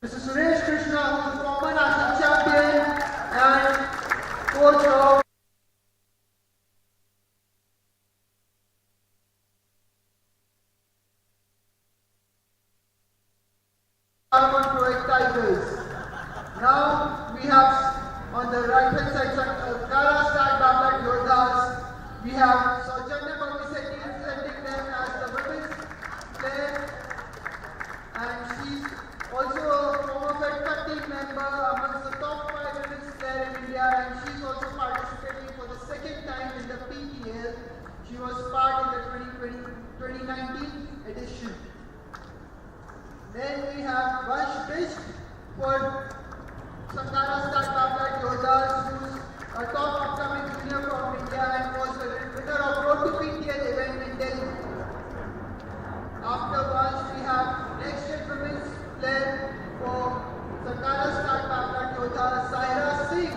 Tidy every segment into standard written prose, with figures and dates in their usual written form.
Mr. Suresh Krishna, who is former national champion and coach of Paramount Proec Tigers. Now we have on the right hand side Kara Star Babla Yodhas. We have Sojourner Bhavisetti representing them as the women's player, and she's also a former Fed team member amongst the top 5 women's players in India, and she's also participating for the second time in the PPL. She was part in the 2019 edition. Then we have Vansh Bishk for Sankara Star Babla Yodhas, who's a top upcoming junior from India and was the winner of Road to PTL event in Delhi. After Vansh, we have next gen women's player for Sankara Star Babla Yodhas, Saira Singh.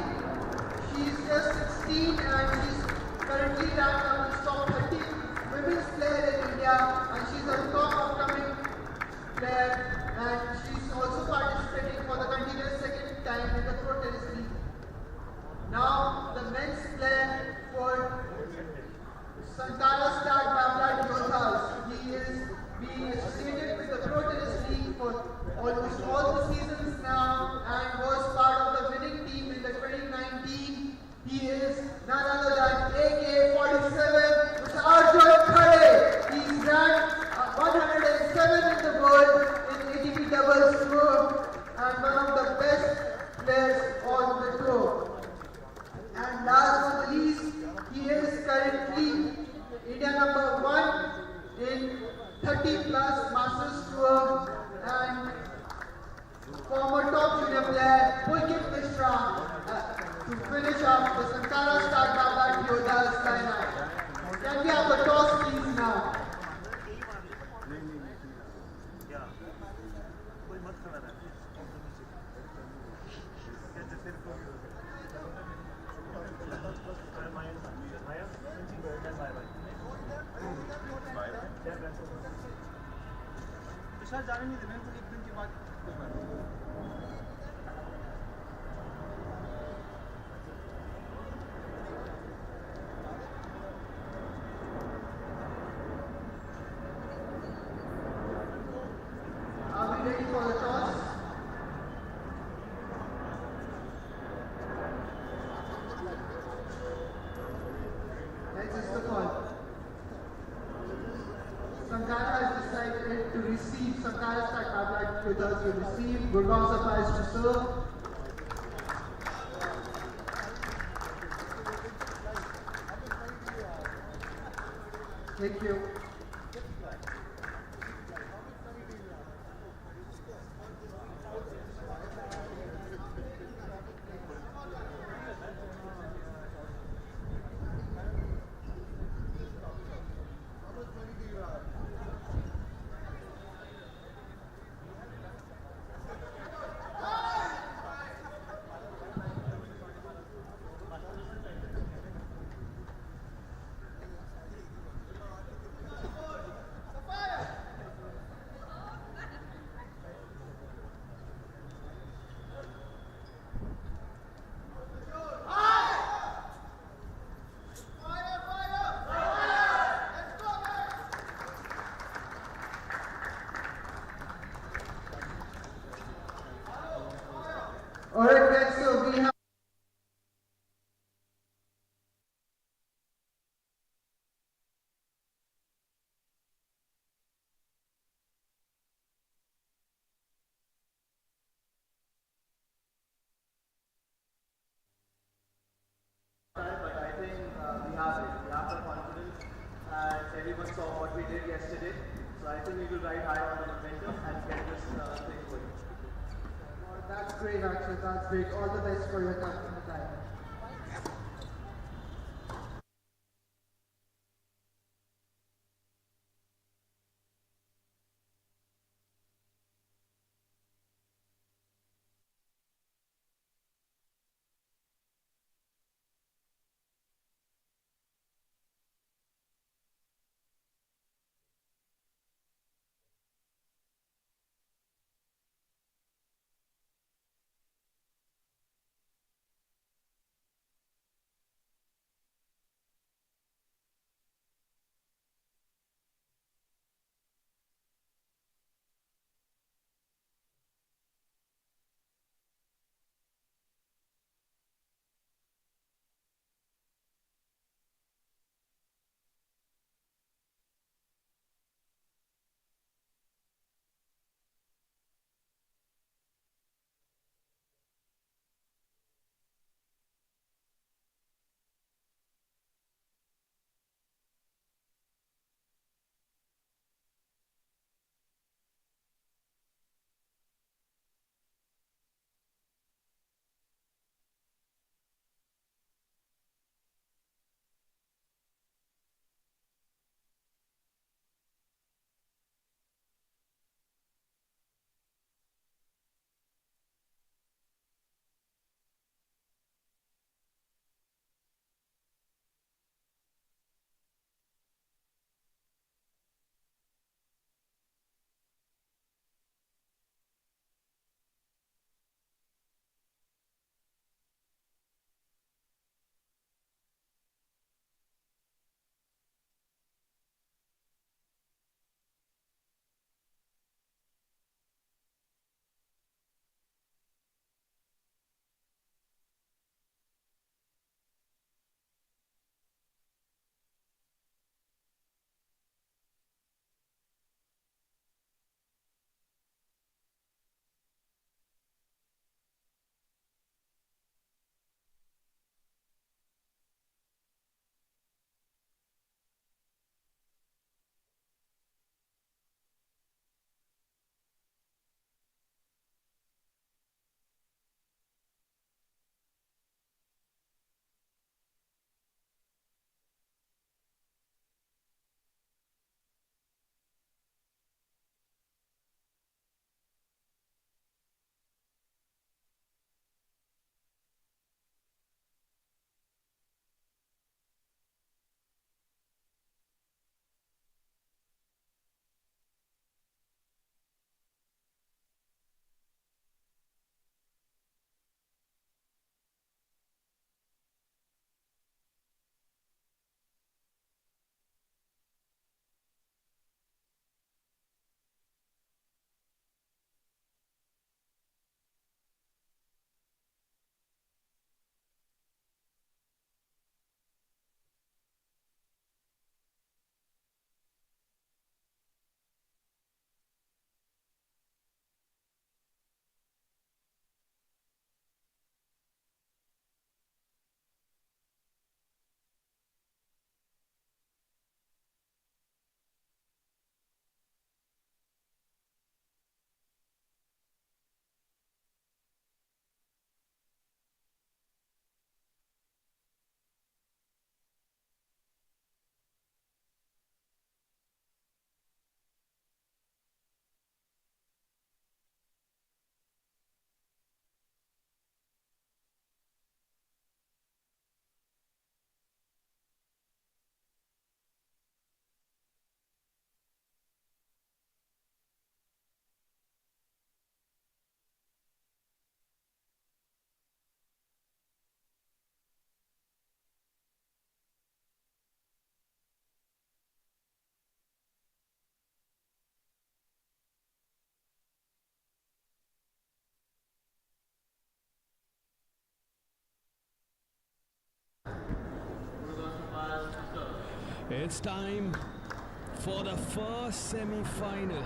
She's just 16 and she's currently ranked amongst top 30 women's players in India, and she's a top upcoming player, and she's also participating for the continuous second time in the Pro Tennis League. Now the men's player for Sankara Star Babla Yodhas. He is being associated with the Pro Tennis League for almost all the seasons now and was part of the winning team in the 2019. He is none other than AK-47, Mr. Arjun Khare. He's ranked 107 in the world in ATP doubles tour and one of the best players on the tour. And last but not least, he is currently India number 1 in 30 plus Masters tour and former top junior player Pulkit Mishra to finish off the Sankara Star Babla Yodhas lineup. Can we have the toss please now? जाने नहीं देना तो एक दिन के बाद Are we ready for the toss? This is the call. Sankara has decided to receive. Sankara Star Babla Yodhas will receive. Gurgaon supplies to serve. Thank you. Alright guys, so we have but I think we have it. We have the confidence, and everyone saw what we did yesterday. So I think we will ride high on the momentum and get this thing going. that's great actually, that's great. All the best for your time. It's time for the first semi-final.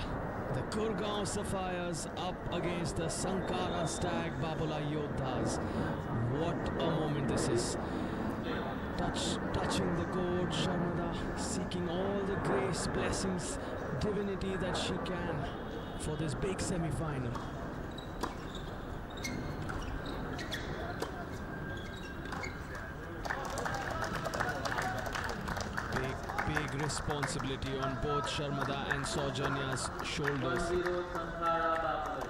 The Gurgaon Sapphires up against the Sankara Stag Babula Yodhas. What a moment this is. Touching the court, Sharmada seeking all the grace, blessings, divinity that she can for this big semi-final. Big responsibility on both Sharmada and Saujanya's shoulders. 1-0 Sankara Babula.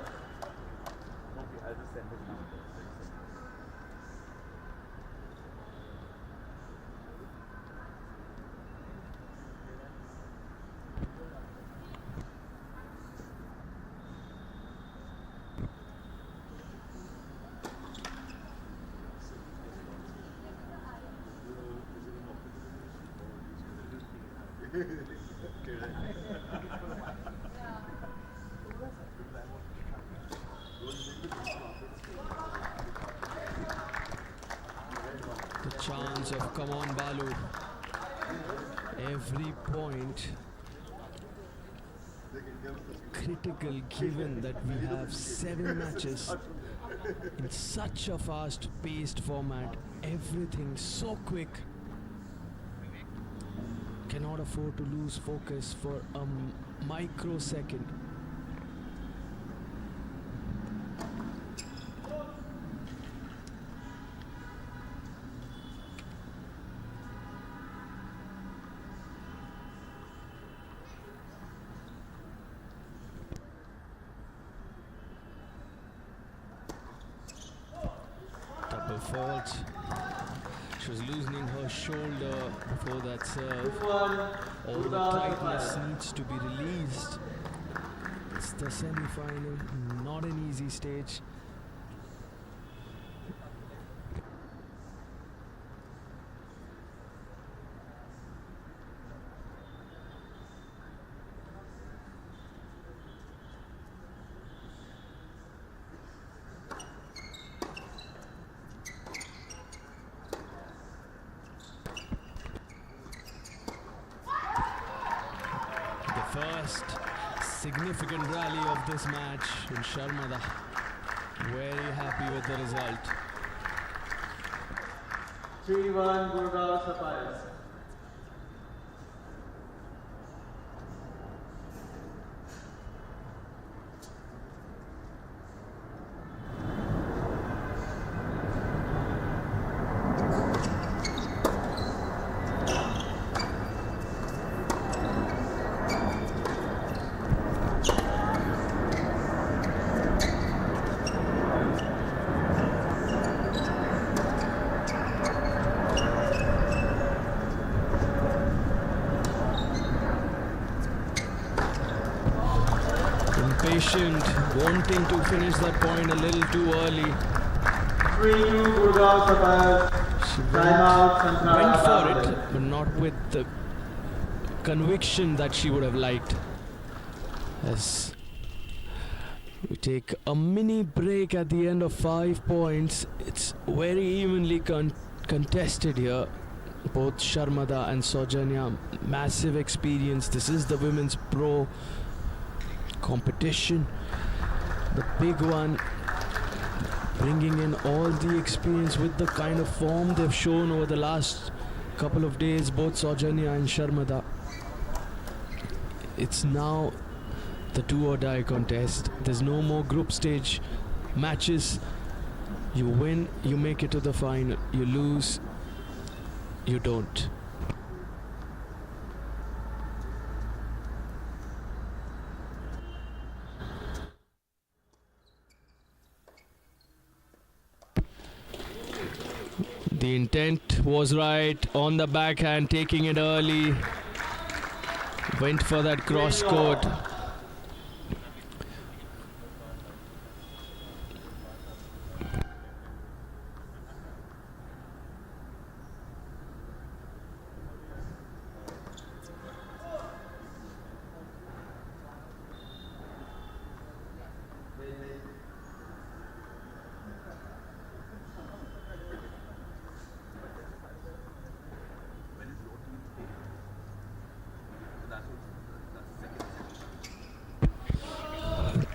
The chance of come on Balu. Every point critical given that we have 7 matches in such a fast paced format. Everything so quick. Cannot afford to lose focus for a microsecond. Double fault. She was loosening her shoulder before that serve. 2-1 All the tightness needs to be released. It's the semi-final, not an easy stage. First significant rally of this match in Sharmada. Very happy with the result. 3-1 Gurgaon Sapphires. Impatient, wanting to finish that point a little too early. 3-2 Gurgaon Sapphires. She Timeout went for Sankara it, but not with the conviction that she would have liked. As we take a mini break at the end of 5 points, it's very evenly contested here. Both Sharmada and Saujanya, massive experience. This is the women's pro competition, the big one, bringing in all the experience with the kind of form they've shown over the last couple of days, both Saujanya and Sharmada. It's now the do or die contest. There's no more group stage matches. You win, you make it to the final. You lose, you don't. The intent was right, on the backhand, taking it early. Went for that cross court.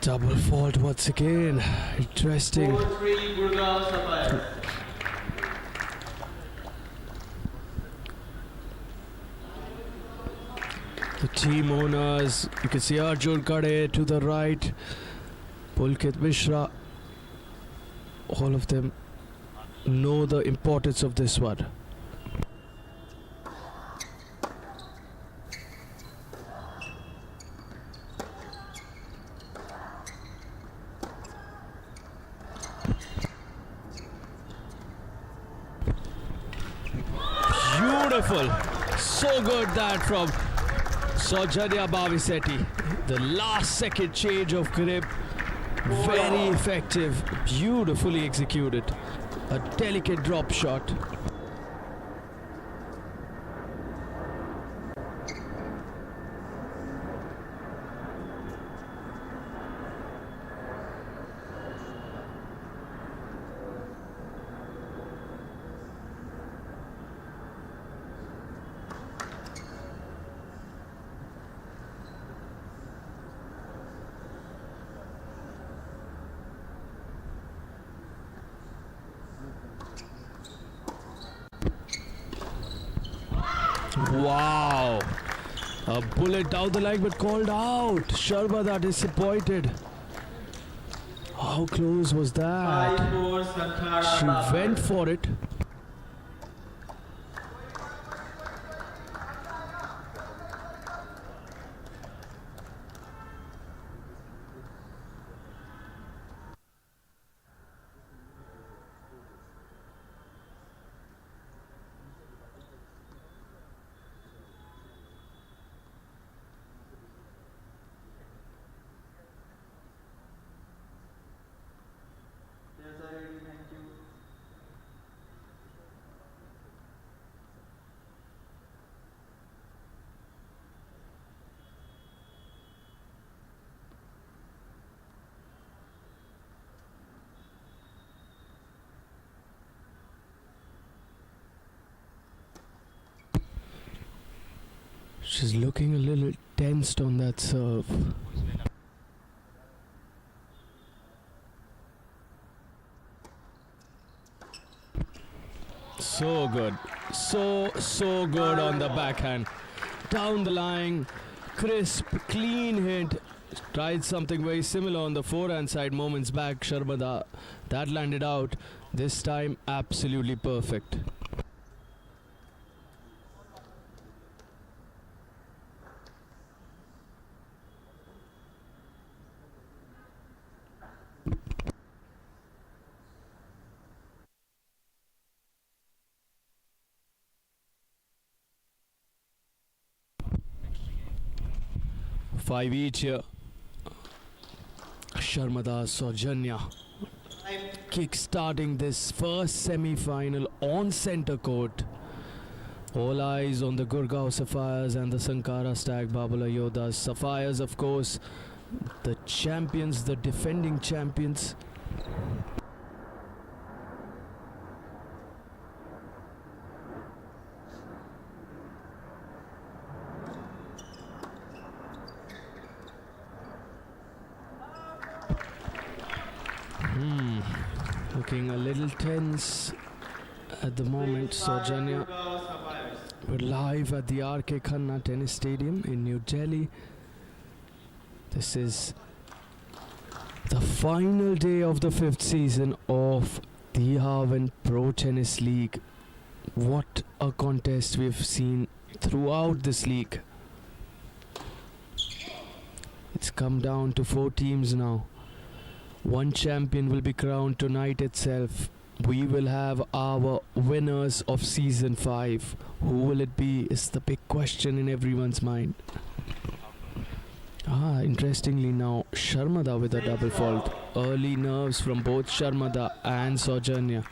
Double fault once again. Interesting. 4-3 Gurgaon Sapphires. The team owners, you can see Arjun Kade to the right, Pulkit Mishra, all of them know the importance of this one. Beautiful. So good that from Saujanya Bhavisetti. The last second change of grip. Very effective. Beautifully executed. A delicate drop shot. Wow, a bullet down the line but called out. Sharmada disappointed. How close was that? 5-4 Sankara She Bhavar. went for it. Yes, sir, ready, thank you. She's looking a little tensed on that serve. So good. So good on the backhand. Down the line. Crisp, clean hit. Tried something very similar on the forehand side moments back. Sharmada. That landed out. This time absolutely perfect. Five each here. Sharmada Saujanya kick-starting this first semi-final on centre court. All eyes on the Gurgaon Sapphires and the Sankara Stag Babula Yodas. Sapphires, of course, the champions, the defending champions. Looking a little tense at the moment. Saujanya, Gurgaon Sapphires. we're live at the R.K. Khanna Tennis Stadium in New Delhi. This is the final day of the 5th season of the Harven Pro Tennis League. What a contest we've seen throughout this league. It's come down to 4 teams now. One champion will be crowned tonight itself. We will have our winners of season 5. Who will it be is the big question in everyone's mind. Interestingly now, Sharmada with a double fault. Early nerves from both Sharmada and Saujanya.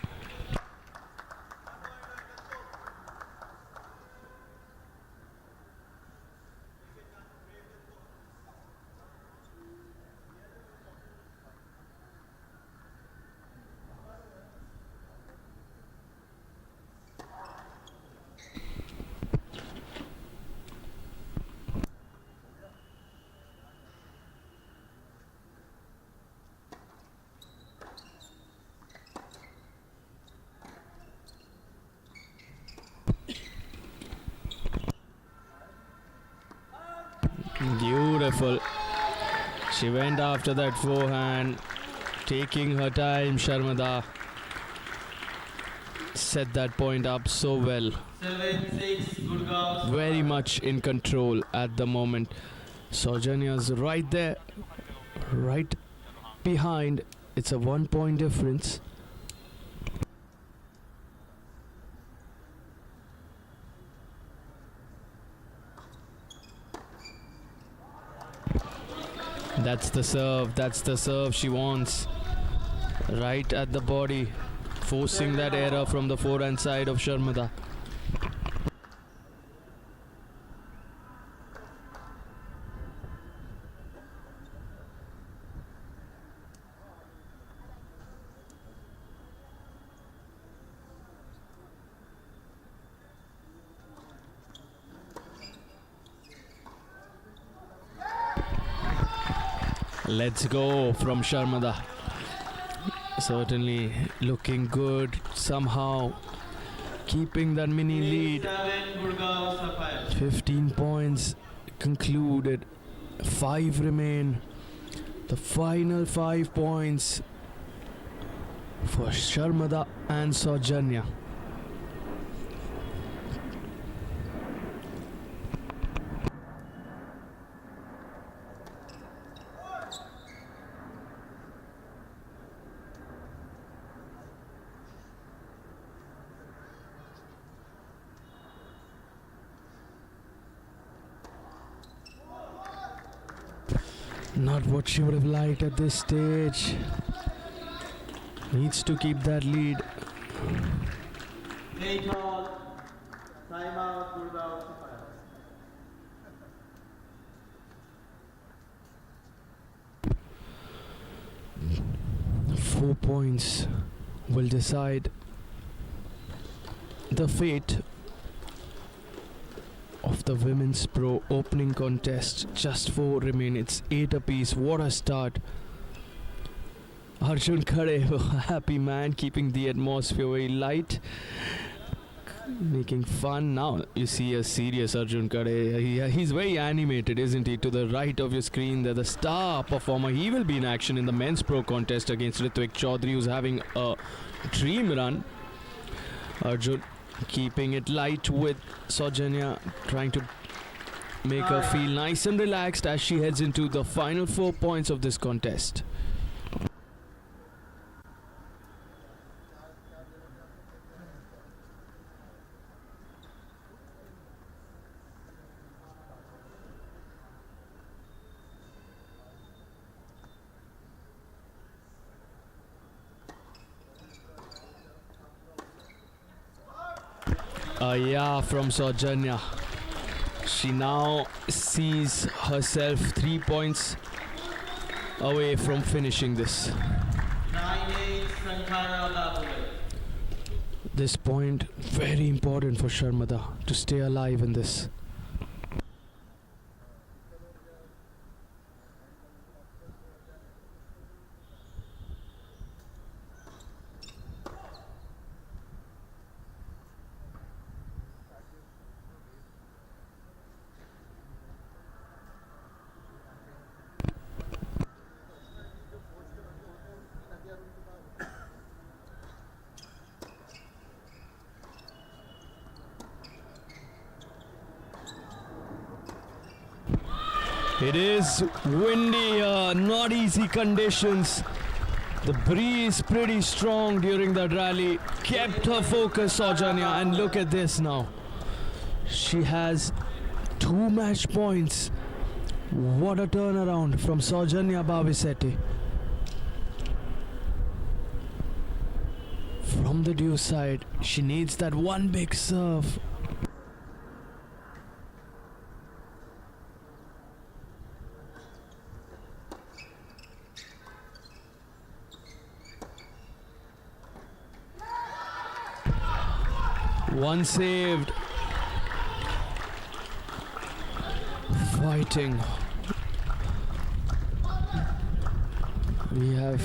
beautiful. She went after that forehand, taking her time. Sharmada set that point up so well. 7-6, Gurgaon. Very much in control at the moment. Saujany's right there, right behind. It's a 1 point difference. That's the serve she wants. Right at the body, forcing that error from the forehand side of Sharmada. Let's go from Sharmada. Certainly looking good, somehow keeping that mini lead. 7, Gurgaon Sapphire. 15 points concluded, 5 remain. The final 5 points for Sharmada and Saujanya. Not what she would have liked at this stage. Needs to keep that lead. 8 all. Time out, Gurgaon Sapphire. 4 points will decide the fate of the Women's Pro opening contest. Just 4 remain. It's 8 apiece. What a start. Arjun Khade, a happy man, keeping the atmosphere very light, making fun. Now you see a serious Arjun Khade. He's very animated, isn't he? To the right of your screen, the star performer. He will be in action in the Men's Pro contest against Ritwik Chaudhary, who's having a dream run. Arjun keeping it light with Saujanya, trying to make her feel nice and relaxed as she heads into the final 4 points of this contest. Yeah, from Saujanya. She now sees herself 3 points away from finishing this. 9-8, Sankara Labule. This point very important for Sharmada to stay alive in this. It is windy, not easy conditions. The breeze pretty strong during that rally. Kept her focus, Saujanya, and look at this now. She has 2 match points. What a turnaround from Saujanya Babisetti. From the due side, she needs that one big serve. One saved. Fighting. We have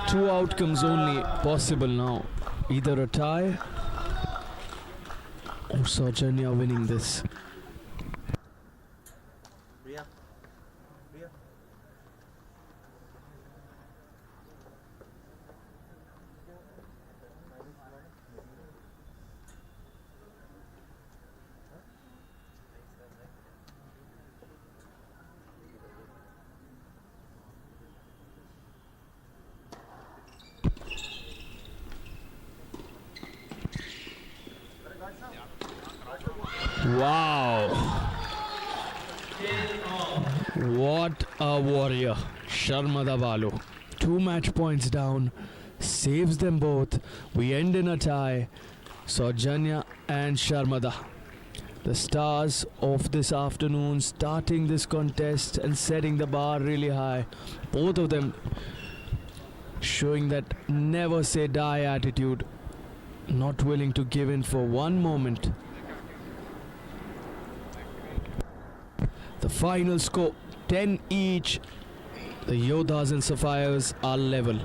2 outcomes only possible now. Either a tie or Saujanya winning this. Priya. Priya. Wow. What a warrior. Sharmada Balu. 2 match points down. Saves them both. We end in a tie. Saujanya and Sharmada, the stars of this afternoon, starting this contest and setting the bar really high. Both of them showing that never say die attitude, not willing to give in for one moment. The final score 10 each. The Yodhas and Sapphires are level.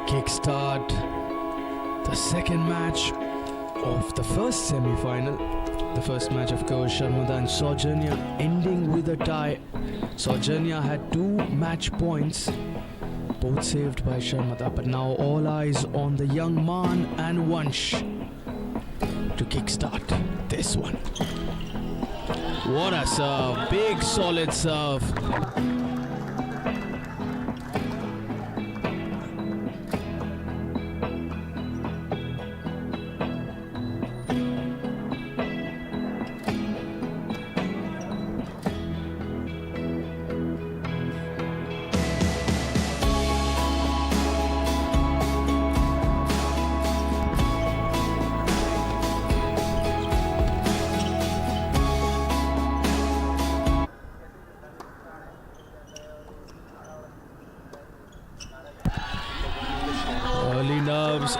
kickstart the second match of the first semi-final. The first match, of course, Sharmada and Saujanya, ending with a tie. Saujanya had 2 match points, both saved by Sharmada, but now all eyes on the young Man and Vansh to kickstart this one. What a serve, big solid serve.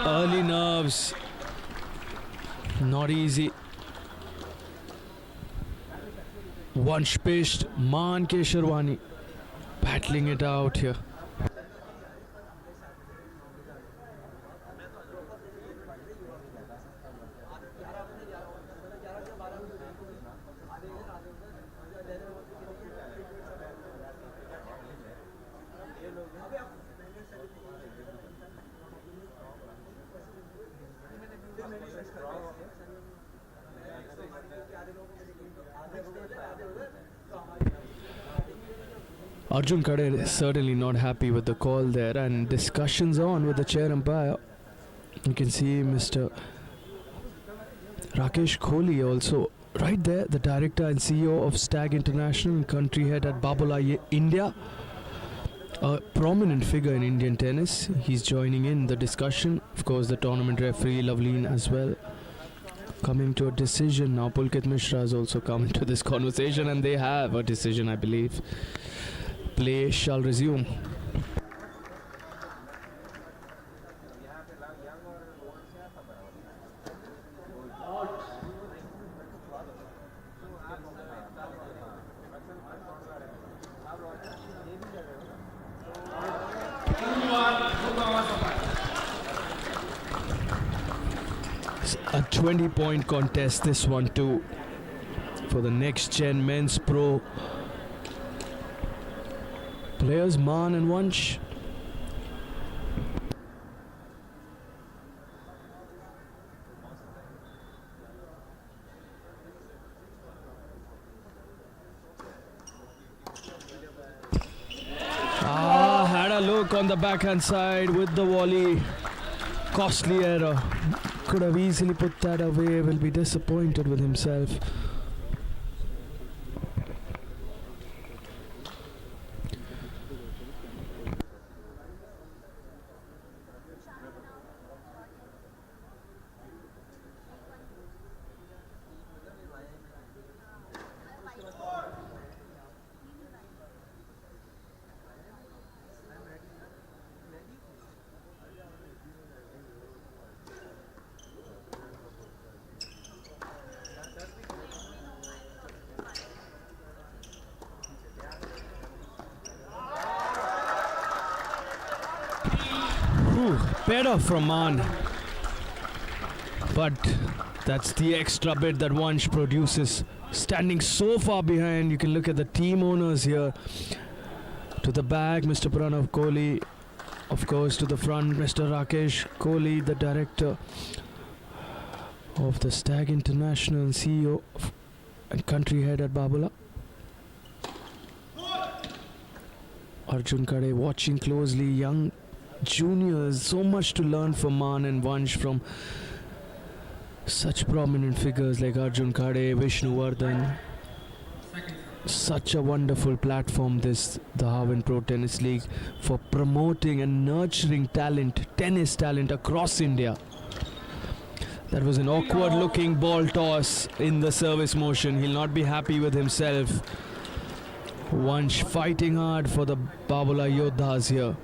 Early nerves. Not easy. Vansh pitched, Man ke Sherwani battling it out here. Arjun Khade is certainly not happy with the call there, and discussions on with the chair umpire. You can see Mr. Rakesh Kohli also right there, the director and CEO of Stag International and country head at Babola, India. A prominent figure in Indian tennis. He's joining in the discussion. Of course, the tournament referee Loveleen as well. Coming to a decision now. Pulkit Mishra has also come into this conversation, and they have a decision, I believe. Play shall resume. A 20-point contest, this one too, for the next gen men's pro players, Man and Vansh. Had a look on the backhand side with the volley. Costly error. Could have easily put that away. Will be disappointed with himself. Better from Man, but that's the extra bit that Vansh produces. Standing so far behind, you can look at the team owners here. To the back, Mr. Pranav Kohli. Of course, to the front, Mr. Rakesh Kohli, the director of the Stag International, CEO and country head at Babola. Arjun Khade watching closely, young juniors, so much to learn from Man and Vansh from such prominent figures like Arjun Khade, Vishnuvardhan. Such a wonderful platform this, the Harven Pro Tennis League, for promoting and nurturing talent, tennis talent across India. That was an awkward looking ball toss in the service motion. He'll not be happy with himself. Vansh fighting hard for the Babola Yodhas here.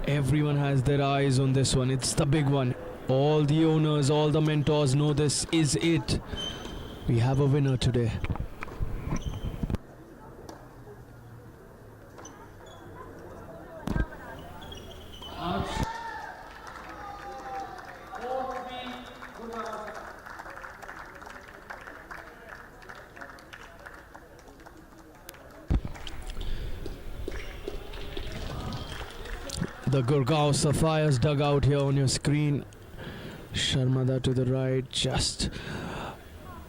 Everyone has their eyes on this one. It's the big one. All the owners, all the mentors know this is it. We have a winner today. the Gurgaon Sapphires dugout here on your screen. Sharmada to the right just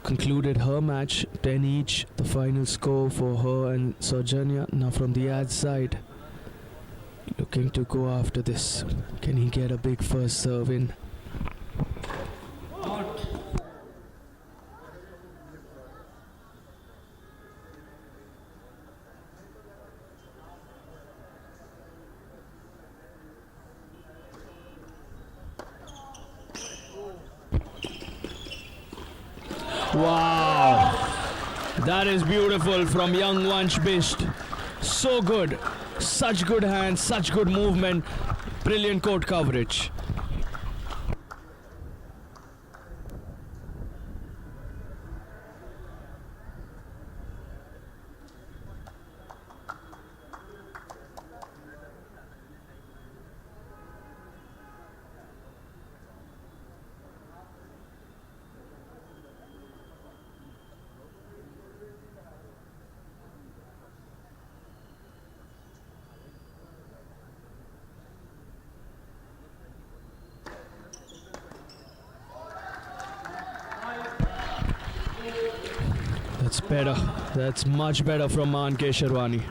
concluded her match, 10 each, the final score for her and Saujanya. Now from the ad side, looking to go after this. Can he get a big first serve in? Wow, that is beautiful from young Vansh Bisht. So good, such good hands, such good movement, brilliant court coverage. That's better. That's much better from Manke Sharwani.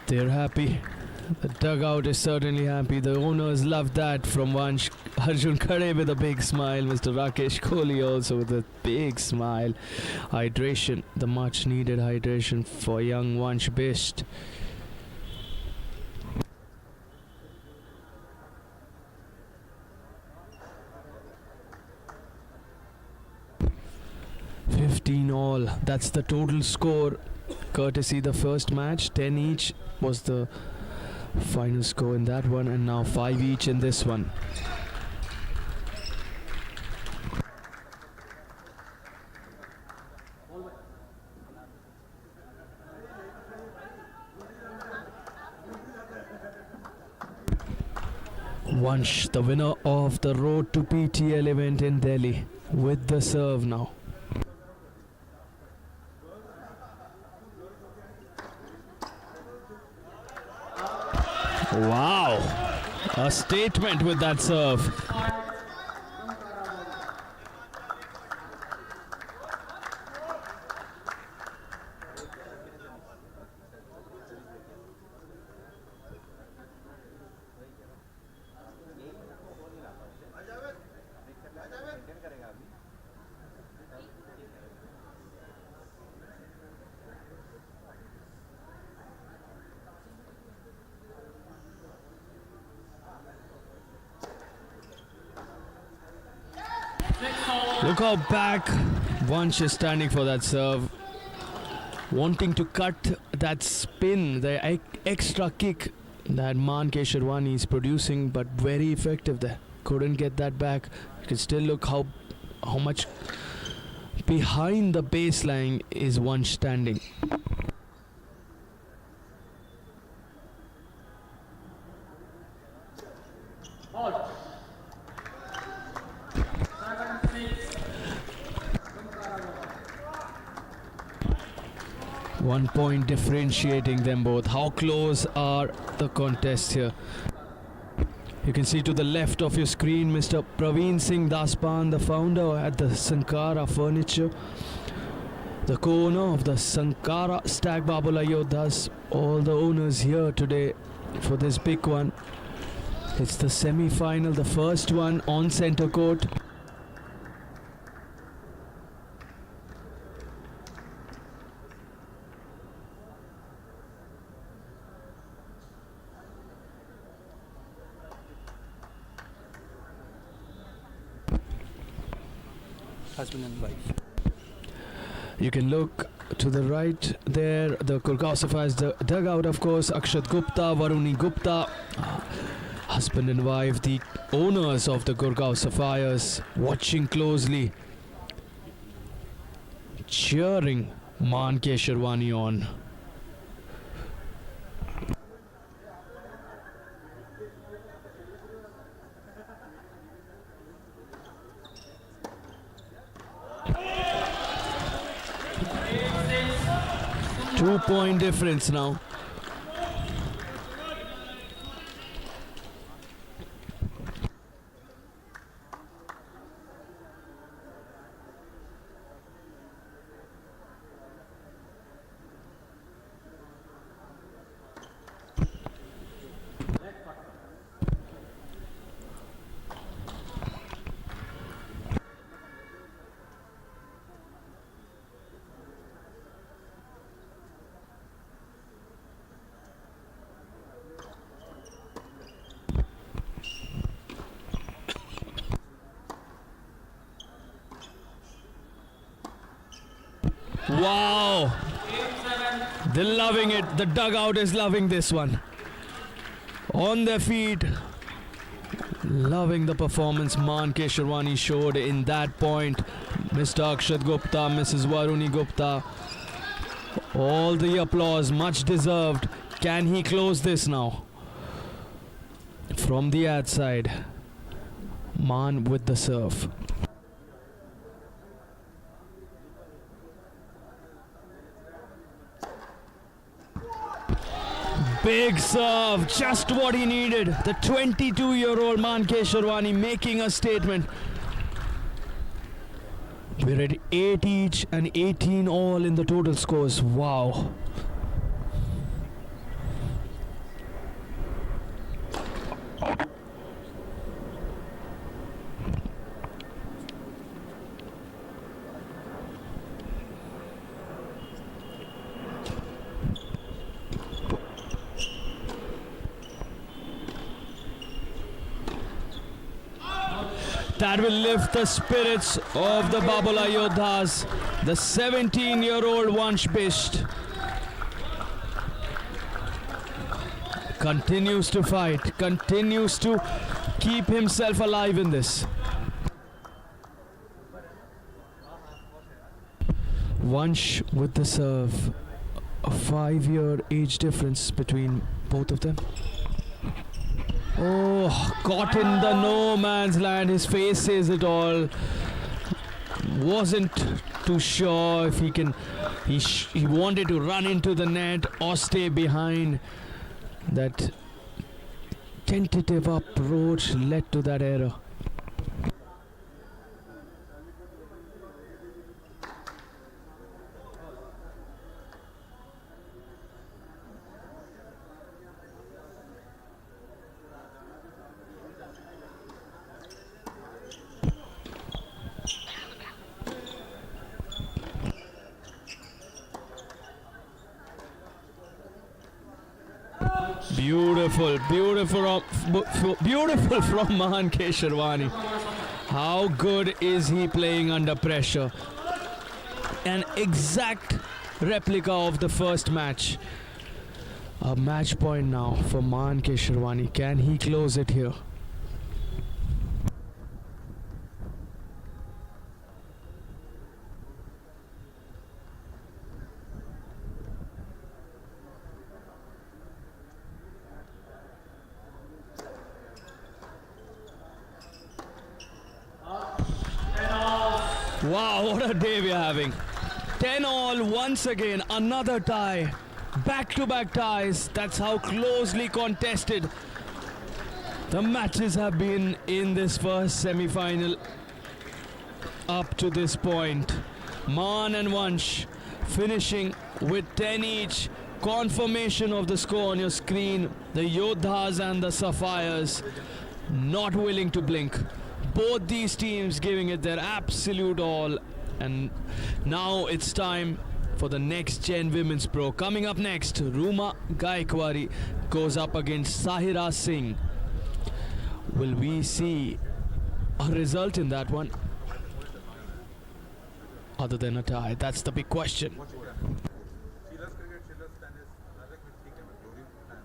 They're happy. The dugout is certainly happy. The owners love that from Vansh. Arjun Khade with a big smile. Mr. Rakesh Kohli also with a big smile. Hydration, the much needed hydration for young Vansh Bisht. All. That's the total score. Courtesy the first match, 10 each was the final score in that one, and now 5 each in this one. Vansh, the winner of the Road to PTL event in Delhi, with the serve now. Wow, a statement with that serve. Look how back Vansh is standing for that serve, wanting to cut that spin, the extra kick that Manke Sharwani is producing, but very effective there. Couldn't get that back. You can still look how much behind the baseline is Vansh standing. Out. 1 point differentiating them both. How close are the contests here? You can see to the left of your screen Mr. Praveen Singh Daspan, the founder at the Sankara Furniture, the co-owner of the Sankara Stag Babula Yodhas. All the owners here today for this big one. It's the semi-final, the first one on center court. Husband and wife. You can look to the right there, the Gurgaon Sapphires dugout, of course. Akshat Gupta, Varuni Gupta, husband and wife, the owners of the Gurgaon Sapphires, watching closely, cheering Manke Sherwani on. Two-point difference now. Wow, they're loving it. The dugout is loving this one. On their feet, loving the performance Manke Sherwani showed in that point. Mr. Akshat Gupta, Mrs. Varuni Gupta, all the applause, much deserved. Can he close this now? From the ad side, Man with the serve. Big serve, just what he needed. The 22-year-old Manke Sherwani making a statement. We're at 8 each and 18 all in the total scores. Wow. That will lift the spirits of the Babula Yodhas. The 17-year-old Vansh Bisht continues to fight, continues to keep himself alive in this. Vansh with the serve. A 5-year age difference between both of them. Oh, caught in the no man's land. His face says it all. Wasn't too sure if he can. He wanted to run into the net or stay behind. That tentative approach led to that error. Beautiful, beautiful from Manke Sherwani. How good is he playing under pressure? An exact replica of the first match. A match point now for Manke Sherwani. Can he close it here? Wow, what a day we're having. 10 all once again, another tie. Back-to-back ties. That's how closely contested the matches have been in this first semi-final up to this point. Man and Vansh finishing with 10 each. Confirmation of the score on your screen. The Yodhas and the Sapphires not willing to blink. Both these teams giving it their absolute all. And now it's time for the next gen Women's Pro. Coming up next, Ruma Gaikwari goes up against Sahira Singh. Will we see a result in that one? other than a tie? That's the big question. Chillers cricket, chillers tennis, अलग में ठीक है, मैं glory fan.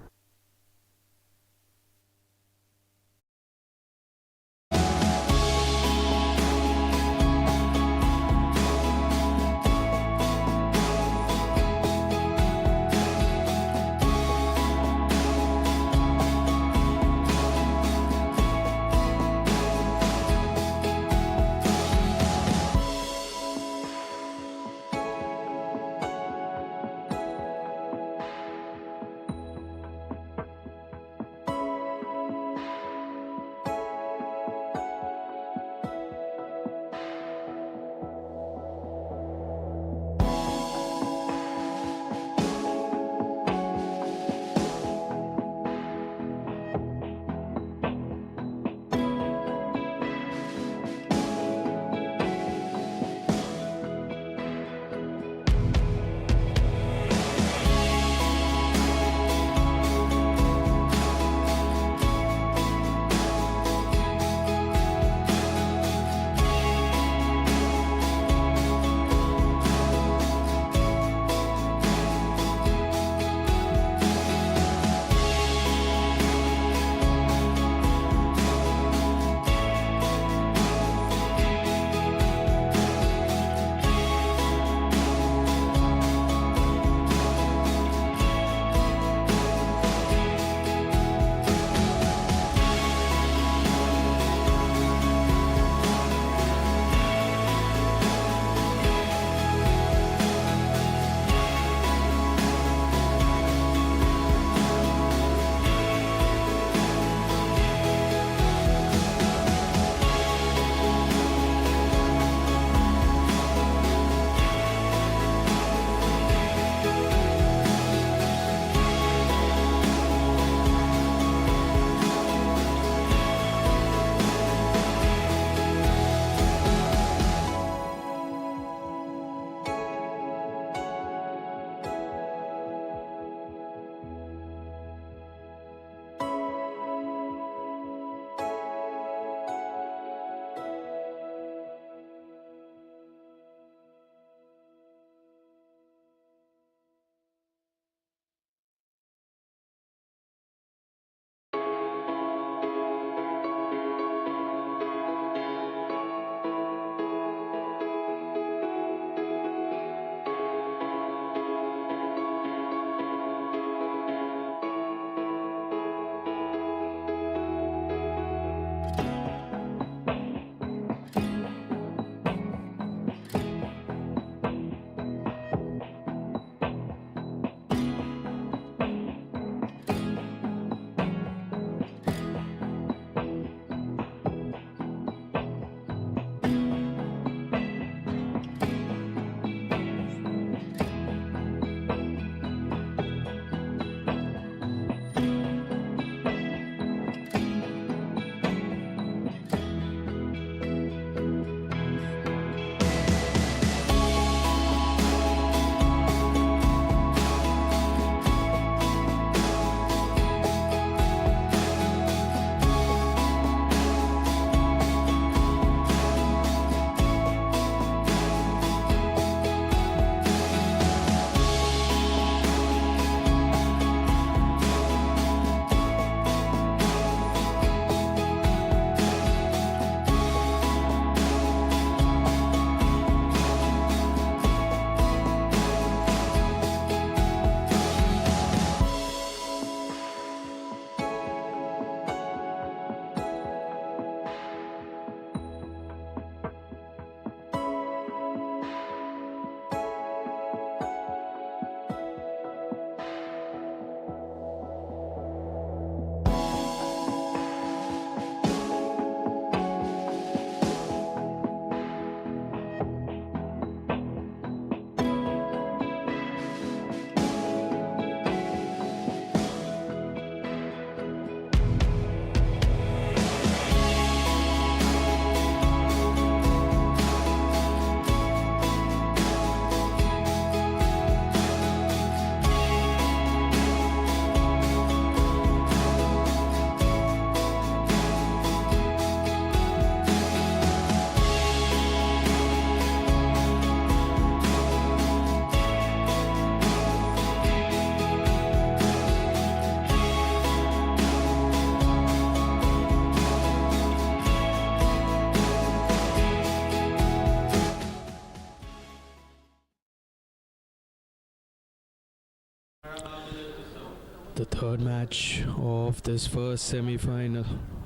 The third match of this first semi-final.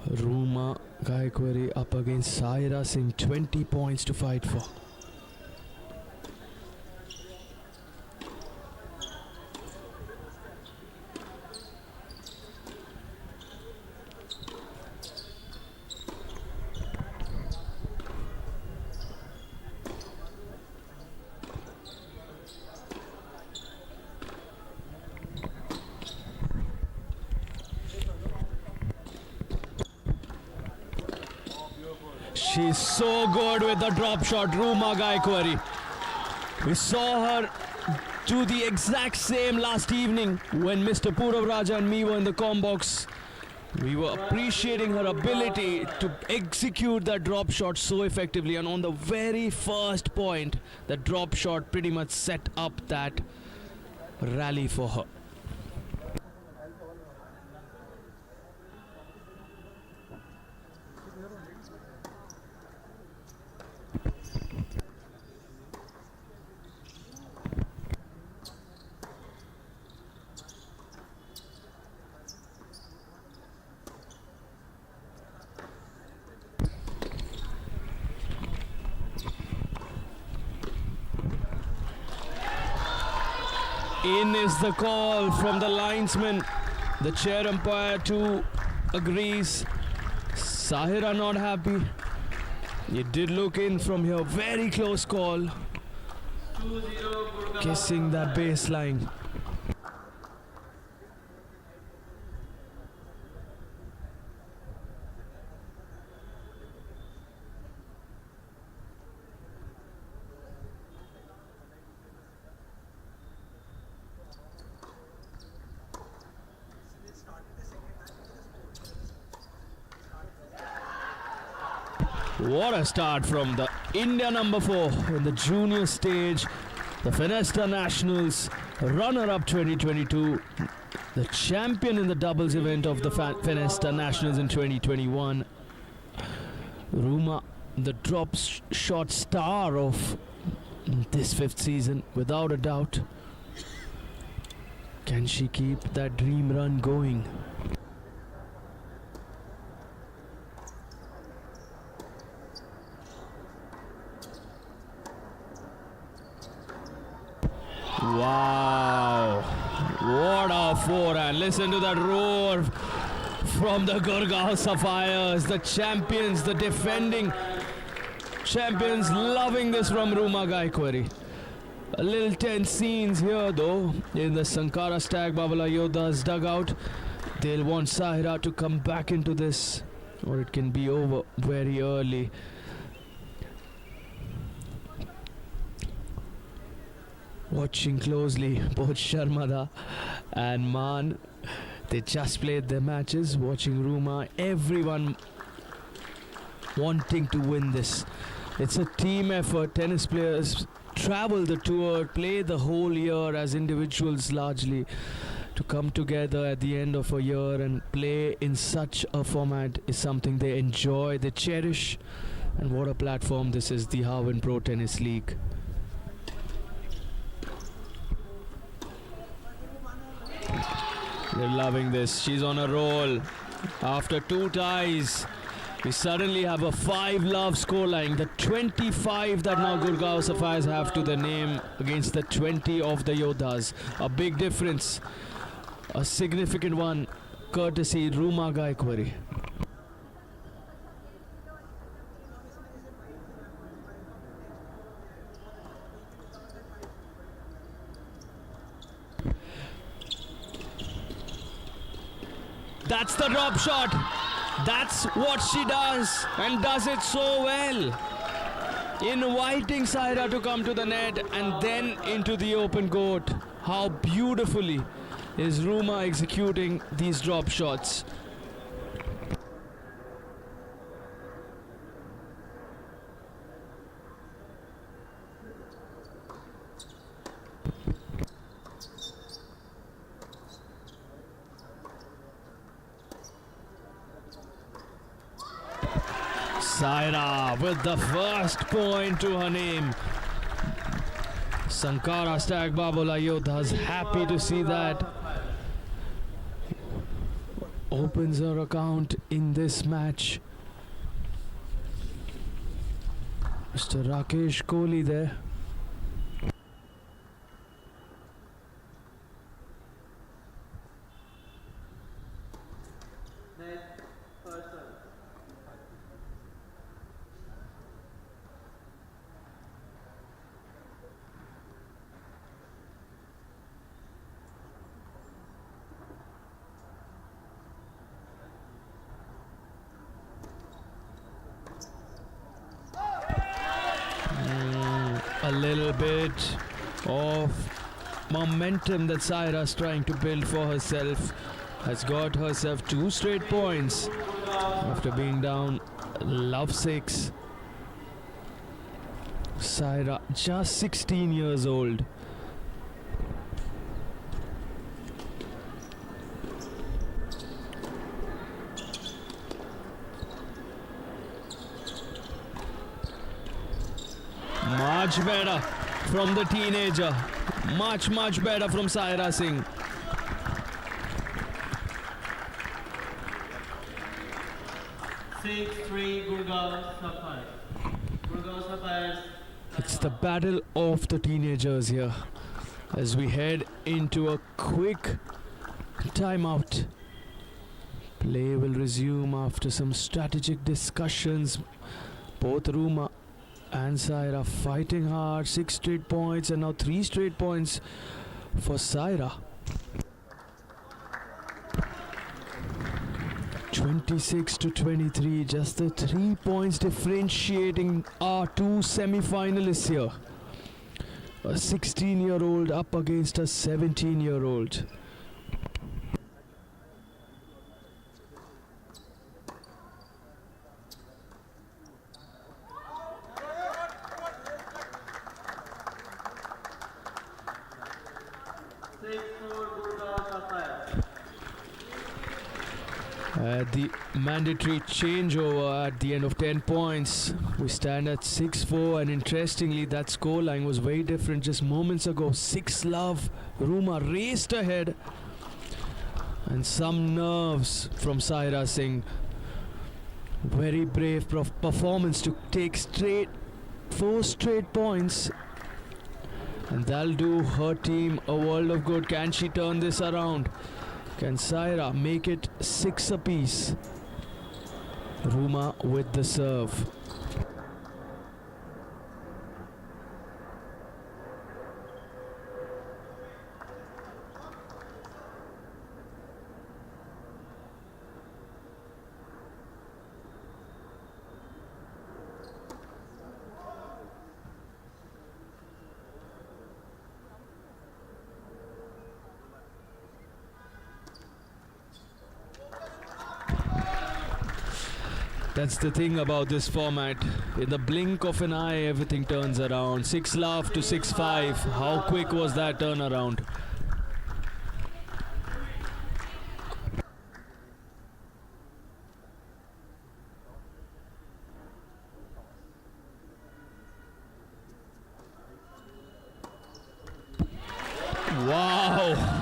Ruma Gaikwari up against Saira Singh. 20 points to fight for. She's so good with the drop shot, Ruma Gaikwari. We saw her do the exact same last evening when Mr. Purav Raja and me were in the comm box. We were appreciating her ability to execute that drop shot so effectively, and on the very first point, the drop shot pretty much set up that rally for her. In is the call from the linesman. The chair umpire too agrees. Sahira not happy. It did look in from here. Very close call. Kissing that baseline. What a start from the India number 4 in the junior stage. The Fenesta Nationals runner-up 2022. The champion in the doubles event of the Fenesta Nationals in 2021. Ruma, the drop shot star of this 5th season, without a doubt. Can she keep that dream run going? Wow, what a forehand. Listen to that roar from the Gurgaon Sapphires, the champions, the defending champions, loving this from Ruma Gaikwari. A little tense scenes here though in the Sankara Stag Babala Yodha's dugout. They'll want Sahira to come back into this, or it can be over very early. Watching closely, both Sharmada and Man, they just played their matches. Watching Ruma, everyone wanting to win this. It's a team effort. Tennis players travel the tour, play the whole year as individuals largely. To come together at the end of a year and play in such a format is something they enjoy, they cherish. And what a platform this is, the Harven Pro Tennis League. They're loving this. She's on a roll. After 2 ties, we suddenly have a 5-love scoreline. The 25 that now Gurgaon Sapphires have to their name against the 20 of the Yodhas. A big difference. A significant one, courtesy Ruma Gaikwari. That's the drop shot. That's what she does, and does it so well. Inviting Sahira to come to the net and then into the open court. How beautifully is Ruma executing these drop shots. Sahira with the first point to her name. Sankara Stag Babula Yodha's happy to see that. opens her account in this match. Mr. Rakesh Kohli there. Next person. A little bit of momentum that Saira's trying to build for herself has got herself 2 straight points after being down love 6. Saira, just 16 years old. Much better from the teenager. Much better from Saira Singh. It's the battle of the teenagers here as we head into a quick timeout. Play will resume after some strategic discussions. Both Ruma and Saira fighting hard. 6 straight points and now 3 straight points for Saira. 26-23, just the 3 points differentiating our 2 semi-finalists here. A 16-year-old up against a 17-year-old. The mandatory changeover at the end of 10 points. We stand at 6-4, and interestingly that scoreline was very different just moments ago. 6-love, Ruma raced ahead, and some nerves from Saira Singh. Very brave performance to take 4 straight points, and that'll do her team a world of good. Can she turn this around? Can Saira make it 6 apiece? Ruma with the serve. That's the thing about this format. In the blink of an eye, everything turns around. 6-love to 6-5. How quick was that turnaround? Wow!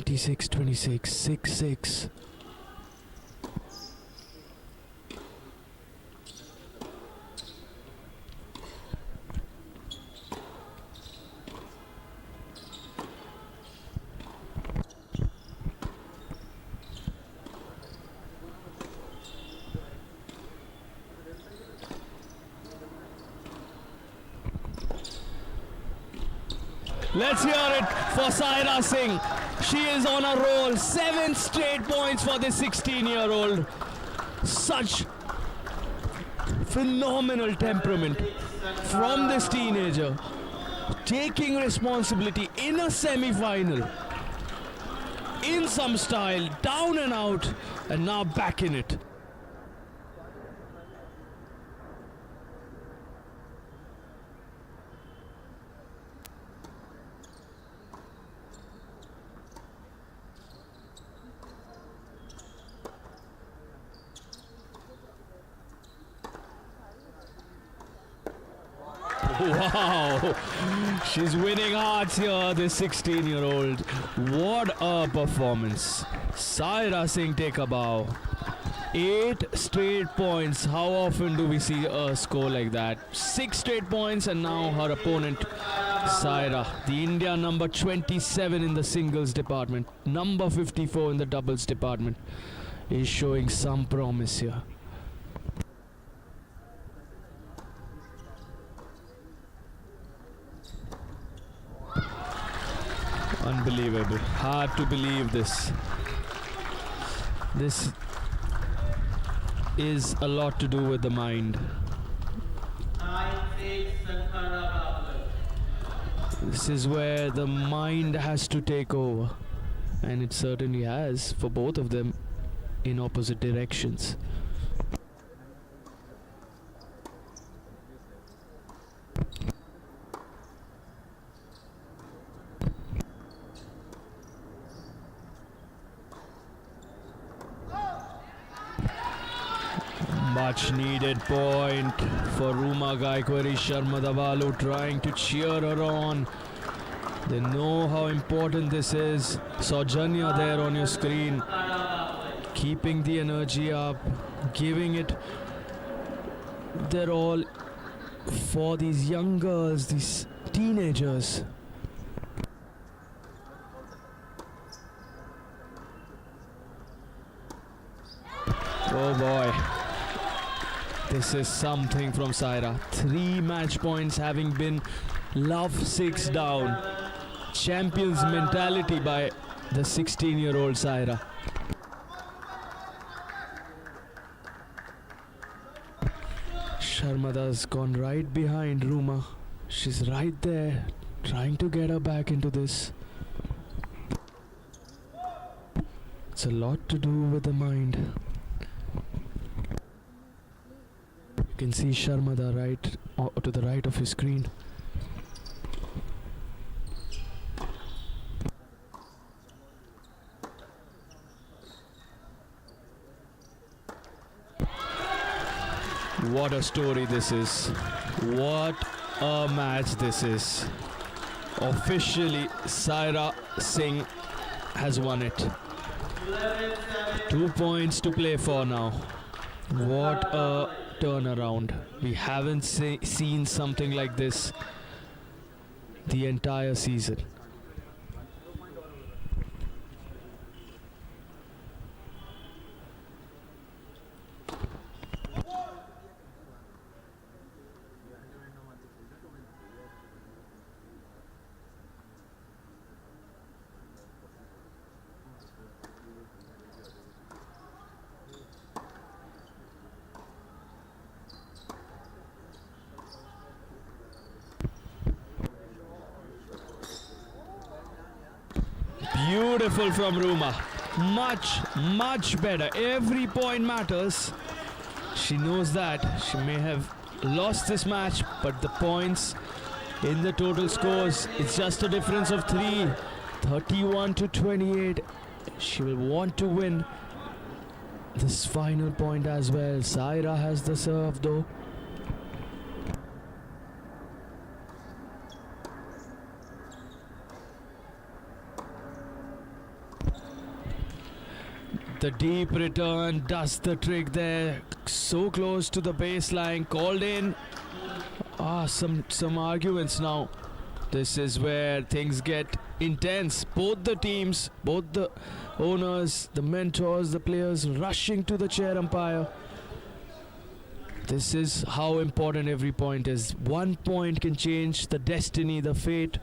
Twenty-six, 6-6. Let's hear it for Saira Singh. She is on a roll. 7 straight points for this 16-year-old. Such phenomenal temperament from this teenager. Taking responsibility in a semi-final. In some style, down and out, and now back in it. Wow, she's winning hearts here, this 16-year-old. What a performance. Saira Singh take a bow. 8 straight points. How often do we see a score like that? 6 straight points, and now her opponent, Saira, the India number 27 in the singles department, number 54 in the doubles department, is showing some promise here. Unbelievable. Hard to believe this. This is a lot to do with the mind. This is where the mind has to take over, and it certainly has for both of them in opposite directions. Much needed point for Ruma Gaikwari. Sharma Davalu trying to cheer her on. They know how important this is. Saujanya there on your screen, keeping the energy up, giving it their all for these young girls, these teenagers. Oh boy. This is something from Saira. 3 match points having been love 6 down. Champions mentality by the 16-year-old Saira. Sharmada's gone right behind Ruma. She's right there, trying to get her back into this. It's a lot to do with the mind. You can see Sharmada right to the right of his screen. What a story this is. What a match this is. Officially, Saira Singh has won it. 2 points to play for now. What a turnaround. We haven't seen something like this the entire season. Beautiful from Ruma. Much better. Every point matters. She knows that. She may have lost this match, but the points in the total scores, it's just a difference of 3. 31 to 28. She will want to win this final point as well. Saira has the serve though. The deep return does the trick there. So close to the baseline. Called in. Some arguments now. This is where things get intense. Both the teams, both the owners, the mentors, the players rushing to the chair umpire. This is how important every point is. 1 point can change the destiny, the fate.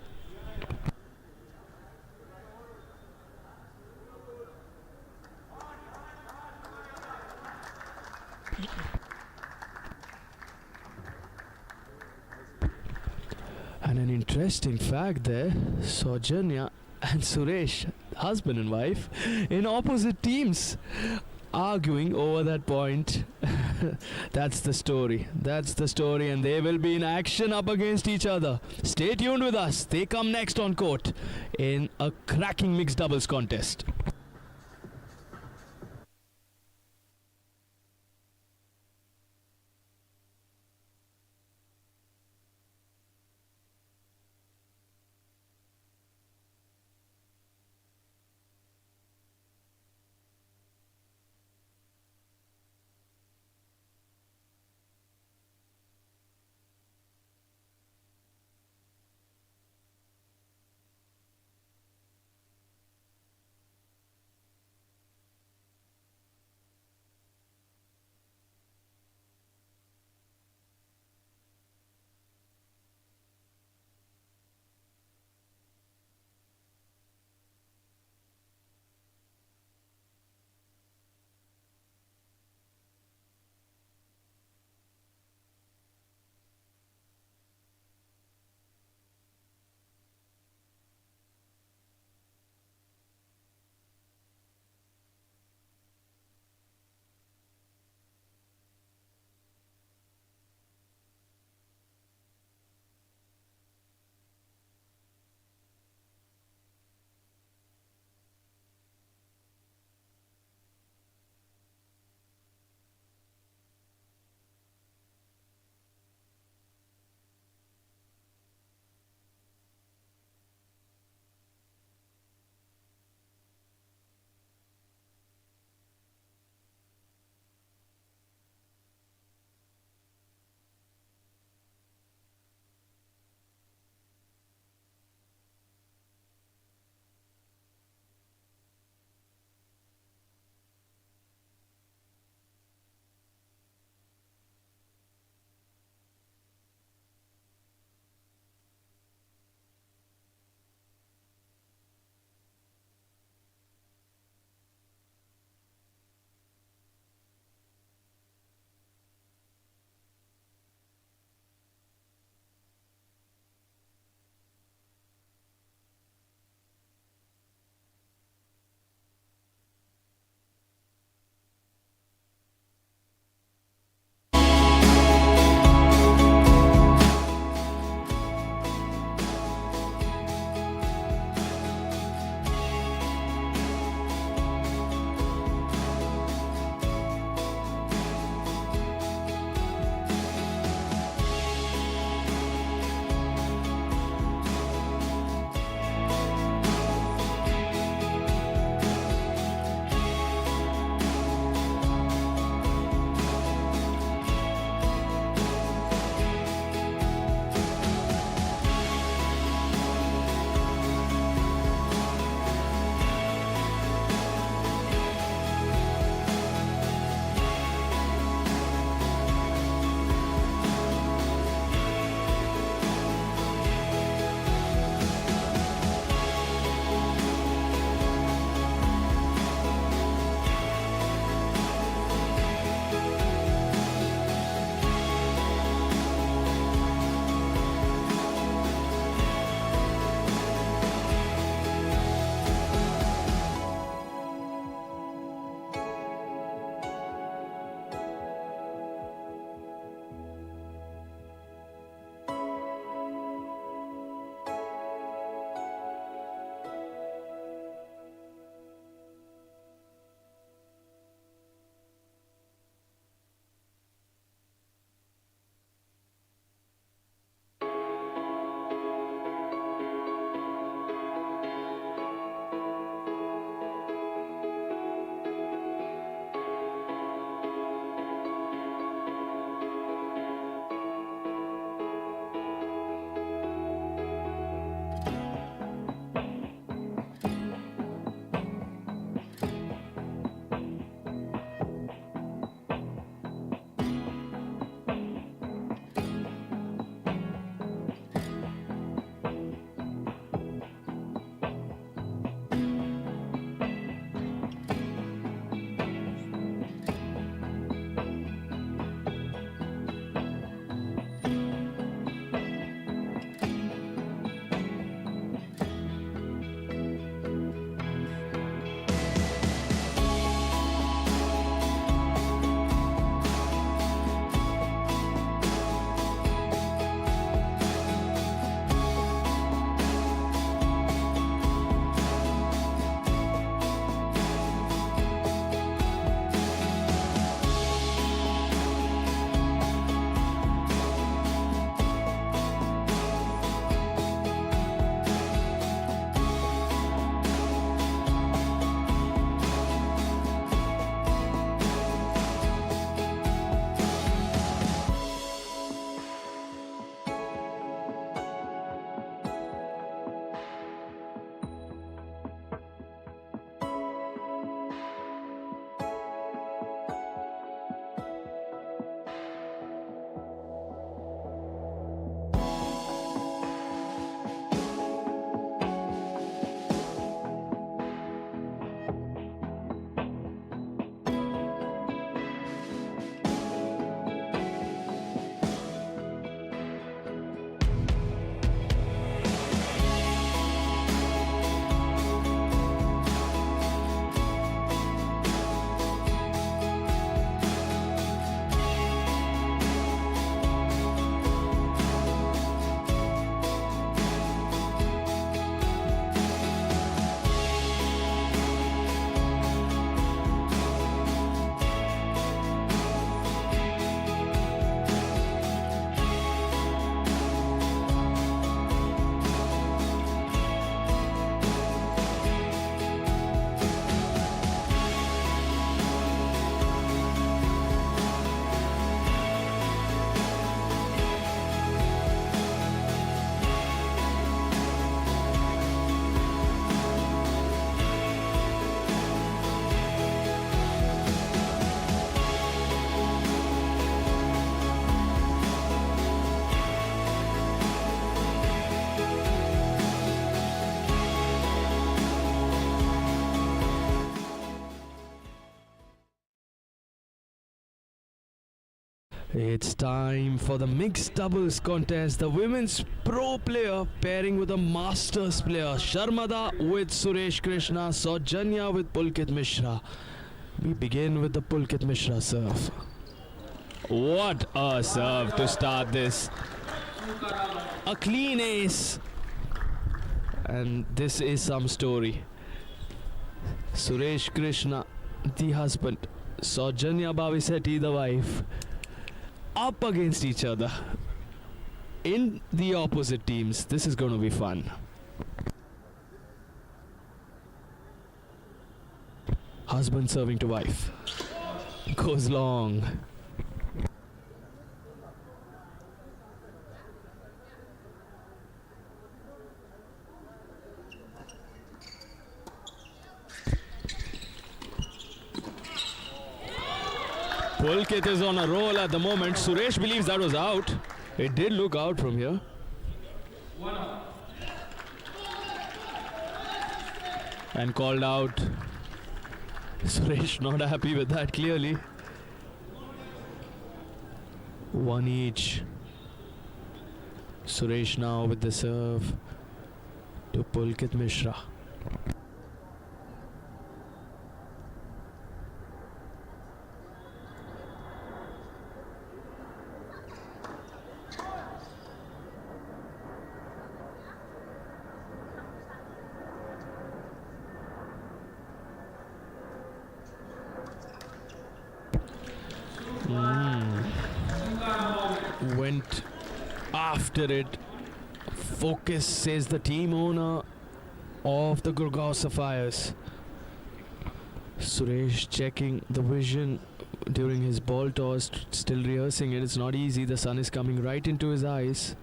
And an interesting fact there, Saujanya and Suresh, husband and wife, in opposite teams, arguing over that point. That's the story. That's the story, and they will be in action up against each other. Stay tuned with us. They come next on court in a cracking mixed doubles contest. It's time for the mixed doubles contest. The women's pro player pairing with a masters player. Sharmada with Suresh Krishna, Saujanya with Pulkit Mishra. We begin with the Pulkit Mishra serve. What a serve to start this. A clean ace. And this is some story. Suresh Krishna, the husband, Saujanya Bhavisetti, the wife, up against each other in the opposite teams. This is going to be fun. Husband serving to wife. Goes long. Pulkit is on a roll at the moment. Suresh believes that was out. It did look out from here. And called out. Suresh not happy with that, clearly. One each. Suresh now with the serve to Pulkit Mishra. Went after it. Focus, says the team owner of the Gurgaon Sapphires. Suresh checking the vision during his ball toss, still rehearsing it. It's not easy. The sun is coming right into his eyes.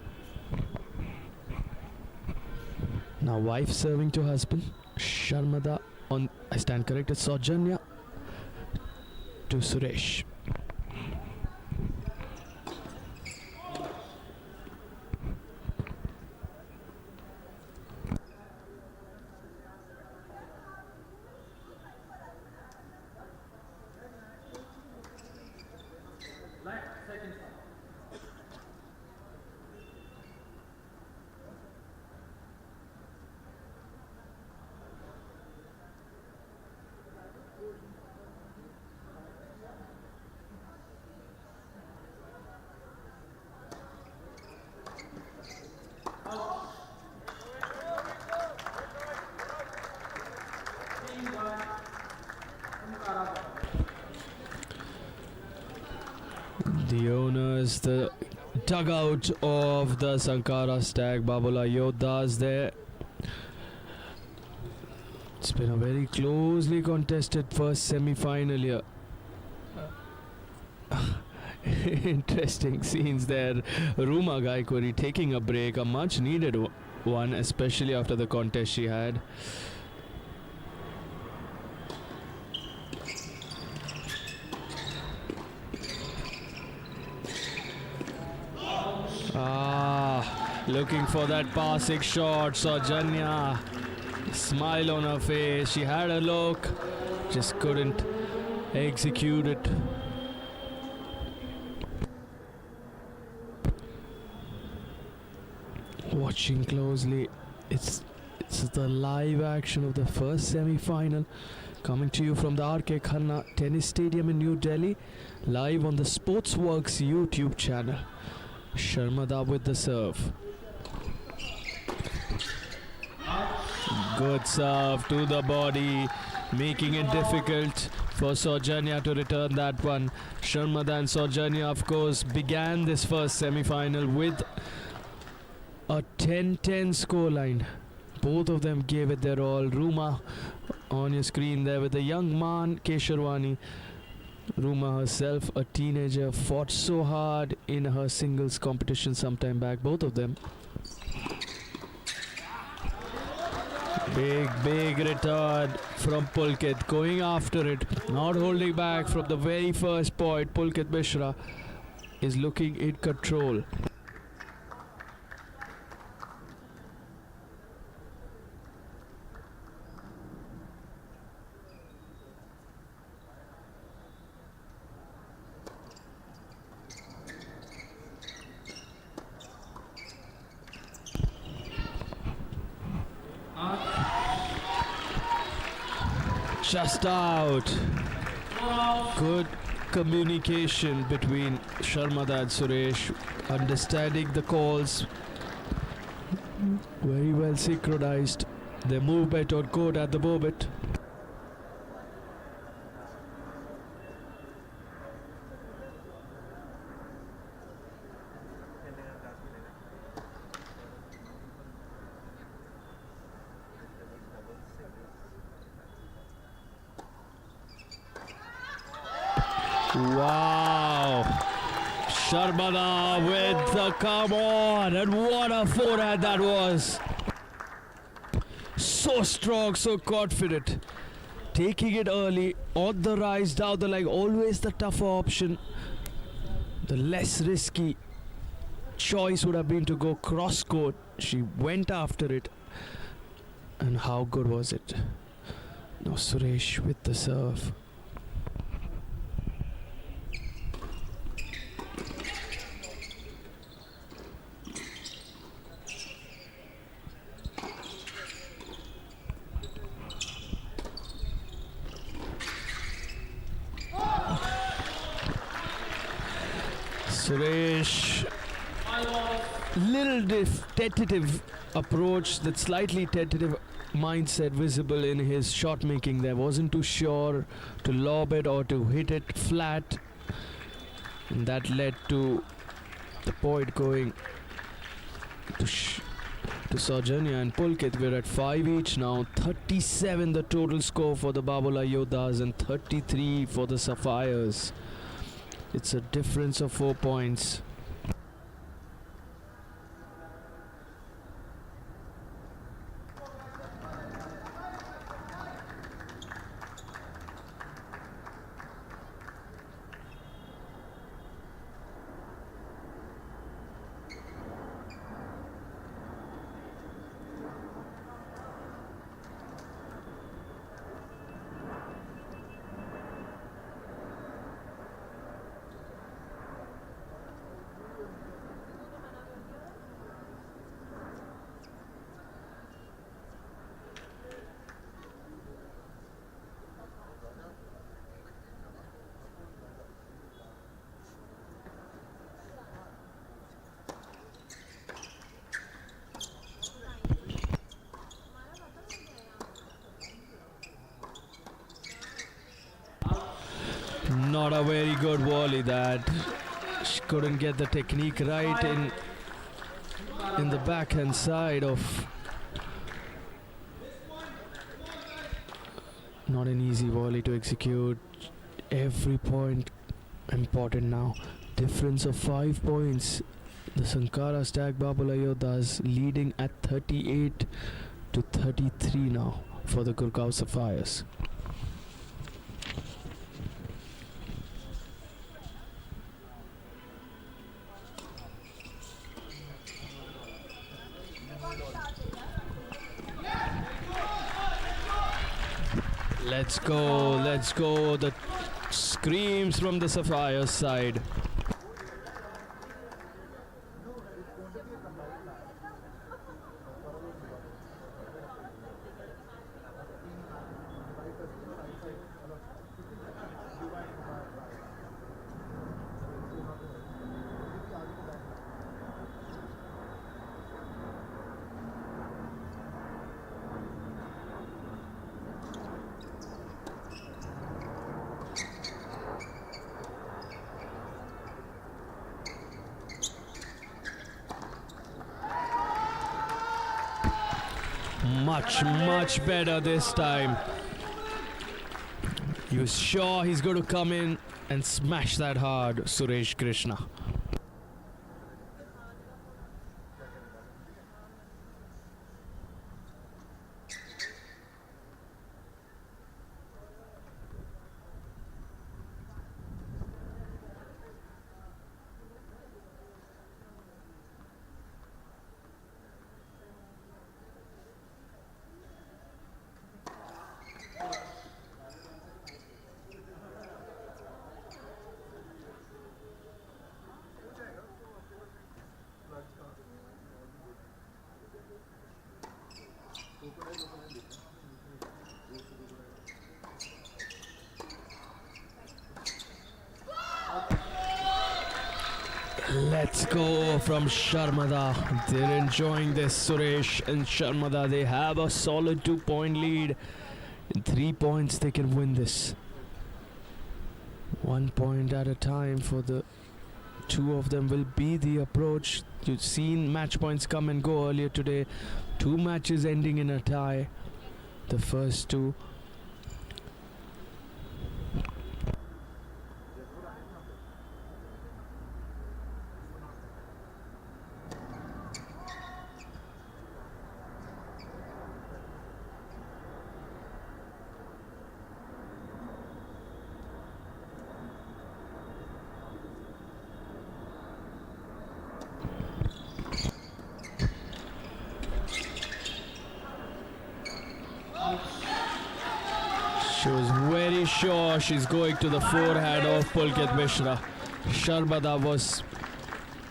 Now wife serving to husband. Sharmada on, I stand corrected, Saujanya to Suresh. The owners, the dugout of the Sankara Stag Babula Yodhas there. It's been a very closely contested first semi-final here. Interesting scenes there. Ruma Gaikwari taking a break, a much needed one, especially after the contest she had. Looking for that passing shot. Saujanya, smile on her face. She had a look, just couldn't execute it. Watching closely, it's the live action of the first semi-final, coming to you from the R.K. Khanna Tennis Stadium in New Delhi, live on the Sportzworkz YouTube channel. Sharmada with the serve. Good serve to the body, making it difficult for Saujanya to return that one. Sharmada and Saujanya, of course, began this first semi-final with a 10-10 scoreline. Both of them gave it their all. Ruma on your screen there with the young man Kesharwani. Ruma herself, a teenager, fought so hard in her singles competition some time back, both of them. Big return from Pulkit, going after it, not holding back from the very first point. Pulkit Mishra is looking in control. Just out. Good communication between Sharmada and Suresh, understanding the calls. Very well synchronized. They move bet on court at the moment. Wow, Sharmada with the come on, and what a forehand that was. So strong, so confident, taking it early, on the rise, down the leg, always the tougher option. The less risky choice would have been to go cross court. She went after it, and how good was it? Now Suresh with the serve. Suresh, little tentative approach, that slightly tentative mindset visible in his shot making there. Wasn't too sure to lob it or to hit it flat, and that led to the point going to Saujanya and Pulkit. We're at 5 each now. 37 the total score for the Babula Yodhas and 33 for the Sapphires. It's a difference of 4 points. Not a very good volley that. She couldn't get the technique right in the backhand side of. Not an easy volley to execute. Every point important now. Difference of 5 points. The Sankara Stag Babula Yodhas leading at 38 to 33 now for the Gurgaon Sapphires. Let's go. The screams from the Sapphire side. Much better this time. He was sure he's going to come in and smash that hard, Suresh Krishna. Let's go from Sharmada. They're enjoying this. Suresh and Sharmada, they have a solid 2-point lead. In 3 points, they can win this. 1 point at a time for the two of them will be the approach. You've seen match points come and go earlier today. 2 matches ending in a tie. The first 2. She was very sure she's going to the forehand of Pulkit Mishra. Sharmada was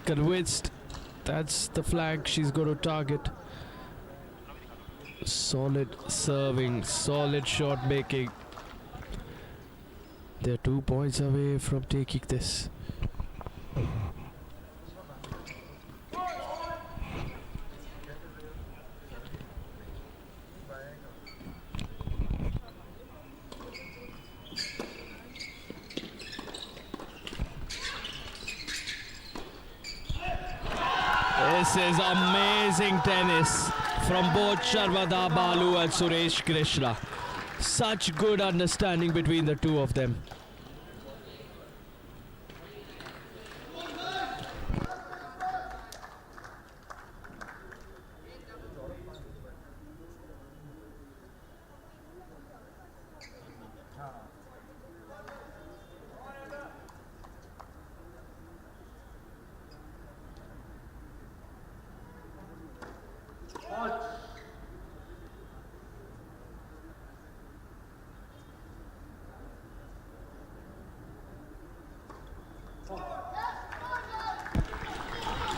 convinced that's the flag she's going to target. Solid serving, solid shot making. They're 2 points away from taking this. This is amazing tennis from both Sharmada Balu and Suresh Krishna. Such good understanding between the two of them.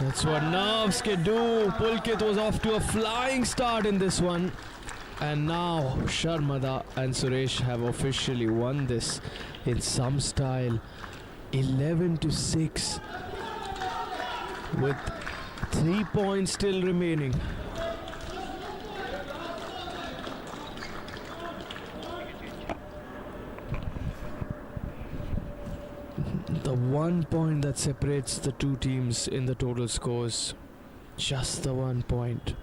That's what nerves can do. Pulkit was off to a flying start in this one. And now Sharmada and Suresh have officially won this in some style. 11-6 with 3 points still remaining. The 1 point that separates the two teams in the total scores. Just the 1 point.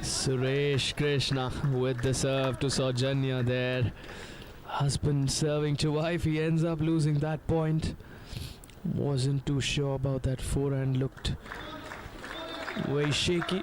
Suresh Krishna with the serve to Saujanya there. Husband serving to wife, he ends up losing that point. Wasn't too sure about that forehand, looked very shaky.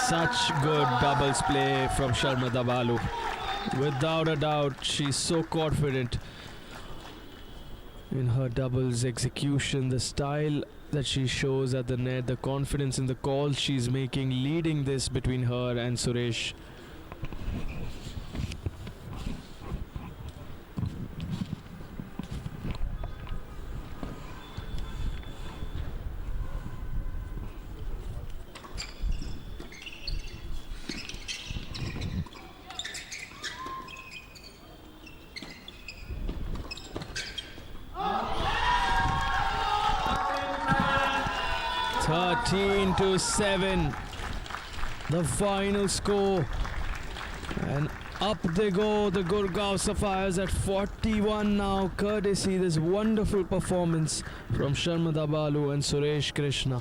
Such good doubles play from Sharmada Balu. Without a doubt, she's so confident in her doubles execution, the style that she shows at the net, the confidence in the calls she's making, leading this between her and Suresh. To 7, the final score, and up they go, the Gurgaon Sapphires at 41 now, courtesy this wonderful performance from Sharmada Balu and Suresh Krishna.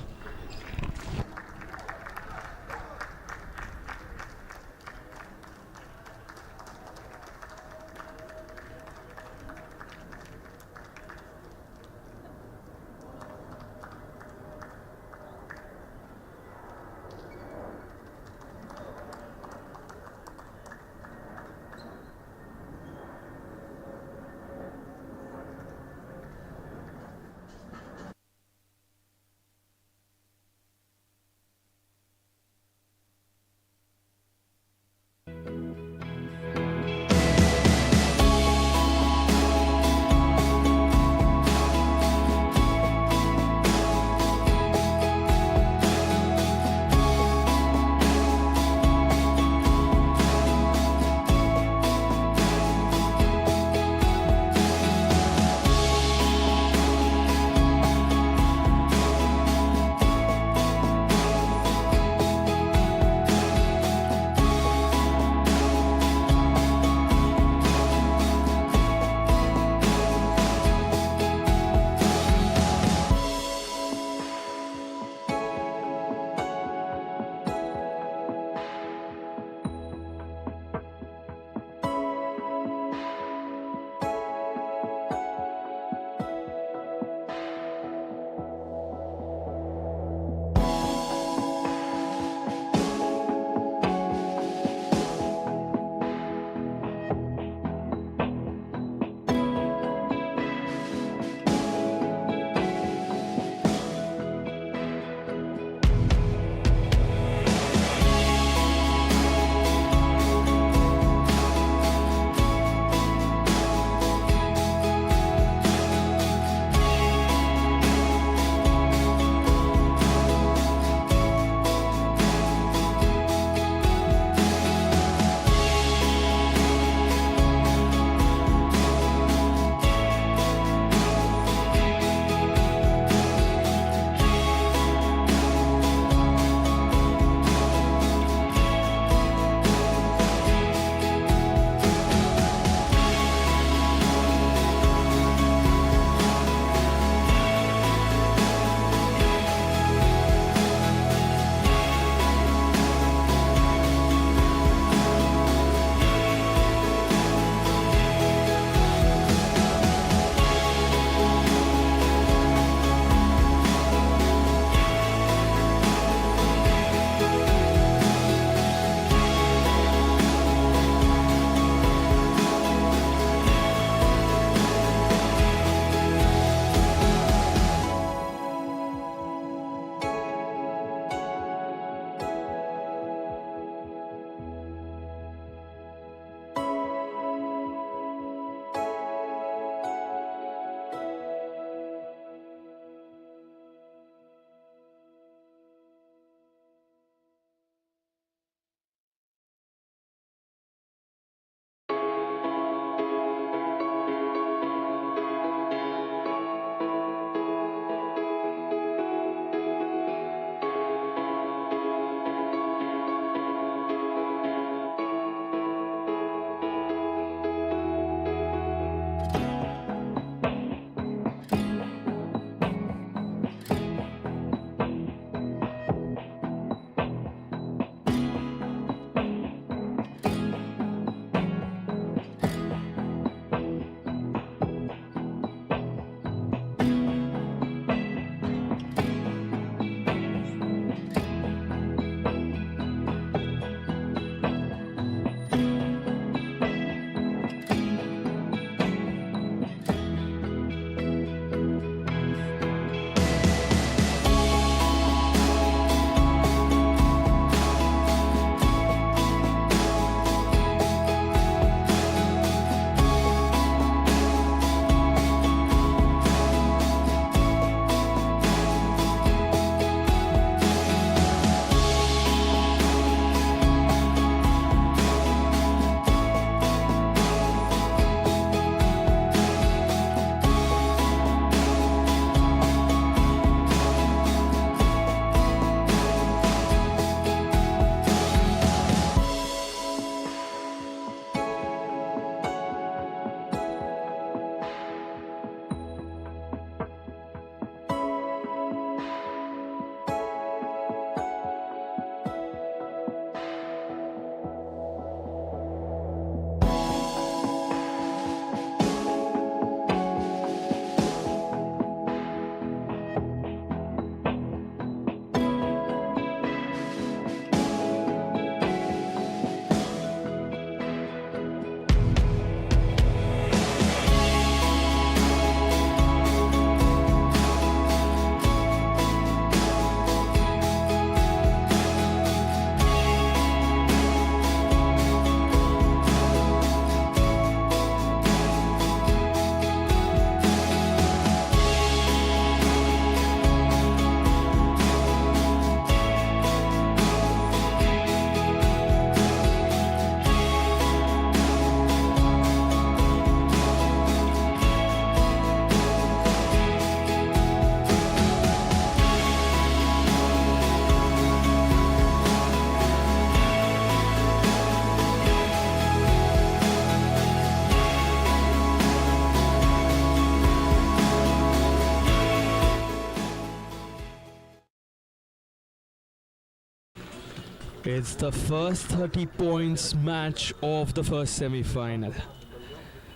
It's the first 30 points match of the first semi-final.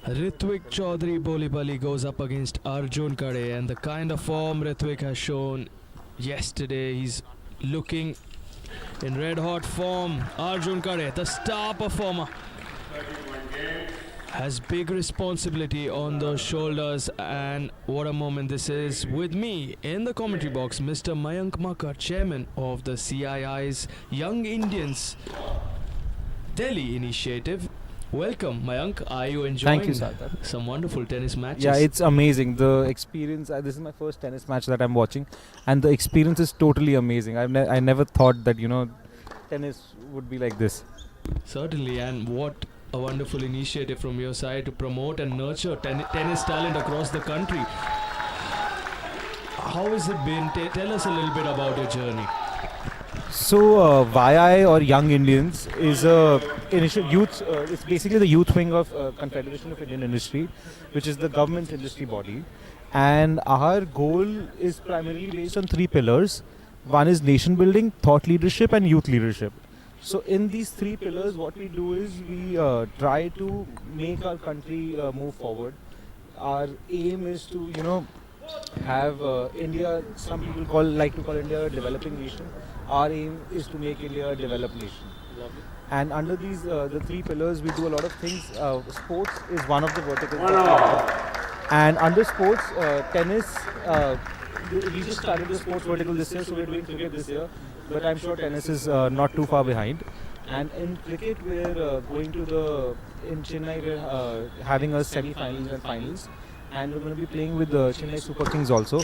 Ritwik Chaudhary Bolipali goes up against Arjun Kade, and the kind of form Ritwik has shown yesterday, he's looking in red hot form. Arjun Kade, the star performer, has big responsibility on those shoulders, and what a moment this is. With me in the commentary box, Mr. Mayank Makar, chairman of the CII's Young Indians Delhi initiative. Welcome, Mayank. Are you enjoying Thank you, Sardar. some wonderful tennis matches? Yeah, it's amazing. The experience, this is my first tennis match that I'm watching, and the experience is totally amazing. I never thought that, tennis would be like this. Certainly, and what a wonderful initiative from your side to promote and nurture tennis talent across the country. How has it been? Tell us a little bit about your journey. So, YI or Young Indians is a initial youth. It's basically the youth wing of Confederation of Indian Industry, which is the government industry body. And our goal is primarily based on 3 pillars. One is nation building, thought leadership, and youth leadership. So in these 3 pillars, what we do is we try to make our country move forward. Our aim is to, have India. Some people like to call India a developing nation. Our aim is to make India a developed nation. And under these the 3 pillars, we do a lot of things. Sports is one of the verticals. that we have. And under sports, tennis. We just started the sports vertical this year, so we're doing cricket this year. But I'm sure tennis is not too far behind. And in cricket, we're going to in Chennai, we're having a semi-finals and finals. And we're going to be playing with the Chennai Super Kings also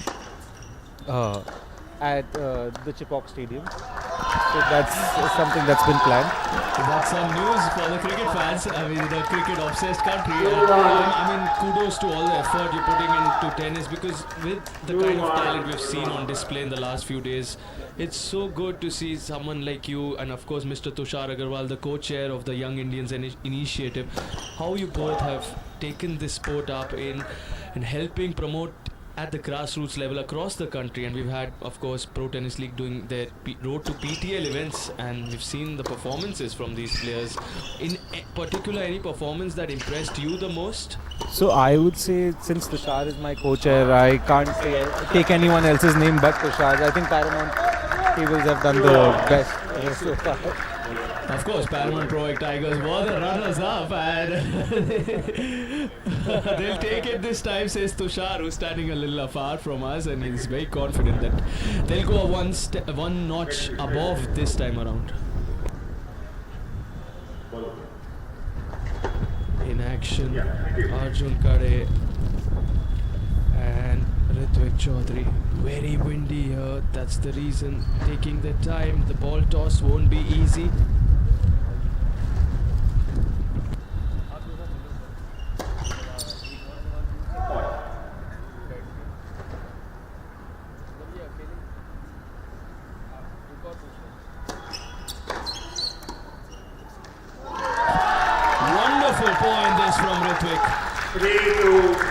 at the Chipak Stadium. So that's something that's been planned. That's some news for the cricket fans. I mean, the cricket-obsessed country. I mean, kudos to all the effort you're putting into tennis, because with the kind of talent we've seen on display in the last few days, it's so good to see someone like you and, of course, Mr. Tushar Agarwal, the co-chair of the Young Indians Initiative, how you both have taken this sport up in helping promote at the grassroots level across the country. And we've had, of course, Pro Tennis League doing their road to PTL events, and we've seen the performances from these players. In particular, any performance that impressed you the most? So I would say, since Tushar is my co-chair, I can't take anyone else's name but Tushar's. I think Paramount tables have done the best so far. Of course, Paramount Proec Tigers were the runners-up, and they'll take it this time, says Tushar, who's standing a little apart from us, and he's very confident that they'll go one notch above this time around. In action, Arjun Kade and Ritwik Chaudhary. Very windy here, that's the reason. Taking their time, the ball toss won't be easy. Wonderful point this from Ritwik. 3-2.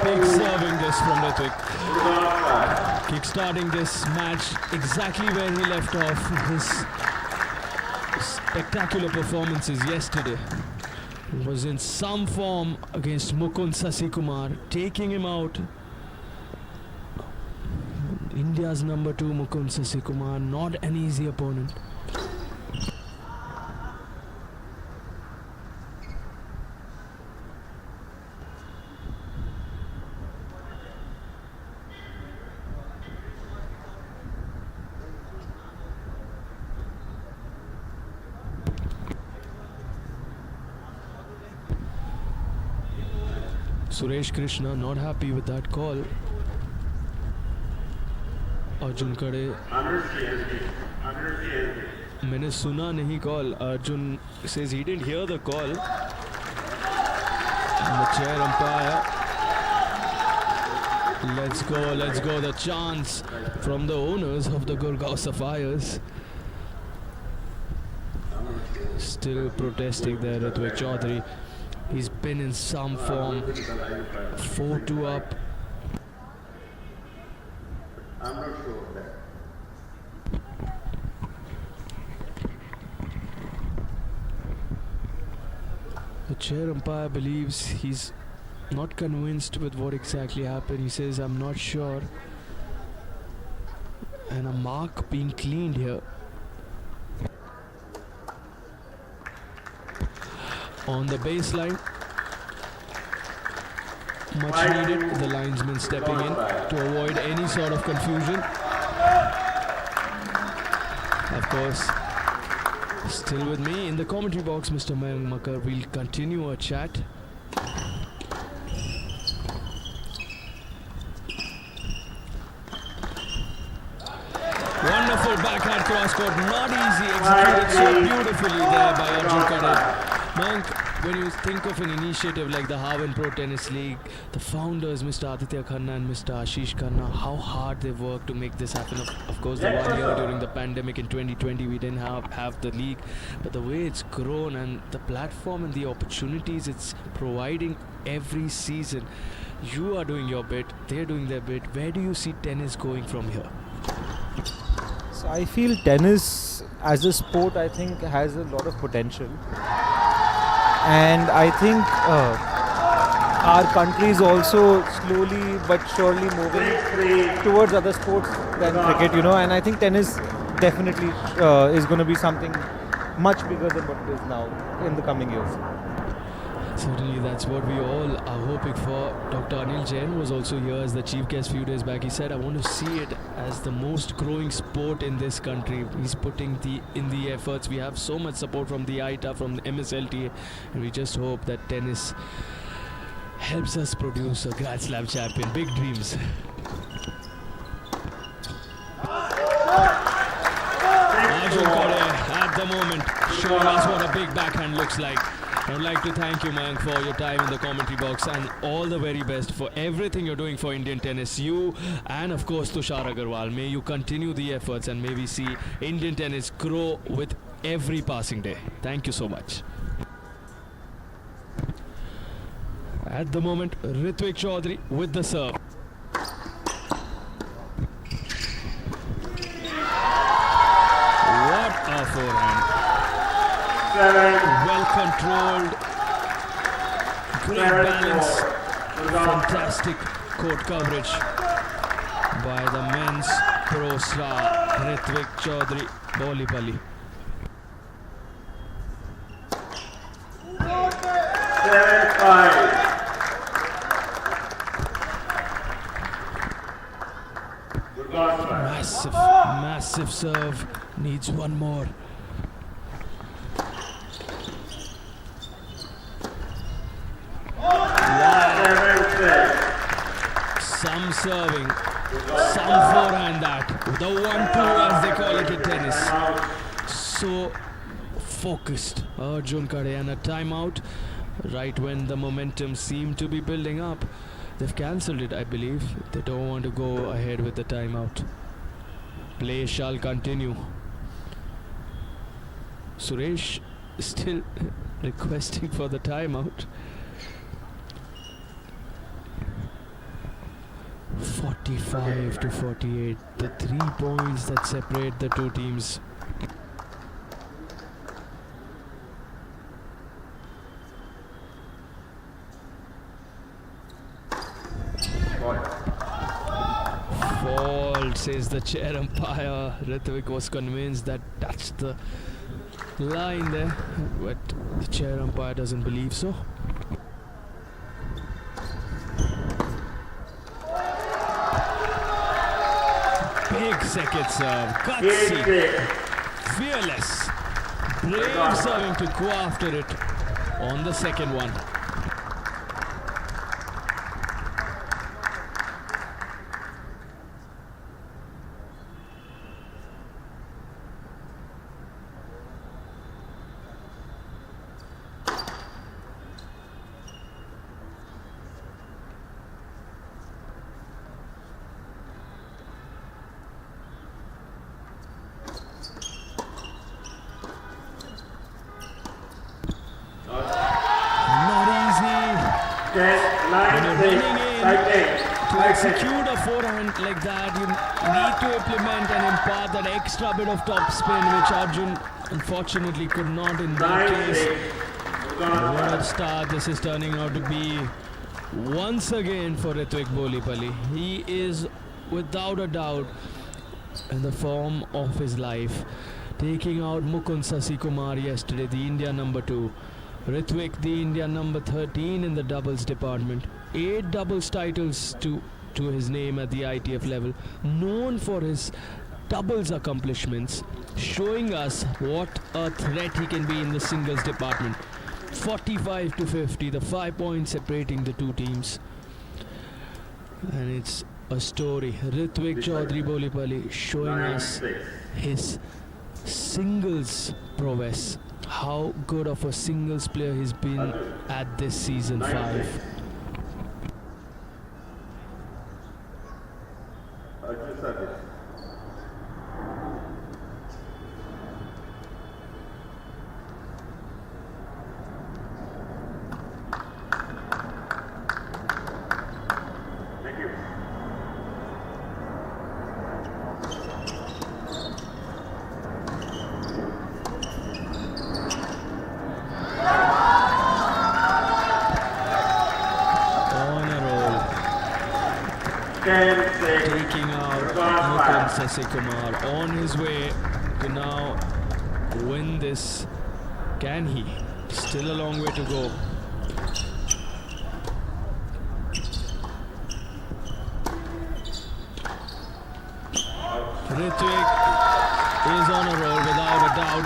Big serving this from Ritwik. Kickstarting this match exactly where he left off. His spectacular performances yesterday. He was in some form against Mukund Sasikumar, taking him out. India's number 2, Mukund Sasikumar, not an easy opponent. Suresh Krishna not happy with that call. Arjun खड़े मैंने सुना नहीं call. Arjun says he didn't hear the call. And the chair umpire. Let's go. The chance from the owners of the Gurgaon Sapphires. Still protesting there, Ritvik Chaudhary. He's been in some form. 4-2 up. I'm not sure of that. The chair umpire believes he's not convinced with what exactly happened. He says, I'm not sure. And a mark being cleaned here. On the baseline. Much needed. The linesman stepping in to avoid any sort of confusion. Of course, still with me in the commentary box, Mr. Mayank Makar. We'll continue our chat. Wonderful backhand cross court, not easy, executed so beautifully there by Arjun Khade. Mayank, when you think of an initiative like the Harven Pro Tennis League, the founders, Mr. Aditya Khanna and Mr. Ashish Khanna, how hard they worked to make this happen. Of course, the 1 year during the pandemic in 2020, we didn't have the league, but the way it's grown and the platform and the opportunities it's providing every season, you are doing your bit, they're doing their bit. Where do you see tennis going from here? So I feel tennis as a sport, I think, has a lot of potential. And I think our country is also slowly but surely moving towards other sports than cricket, and I think tennis definitely is going to be something much bigger than what it is now in the coming years. Certainly, that's what we all are hoping for. Dr. Anil Jain was also here as the chief guest few days back. He said, I want to see it as the most growing sport in this country. He's putting in the efforts. We have so much support from the ITA, from the MSLTA, and we just hope that tennis helps us produce a Grand Slam champion. Big dreams. Arjun Khade at the moment showing us what a big backhand looks like. I would like to thank you, Mayank, for your time in the commentary box and all the very best for everything you're doing for Indian tennis. You and, of course, Tushar Agarwal. May you continue the efforts and may we see Indian tennis grow with every passing day. Thank you so much. At the moment, Ritvik Chaudhary with the serve. What a forehand. Well controlled, great balance, fantastic court coverage by the men's pro star Ritvik Chaudhary Bolipalli. 7-5. Massive serve, needs one more. Some serving, some forehand that. The 1-2 as they call it in tennis. So focused, Arjun Khade, and a timeout right when the momentum seemed to be building up. They've cancelled it, I believe. They don't want to go ahead with the timeout. Play shall continue. Suresh still requesting for the timeout. 45-48, the 3 points that separate the two teams. Fault, says the chair umpire. Ritvik was convinced that touched the line there, but the chair umpire doesn't believe so. Big second serve, gutsy, fearless, brave serving to go after it on the second one. When you're running in to execute a forehand like that, you need to implement and impart that extra bit of top spin, which Arjun unfortunately could not in that case. What a start this is turning out to be once again for Ritwik Bolipalli. He is without a doubt in the form of his life, taking out Mukund Sasikumar yesterday, the India number 2. Ritwik, the India number 13 in the doubles department. 8 doubles titles to his name at the ITF level. Known for his doubles accomplishments, showing us what a threat he can be in the singles department. 45-50, the 5 points separating the two teams. And it's a story. Ritwik Chaudhary Bolipalli showing us his singles prowess. How good of a singles player he's been at this season 5. Taking out Mukund Sasikumar on his way to now win this. Can he? Still a long way to go. Ritwik is on a roll without a doubt.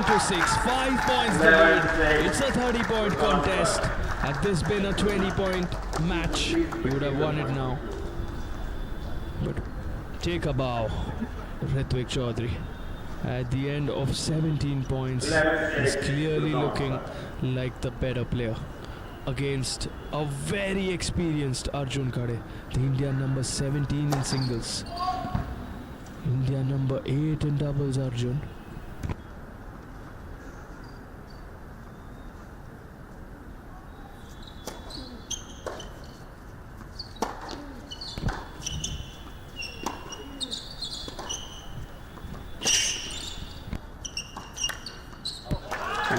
11-6, 5 points the lead. It's a 30-point contest. Had this been a 20-point match, he would have won it now. But take a bow, Ritwik Chaudhary. At the end of 17 points, he's clearly looking like the better player against a very experienced Arjun Khade, the India number 17 in singles. India number 8 in doubles, Arjun.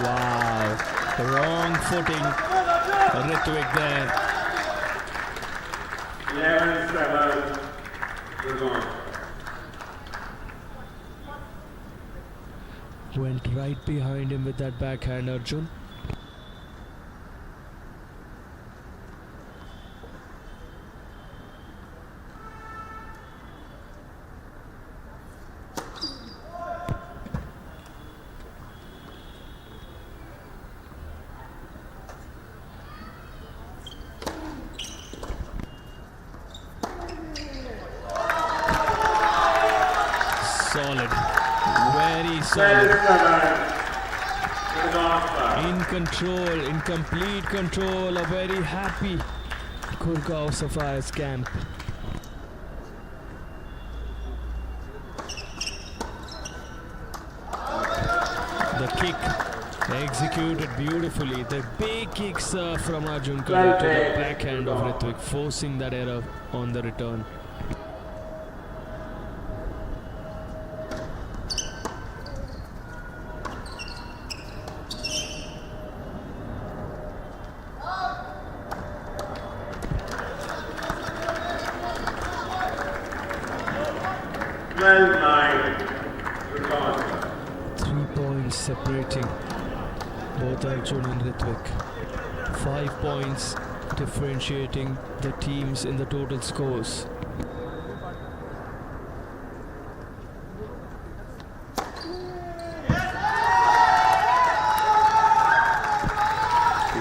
Wow, wrong footing, Ritwik there. 11-7, we're going. Went right behind him with that backhand, Arjun. Solid, very solid. In control, in complete control, a very happy Kurgaon Sapphires camp. The kick executed beautifully. The big kick serve from Arjun Khade to the backhand of Ritwik, forcing that error on the return. Separating both Arjun and Ritwik. 5 points differentiating the teams in the total scores.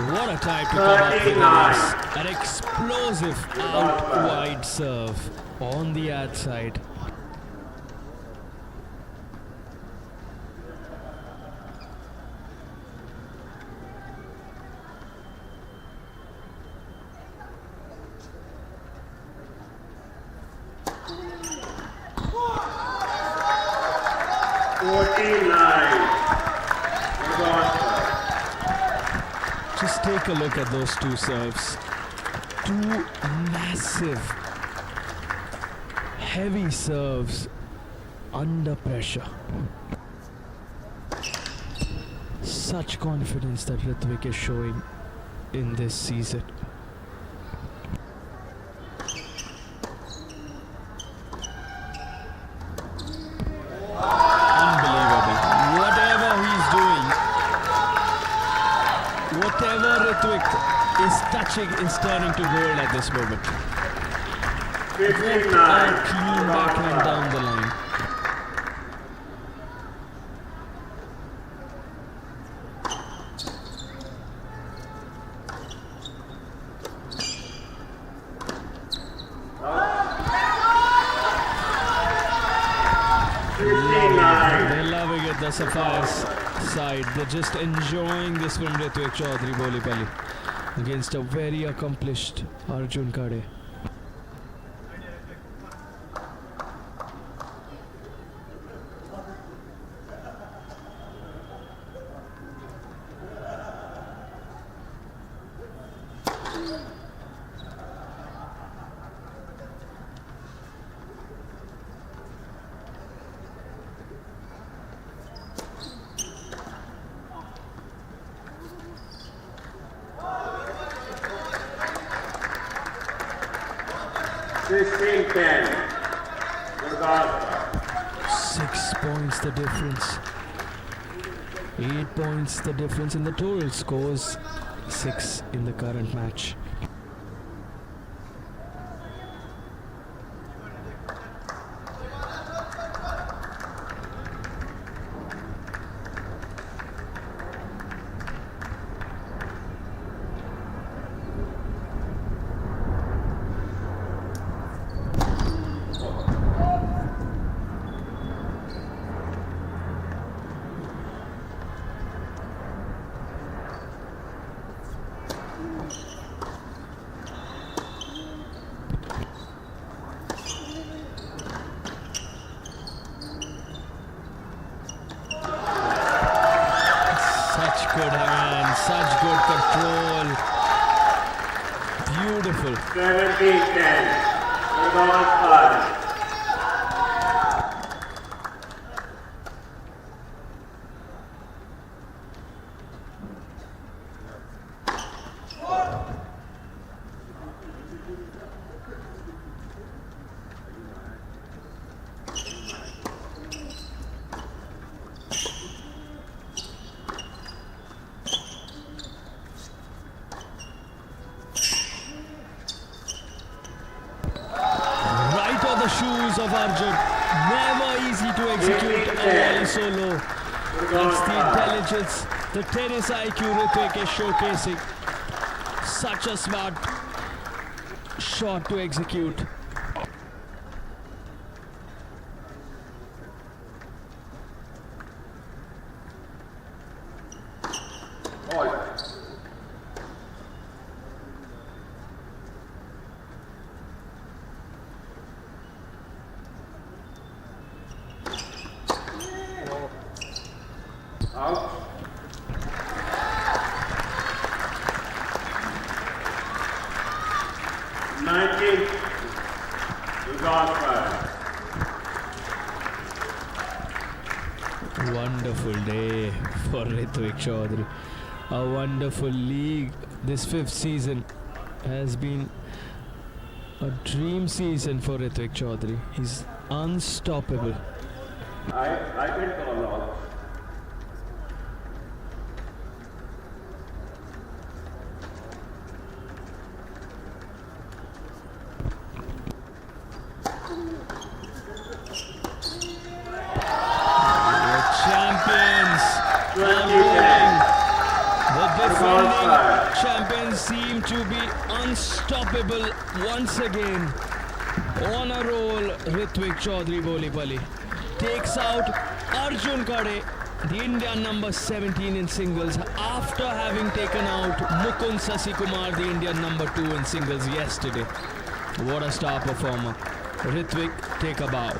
What a time to come up with this. An explosive out wide serve on the ad side. Just take a look at those two serves. Two massive, heavy serves under pressure. Such confidence that Ritwik is showing in this season. Unbelievable. Whatever he's doing, whatever Ritwik is touching is turning to gold at this moment. What a clean backhand down the line. They're loving it, the Sapphire's side. They're just enjoying this from Ritwik Chaudhary Bolipally against a very accomplished Arjun Kade. Six points the difference. 8 points the difference in the total scores. 6 in the current match. Good hand, such good control. Beautiful. 17-10. Reverse five. Shoes of Arjun, never easy to execute a volley so low. That's the intelligence, the tennis IQ Ritwik is showcasing. Such a smart shot to execute. Out. Wonderful day for Ritwik Chaudhary. A wonderful league. This 5th season has been a dream season for Ritwik Chaudhary. He's unstoppable. I can call out. Champions seem to be unstoppable once again. On a roll, Ritwik Chaudhary Bolipally takes out Arjun Kade, the Indian number 17 in singles, after having taken out Mukund Sasikumar, the Indian number 2 in singles yesterday. What a star performer. Ritwik, take a bow.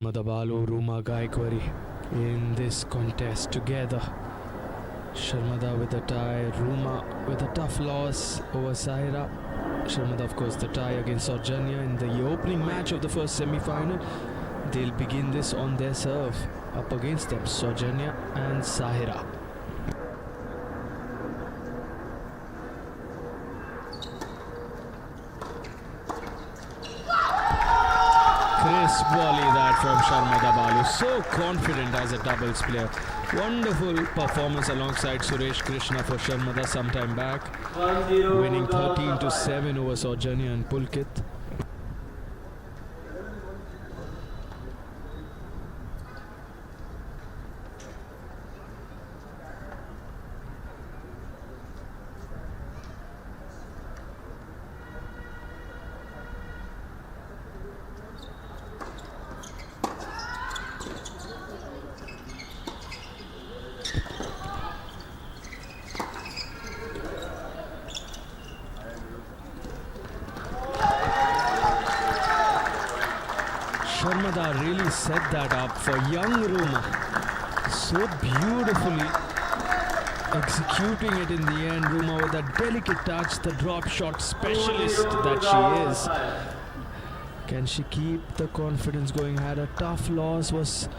Madabalu, Ruma Gaikwari in this contest together. Sharmada with a tie, Ruma with a tough loss over Sahira. Sharmada, of course, the tie against Saujanya in the opening match of the first semi-final. They'll begin this on their serve. Up against them, Saujanya and Sahira. Crisp volley that from Sharmada Balu. So confident as a doubles player. Wonderful performance alongside Suresh Krishna for Sharmada sometime back. 1-0 Winning Gurgaon 13-7 over Saujanya and Pulkit. Sharmada really set that up for young Ruma. So beautifully executing it in the end. Ruma with a delicate touch, the drop shot specialist that she is. Can she keep the confidence going? Had a tough loss, was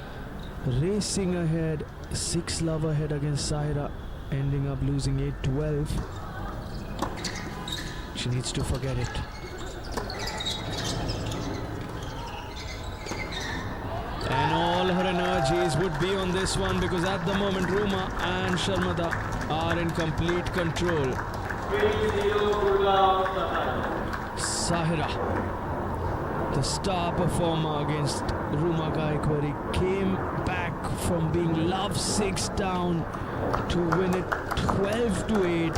racing ahead, 6-love ahead against Sahira, ending up losing 8-12. She needs to forget it. And all her energies would be on this one because at the moment Ruma and Sharmada are in complete control. 3-0 Gurgaon Sahira, the star performer against Ruma Gaikwari, came back from being love 6 down to win it 12-8.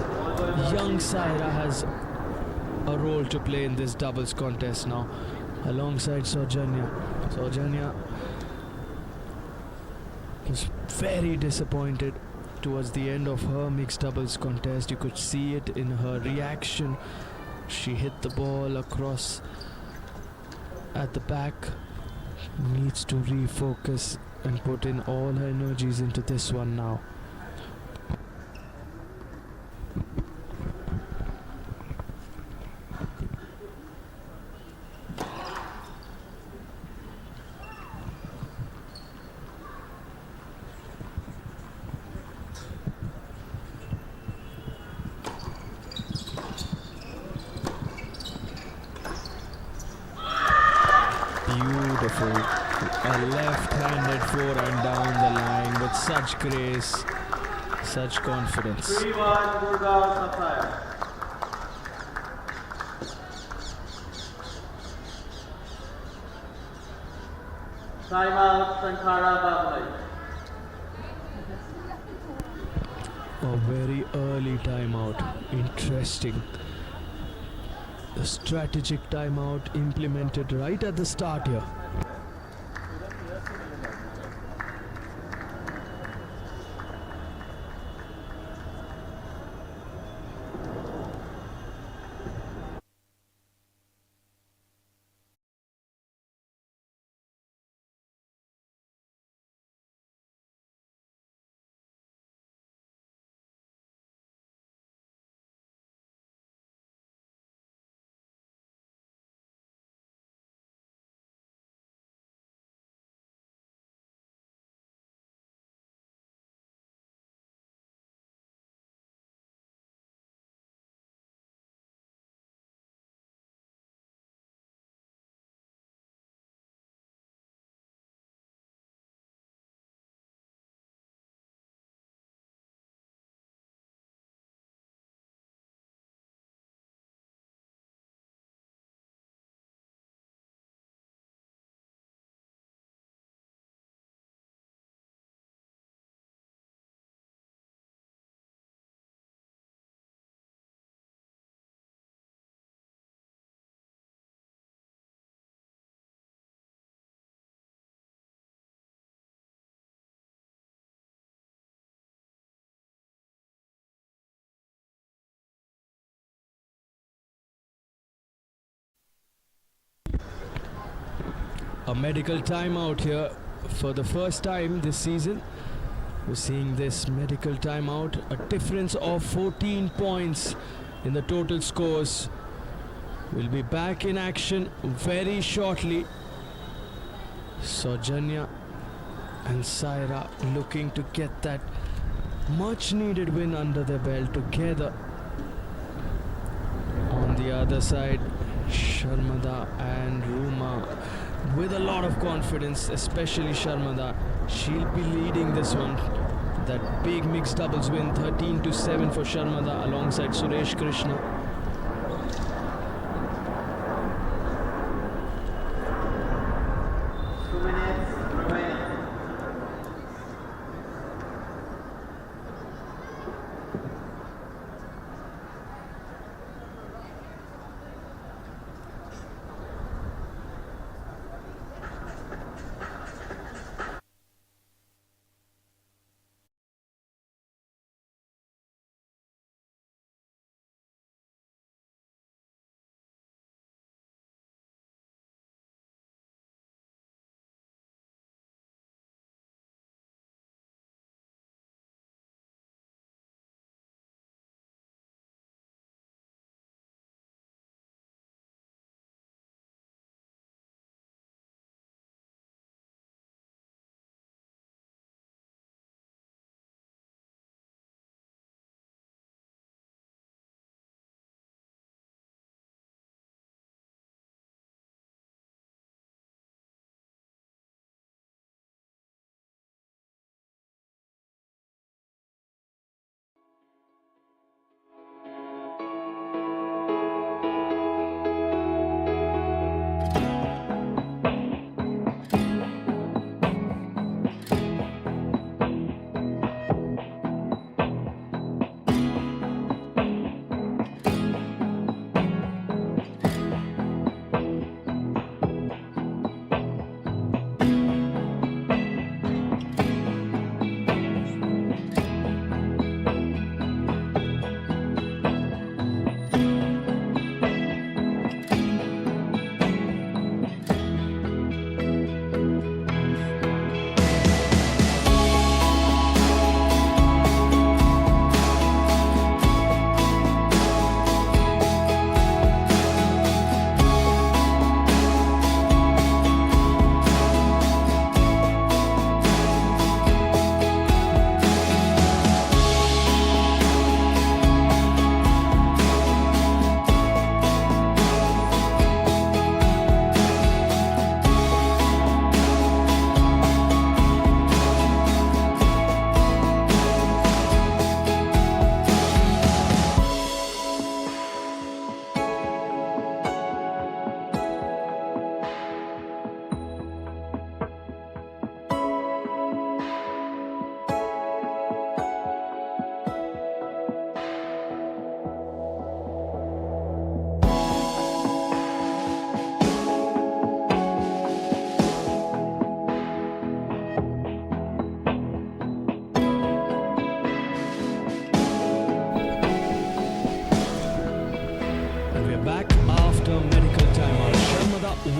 Young Sahira has a role to play in this doubles contest now alongside Saujanya. Saujanya was very disappointed towards the end of her mixed doubles contest. You could see it in her reaction. She hit the ball across at the back. Needs to refocus and put in all her energies into this one now. Beautiful. A left-handed forehand down the line with such grace, such confidence. 3-1 Gurgaon Sapphire. Timeout Sankara Babulai. A very early timeout. Interesting. The strategic timeout implemented right at the start here. A medical timeout here for the first time this season. We're seeing this medical timeout. A difference of 14 points in the total scores. We'll be back in action very shortly. Saujanya and Saira looking to get that much needed win under their belt together. On the other side, Sharmada and Ruma with a lot of confidence, especially Sharmada. She'll be leading this one. That big mixed doubles win, 13-7 for Sharmada alongside Suresh Krishna.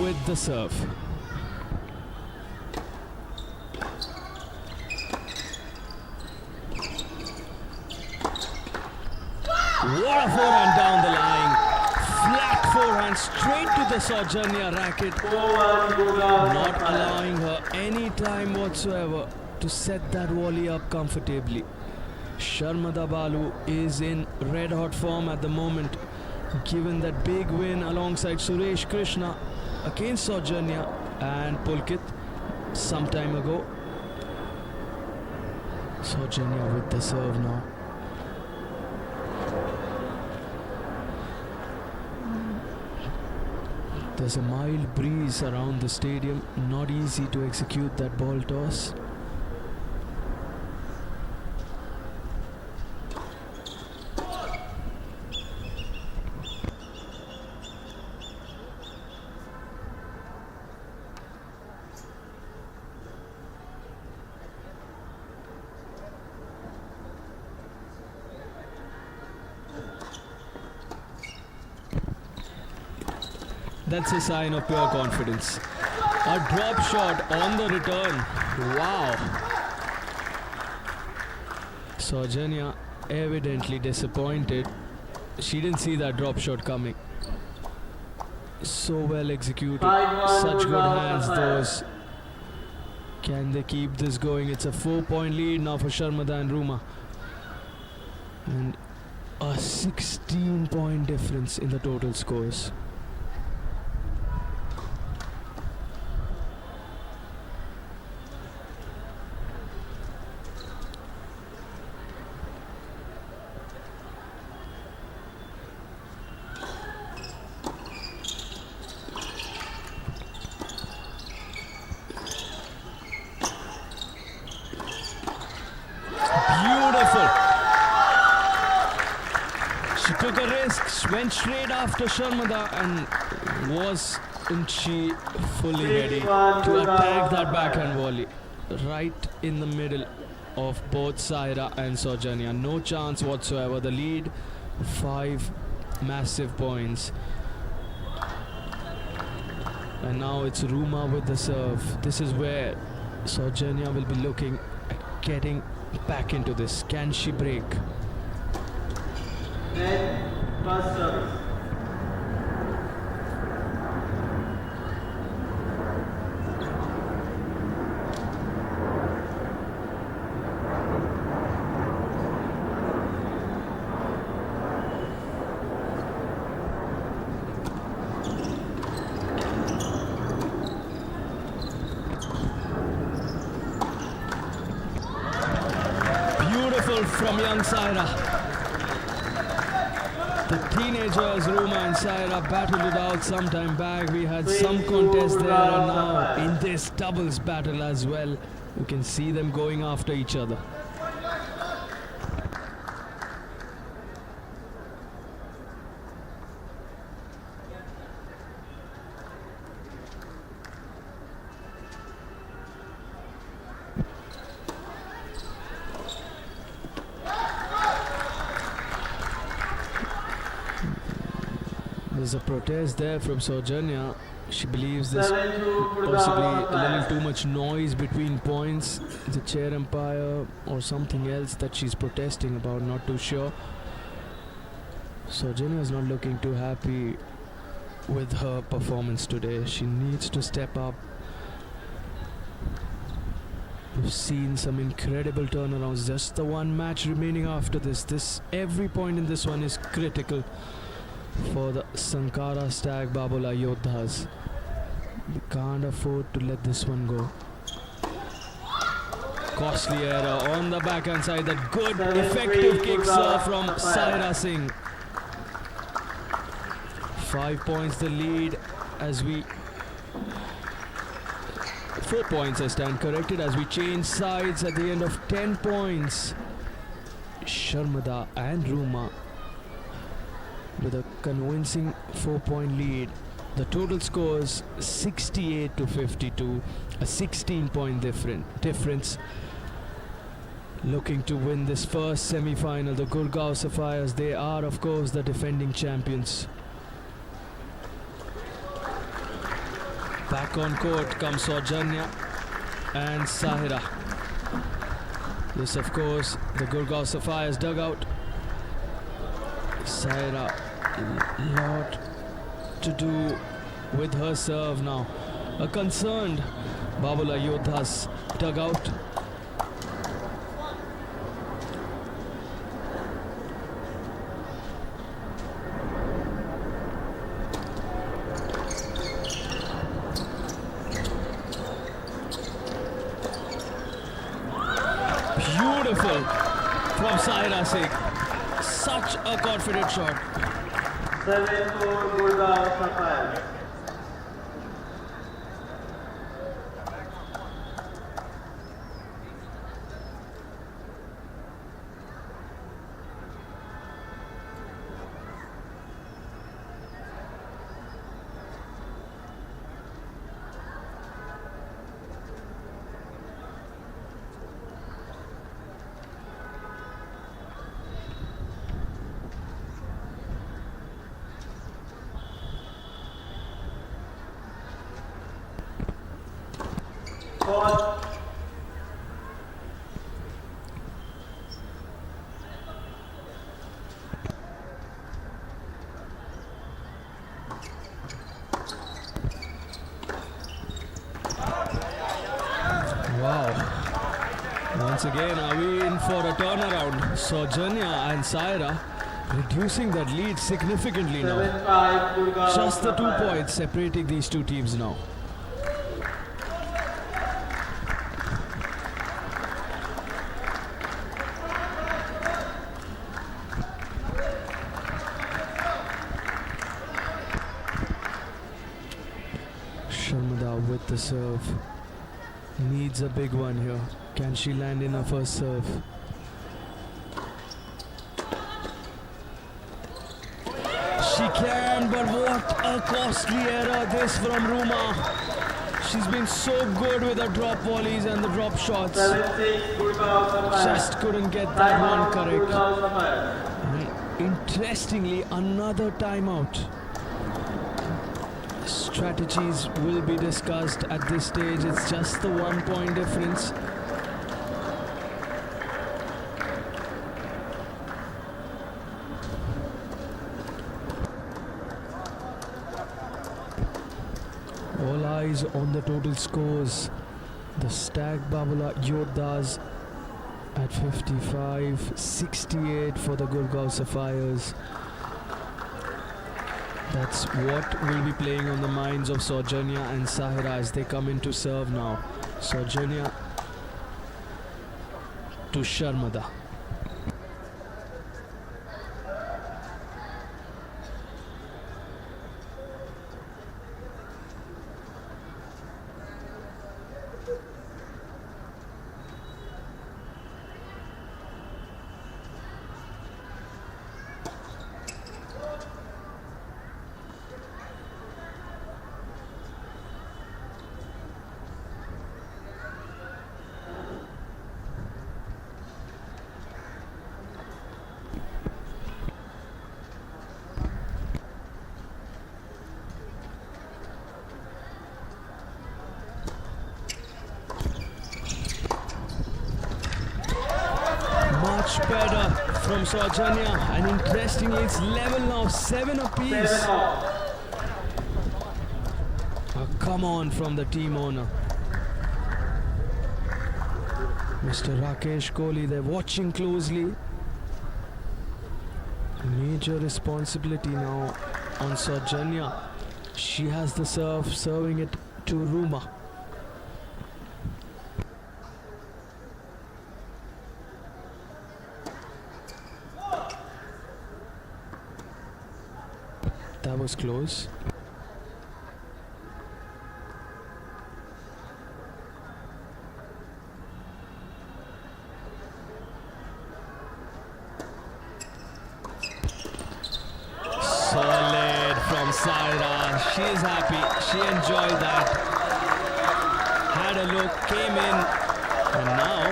With the serve. What a forehand down the line. Flat forehand straight to the Saujanya racket. Not allowing her any time whatsoever to set that volley up comfortably. Sharmada Balu is in red hot form at the moment, given that big win alongside Suresh Krishna against Saujanya and Pulkit some time ago. Saujanya with the serve now. There's a mild breeze around the stadium, not easy to execute that ball toss. That's a sign of pure confidence. A drop shot on the return. Wow. Sojanya evidently disappointed. She didn't see that drop shot coming. So well executed. 5-1 Such good Gurgaon hands Sapphires. those. Can they keep this going? It's a 4-point lead now for Sharmada and Ruma. And a 16-point difference in the total scores. Beautiful. She took a risk, went straight after Sharmada, and wasn't she fully ready to attack that backhand volley right in the middle of both Saira and Sojanya. No chance whatsoever. The lead, 5 massive points. And now it's Ruma with the serve. This is where Sojanya will be looking at getting back into this. Can she break? Then, first service. Beautiful from young Saira. The teenagers, Ruma and Saira, battled it out some time back. We had some contest there, and now in this doubles battle as well, you can see them going after each other. There's a protest there from Sojanya. She believes there's 7-2 possibly a little Gurgaon too much noise between points. The chair umpire or something else that she's protesting about, not too sure. Sojanya is not looking too happy with her performance today. She needs to step up. We've seen some incredible turnarounds. Just the one match remaining after this. Every point in this one is critical for the Sankara Stag Babula Yodhas. We can't afford to let this one go. Costly error on the backhand side. That good effective kick serve from Saira Singh. 5 points the lead as we 4 points, I stand corrected, as we change sides at the end of 10 points. Sharmada and Ruma with a convincing 4-point lead. The total scores 68 to 52, a 16-point difference. Looking to win this first semi-final, the Gurgaon Sapphires. They are, of course, the defending champions. Back on court comes Sojanya and Sahira. This, of course, the Gurgaon Sapphires dugout. Sahira, lot to do with her serve now. A concerned Babula Yodha's dugout. Beautiful from Sahira Singh. Such a confident shot. 7-4 Gurgaon Sapphires. Are we in for a turnaround? Saujanya and Saira reducing that lead significantly now. 7-5, Gurgaon Just the 2 Sapphire. points separating these two teams now. Sharmada with the serve. Needs a big one here. Can she land in her first serve? She can, but what a costly error this from Ruma. She's been so good with her drop volleys and the drop shots. 7-6, Gurgaon Sapphire. Just couldn't get that one Timeout, correct. Gurgaon Sapphire. Interestingly, another timeout. Strategies will be discussed at this stage. It's just the 1 point difference. All eyes on the total scores. The Stag Babula Yodhas at 55, 68 for the Gurgaon Sapphires. That's what will be playing on the minds of Saujanya and Sahira as they come in to serve now. Saujanya to Sharmada. Much better from Saujanya, and interestingly it's level now, 7 apiece. 7-all. Come on from the team owner. Mr. Rakesh Kohli, they're watching closely. Major responsibility now on Saujanya. She has the serve, serving it to Ruma. That was close. Solid from Saira. She is happy. She enjoyed that. Had a look, came in, and now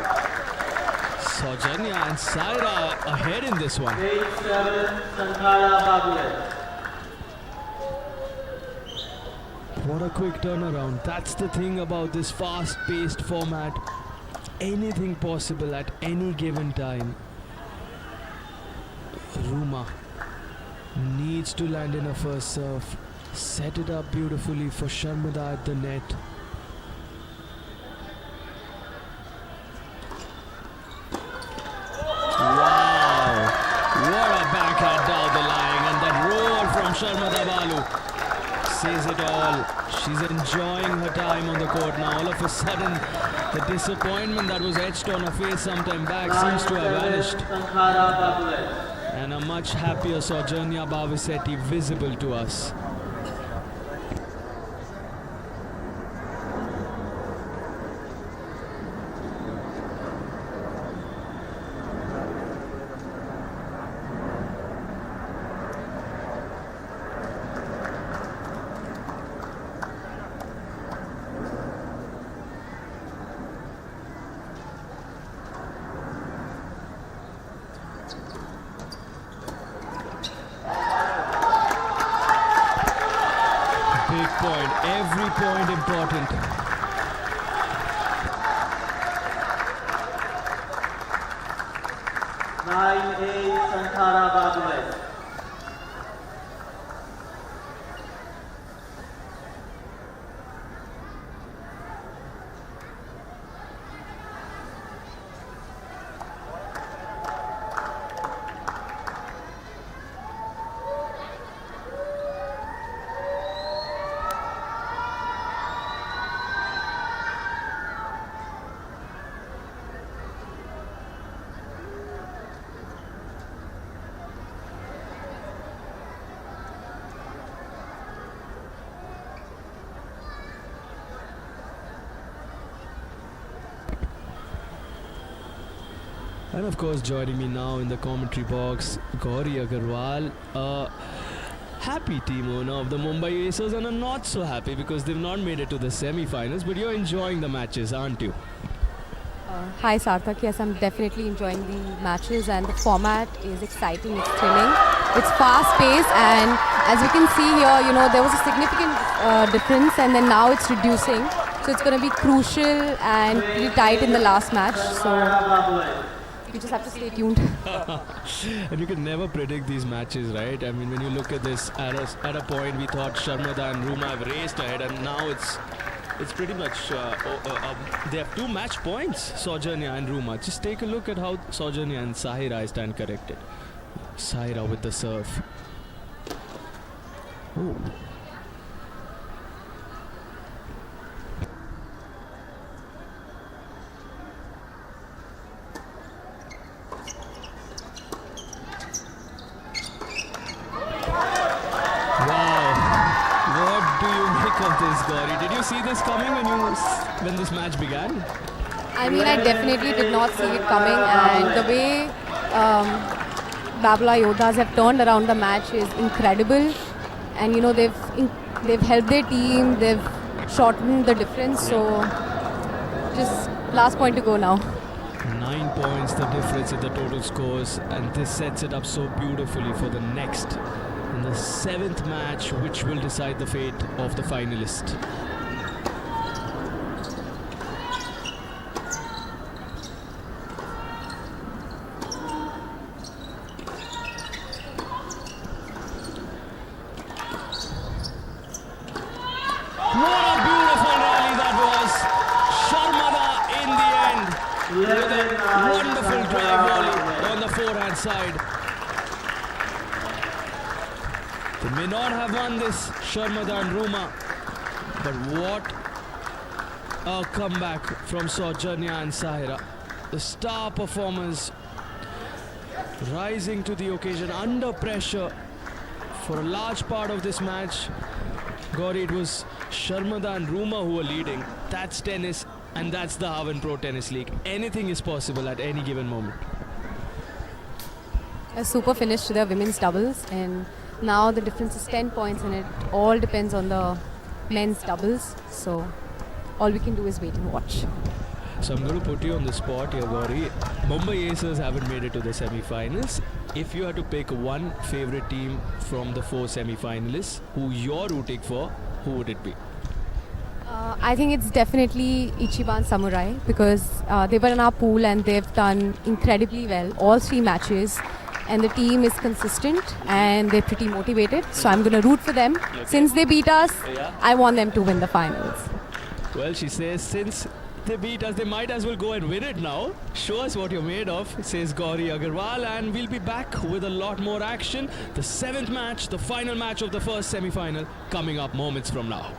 Saujanya and Saira ahead in this one. 8-7, Sankara Babule. What a quick turnaround. That's the thing about this fast-paced format. Anything possible at any given time. Ruma needs to land in a first serve. Set it up beautifully for Sharmada at the net. Wow! What a backhand down the line, and that roar from Sharmada Balu says it all. She's enjoying her time on the court now. All of a sudden, the disappointment that was etched on her face some time back seems to have 9-7, vanished. Sankara Babule. And a much happier Saujanya Bhavisetti visible to us. Big point, every point important. Nine, 8, Sankara Babule. And of course, joining me now in the commentary box, Gauri Agarwal, a happy team owner of the Mumbai Acers, and a not so happy because they've not made it to the semi-finals. But you're enjoying the matches, aren't you? Hi Sarthak, yes, I'm definitely enjoying the matches, and the format is exciting, it's thrilling, it's fast paced, and as you can see here, you know, there was a significant difference and then now it's reducing, so it's going to be crucial and pretty tight in the last match, so you just have to stay tuned. And you can never predict these matches, right? I mean, when you look at this, at a point we thought Sharmada and Ruma have raced ahead, and now it's pretty much, they have 2 match points, Saujanya and Ruma. Just take a look at how Saujanya and Sahira stand corrected. Sahira with the serve. Ooh. Of this, Gauri, did you see this coming when this match began? I mean, I definitely did not see it coming, and the way Babla Yodhas have turned around the match is incredible, and you know, they've helped their team, they've shortened the difference, so just last point to go now. 9 points the difference in the total scores, and this sets it up so beautifully for the next, in the 7th match, which will decide the fate of the finalist. What a beautiful rally that was! Sharmada in the end with a wonderful drive volley on the forehand side. They may not have won this, Sharmada and Ruma, but what a comeback from Saujanya and Sahira. The star performers rising to the occasion under pressure for a large part of this match. Gauri, it was Sharmada and Ruma who were leading. That's tennis, and that's the Harven Pro Tennis League. Anything is possible at any given moment. A super finish to the women's doubles, and now the difference is 10 points, and it all depends on the men's doubles. So all we can do is wait and watch. So I'm going to put you on the spot here, Gauri. Mumbai Acers haven't made it to the semi-finals. If you had to pick one favorite team from the 4 semi-finalists who you're rooting for, who would it be? I think it's definitely Ichiban Samurai, because they were in our pool and they've done incredibly well all 3 matches. And the team is consistent and they're pretty motivated. So I'm going to root for them. Okay. Since they beat us, I want them to win the finals. Well, she says since they beat us, they might as well go and win it now. Show us what you're made of, says Gauri Agarwal. And we'll be back with a lot more action. The 7th match, the final match of the first semi-final, coming up moments from now.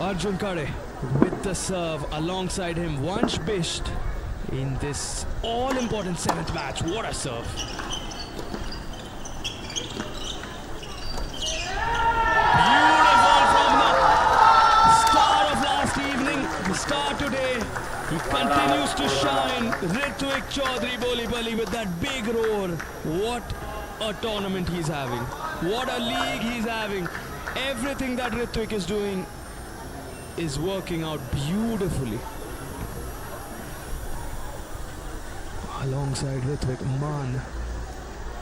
Arjun Kade with the serve, alongside him Vansh Bisht in this all-important 7th match. What a serve! Beautiful from the star of last evening, the star today. He continues to shine. Ritwik Chaudhary Bolipally with that big roar. What a tournament he's having. What a league he's having. Everything that Ritwik is doing is working out beautifully. Alongside Ritwik, Man,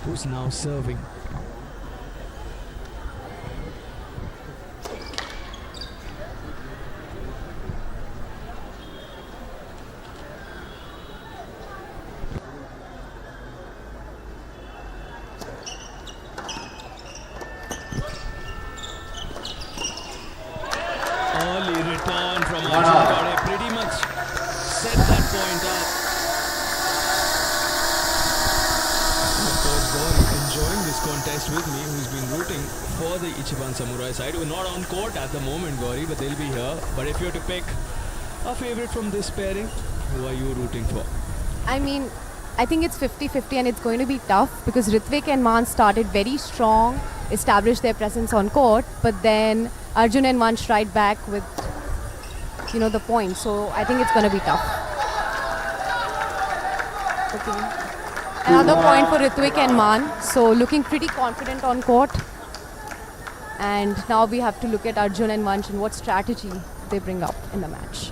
who's now serving. Early return from Arjun Kade pretty much set that point up. Of course, Gauri enjoying this contest with me, who's been rooting for the Ichiban Samurai side. We're not on court at the moment, Gauri, but they'll be here. But if you were to pick a favorite from this pairing, who are you rooting for? I mean, I think it's 50-50 and it's going to be tough because Ritwik and Man started very strong, established their presence on court, but then Arjun and Vansh right back with, the points. So I think it's going to be tough. Okay. Another point for Ritwik and Man. So looking pretty confident on court. And now we have to look at Arjun and Vansh and what strategy they bring up in the match.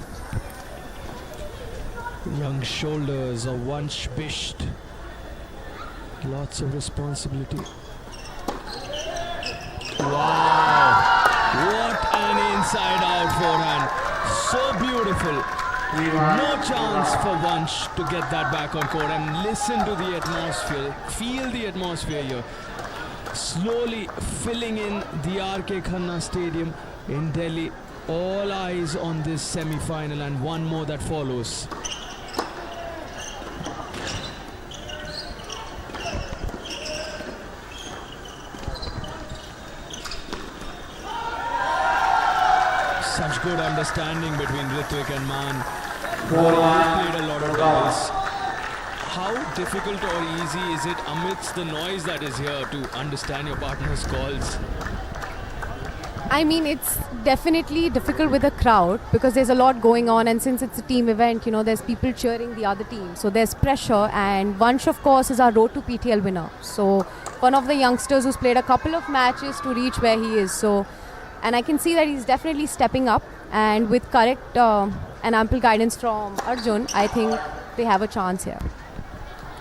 Young shoulders of Vansh Bisht. Lots of responsibility. Wow! What an inside-out forehand. So beautiful. No chance for Vansh to get that back on court. And listen to the atmosphere. Feel the atmosphere here. Slowly filling in the RK Khanna Stadium in Delhi. All eyes on this semi-final and one more that follows. Such good understanding between Ritwik and Man. They played a lot of doubles. How difficult or easy is it amidst the noise that is here to understand your partner's calls? I mean, it's definitely difficult with a crowd because there's a lot going on, and since it's a team event, there's people cheering the other team. So there's pressure, and Vansh, of course, is our road to PTL winner. So one of the youngsters who's played a couple of matches to reach where he is. And I can see that he's definitely stepping up, and with correct and ample guidance from Arjun, I think they have a chance here.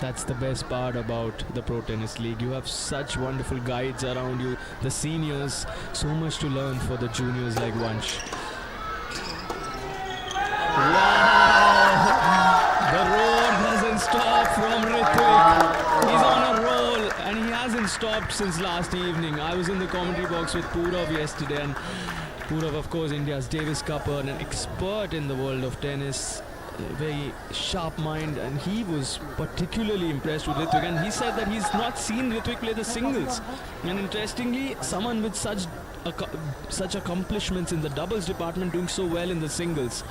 That's the best part about the Pro Tennis League. You have such wonderful guides around you. The seniors, so much to learn for the juniors like Vansh. Wow! The roar doesn't stop from Ritwik. He's on a roll and he hasn't stopped since last evening. I was in the commentary box with Purav yesterday, and Purav, of course, India's Davis Cupper and an expert in the world of tennis. Very sharp mind, and he was particularly impressed with Ritwik, and he said that he's not seen Ritwik play the singles. And interestingly, someone with such accomplishments in the doubles department doing so well in the singles.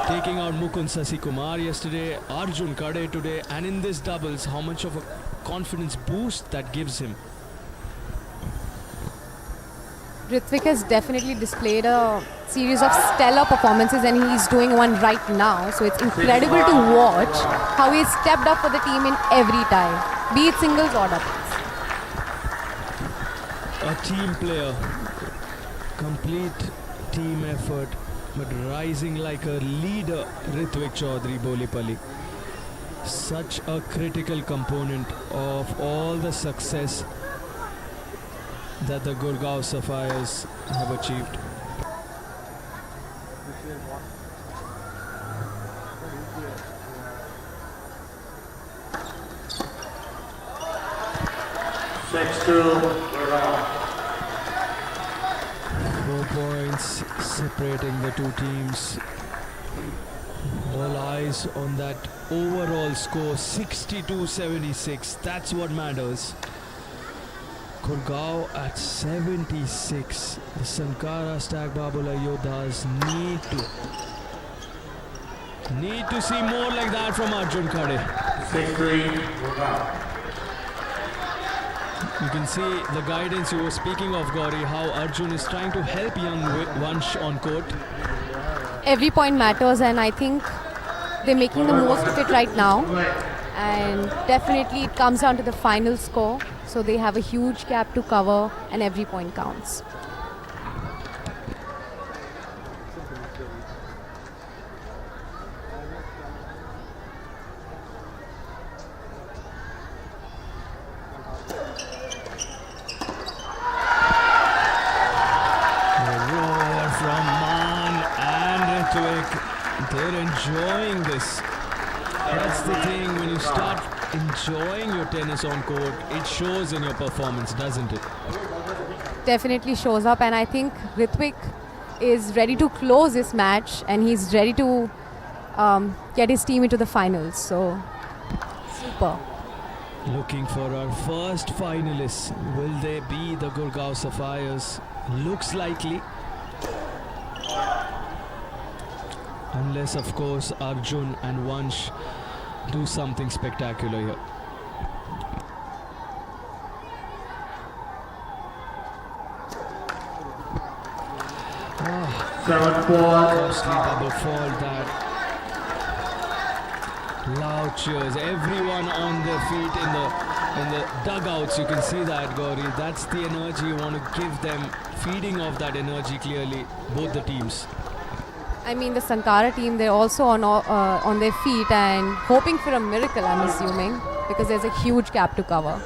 Taking out Mukund Sasikumar yesterday, Arjun Kade today, and in this doubles, how much of a confidence boost that gives him. Ritwik has definitely displayed a series of stellar performances, and he's doing one right now. So it's incredible to watch how he's stepped up for the team in every tie, be it singles or doubles. A team player, complete team effort, but rising like a leader, Ritwik Chaudhary Bolipally. Such a critical component of all the success that the Gurgaon Sapphires have achieved. Four points separating the two teams. All eyes on that overall score, 62-76. That's what matters. Gurgaon at 76. The Sankara Stag Babula Yodhas need to see more like that from Arjun Khade. 6-3, Gurgaon. You can see the guidance you were speaking of, Gauri, how Arjun is trying to help young Vansh on court. Every point matters, and I think they're making the most of it right now. And definitely it comes down to the final score. So they have a huge gap to cover, and every point counts. They're enjoying this. That's the thing, when you start enjoying your tennis on court, it shows in your performance, doesn't it? Definitely shows up, and I think Ritwik is ready to close this match, and he's ready to get his team into the finals. So, super. Looking for our first finalists. Will they be the Gurgaon Sapphires? Looks likely. Unless, of course, Arjun and Vansh do something spectacular here. Costly double fault that. Loud cheers. Everyone on their feet in the dugouts. You can see that, Gauri. That's the energy you want to give them. Feeding off that energy clearly, both the teams. I mean, the Sankara team, they're also on their feet and hoping for a miracle, I'm assuming, because there's a huge gap to cover.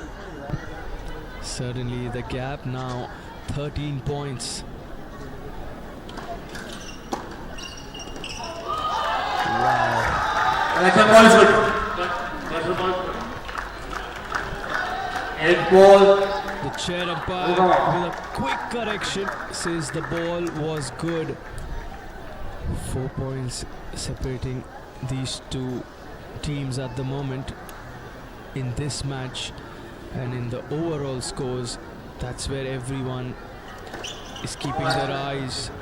Certainly, the gap now 13 points. Wow. That's a ball is good. That's a ball. Eight ball. The chair umpire with a quick correction says the ball was good. 4 points separating these two teams at the moment in this match, and in the overall scores, that's where everyone is keeping their eyes.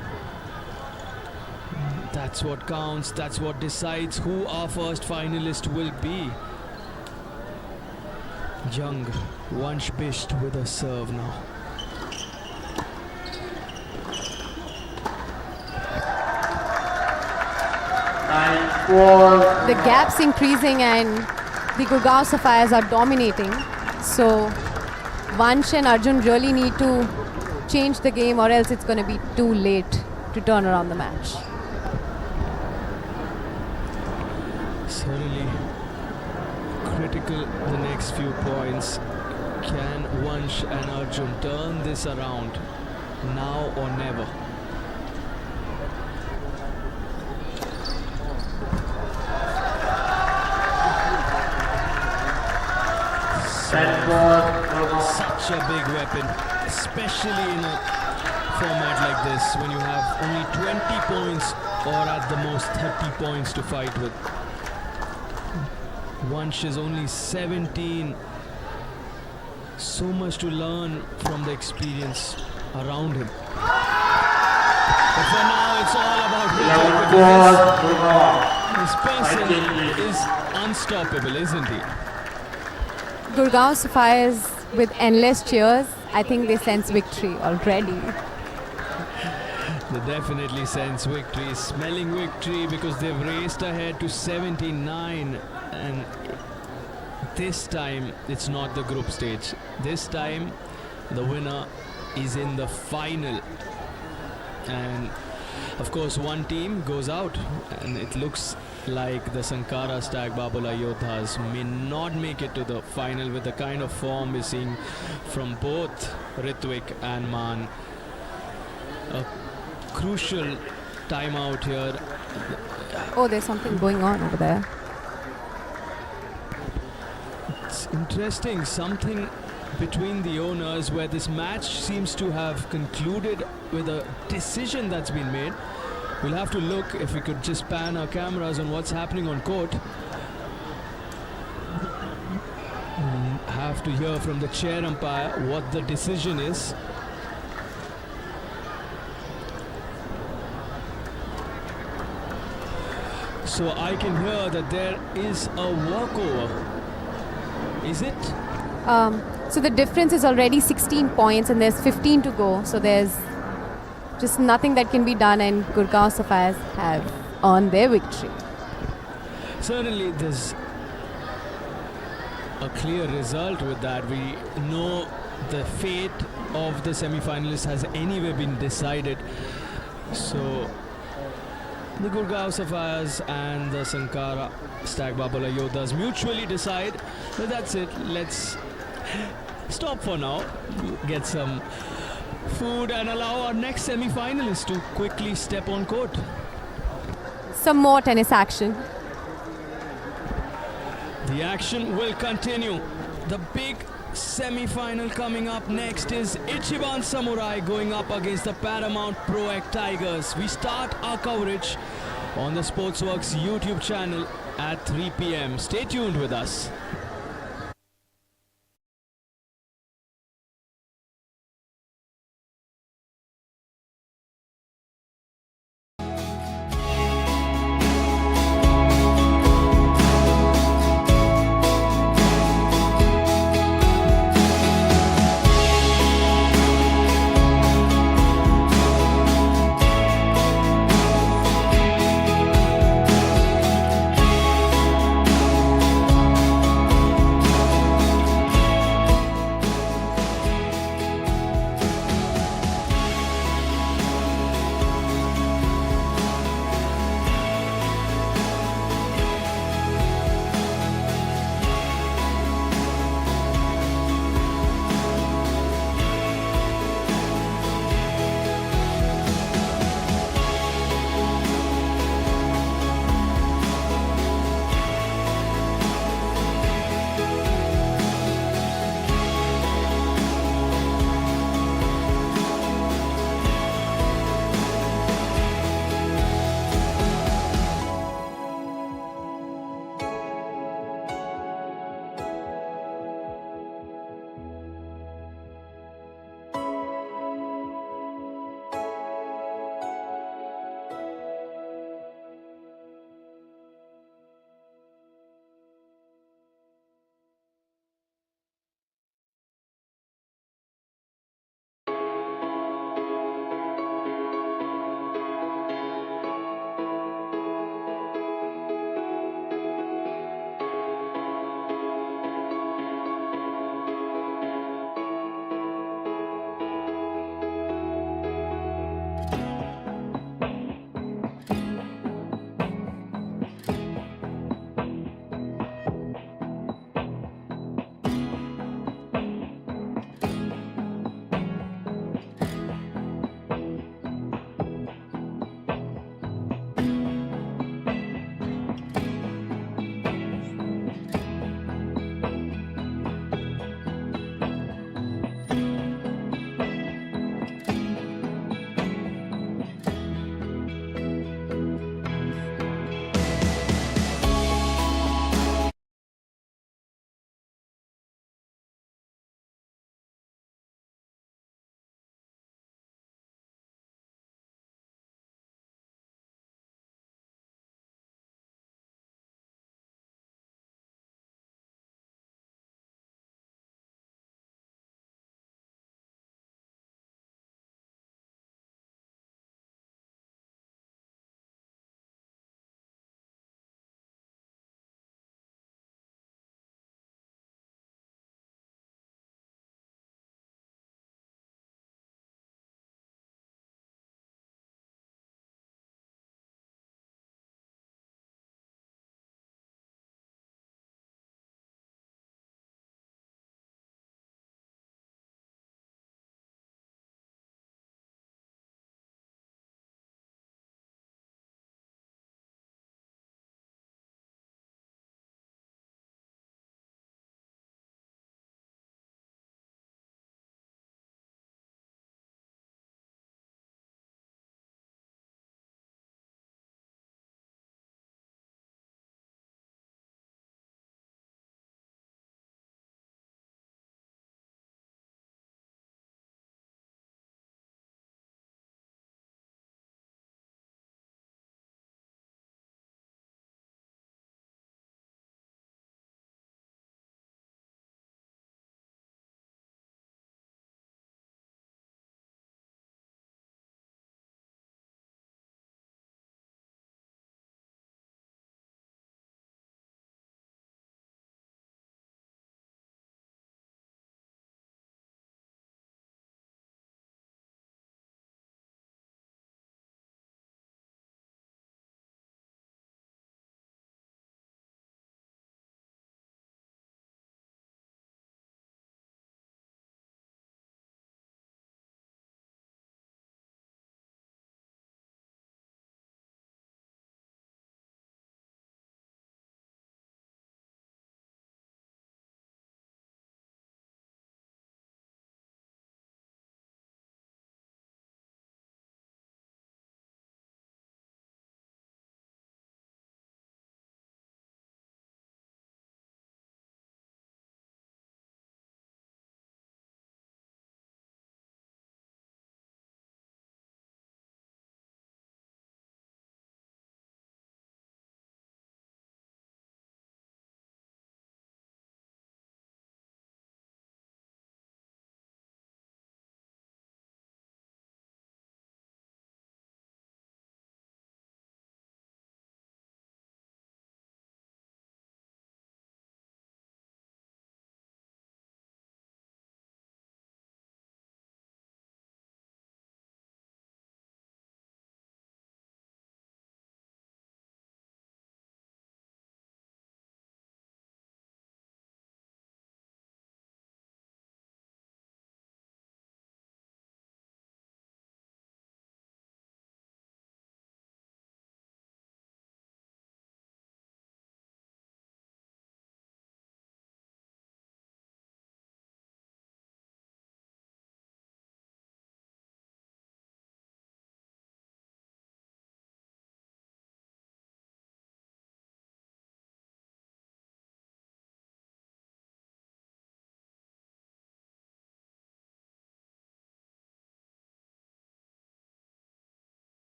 That's what counts, that's what decides who our first finalist will be. Young Vansh Bisht with a serve now. The gap's increasing and the Gurgaon Sapphires are dominating. So Vansh and Arjun really need to change the game, or else it's going to be too late to turn around the match. Certainly critical the next few points. Can Vansh and Arjun turn this around now or never? Such a big weapon, especially in a format like this, when you have only 20 points or at the most 30 points to fight with. Vansh is only 17. So much to learn from the experience around him. But for now, it's all about Ritwik. This person is unstoppable, isn't he? Gurgaon Sapphires with endless cheers, I think they sense victory already. They definitely sense victory, smelling victory, because they've raced ahead to 79, and this time it's not the group stage. This time the winner is in the final, and of course one team goes out, and it looks like the Sankara Stag Babula Yodhas may not make it to the final with the kind of form we're seeing from both Ritwik and Man. A crucial timeout here. Oh, there's something going on over there. It's interesting, something between the owners where this match seems to have concluded with a decision that's been made. We'll have to look if we could just pan our cameras on what's happening on court. Have to hear from the chair umpire what the decision is. So I can hear that there is a walkover. Is it? So the difference is already 16 points and there's 15 to go. So there's just nothing that can be done, and Gurgaon Sapphires have earned their victory. Certainly there's a clear result with that. We know the fate of the semi-finalists has anyway been decided. So the Gurgaon Sapphires and the Sankara Stag Babala Yodhas mutually decide that that's it. Let's stop for now, get some food and allow our next semi-finalist to quickly step on court. Some more tennis action. The action will continue. The big semi-final coming up next is Ichiban Samurai going up against the Paramount Proec Tigers. We start our coverage on the Sportzworkz YouTube channel at 3 p.m. Stay tuned with us.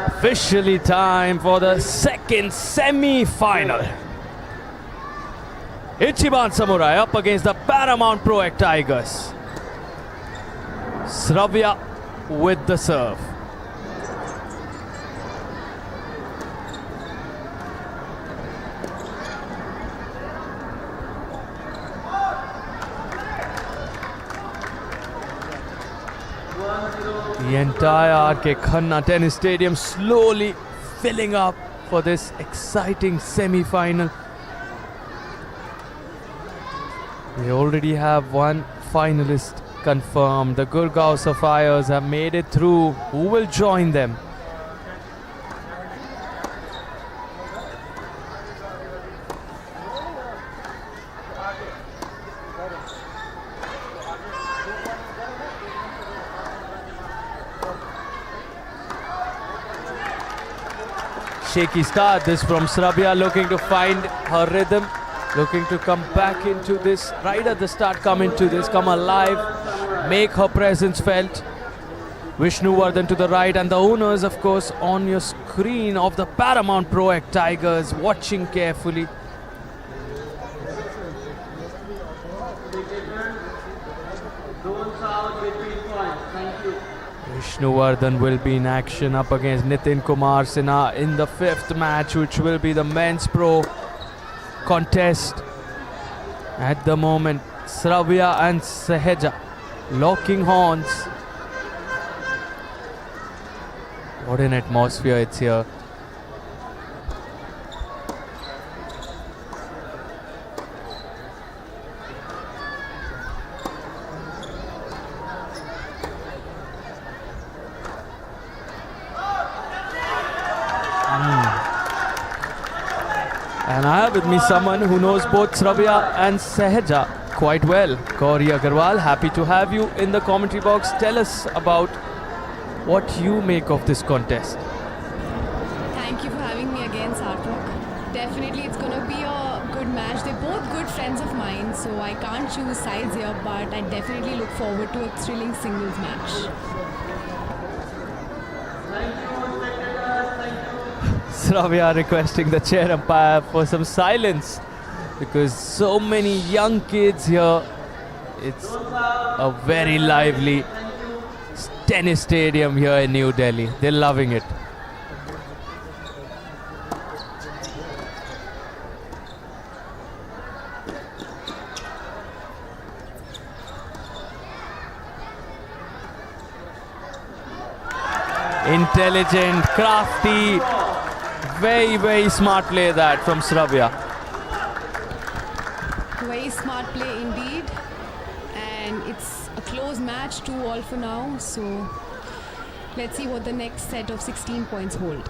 Officially time for the second semi-final. Ichiban Samurai up against the Paramount Proec Tigers. Sravya with the serve. The entire RK Khanna Tennis Stadium slowly filling up for this exciting semi-final. We already have one finalist confirmed. The Gurgaon Sapphires have made it through. Who will join them? Shaky start this from Sravya, looking to find her rhythm, looking to come back into this, right at the start come into this, come alive, make her presence felt. Vishnuvardhan to the right, and the owners of course on your screen of the Paramount Proec Tigers, watching carefully. Vishnuvardhan will be in action up against Nitin Kumar Sinha in the fifth match, which will be the men's pro contest. At the moment, Sravya and Saheja locking horns. What an atmosphere it's here. And I have with me someone who knows both Sravya and Saheja quite well. Gauri Agarwal, happy to have you in the commentary box. Tell us about what you make of this contest. Thank you for having me again, Sarthak. Definitely it's going to be a good match. They're both good friends of mine, so I can't choose sides here, but I definitely look forward to a thrilling singles match. Sravya requesting the chair umpire for some silence because so many young kids here. It's a very lively tennis stadium here in New Delhi. They're loving it. Intelligent, crafty, very smart play that from Sravya. Very smart play indeed, and it's a close match, 2-2 for now, so let's see what the next set of 16 points hold.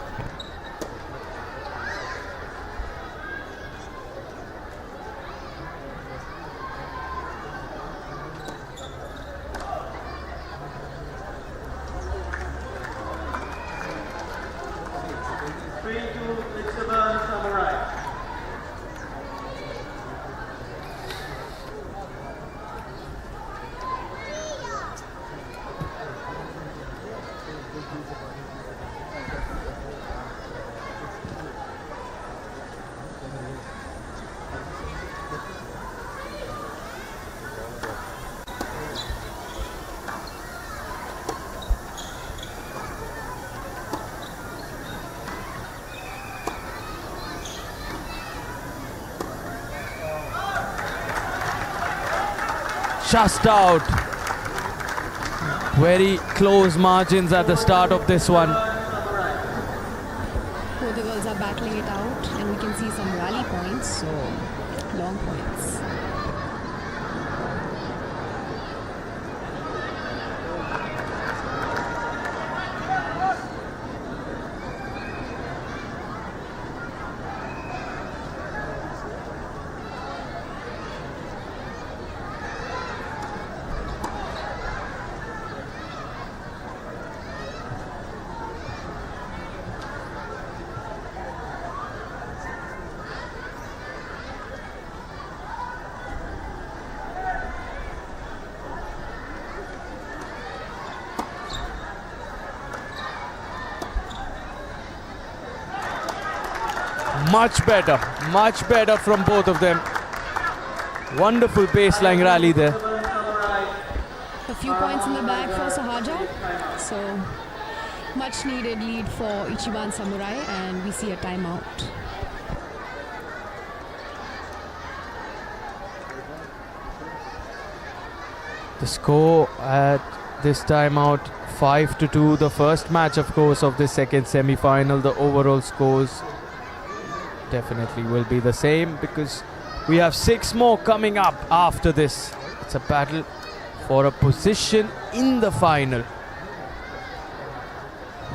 Just out. Very close margins at the start of this one. Both the girls are battling it out, and we can see some rally points, so long points. Much better from both of them. Wonderful baseline rally there. A few points in the bag for Sahaja. So much needed lead for Ichiban Samurai, and we see a timeout. The score at this timeout 5-2. The first match, of course, of the second semi-final. The overall scores definitely will be the same because we have 6 more coming up after this. It's a battle for a position in the final.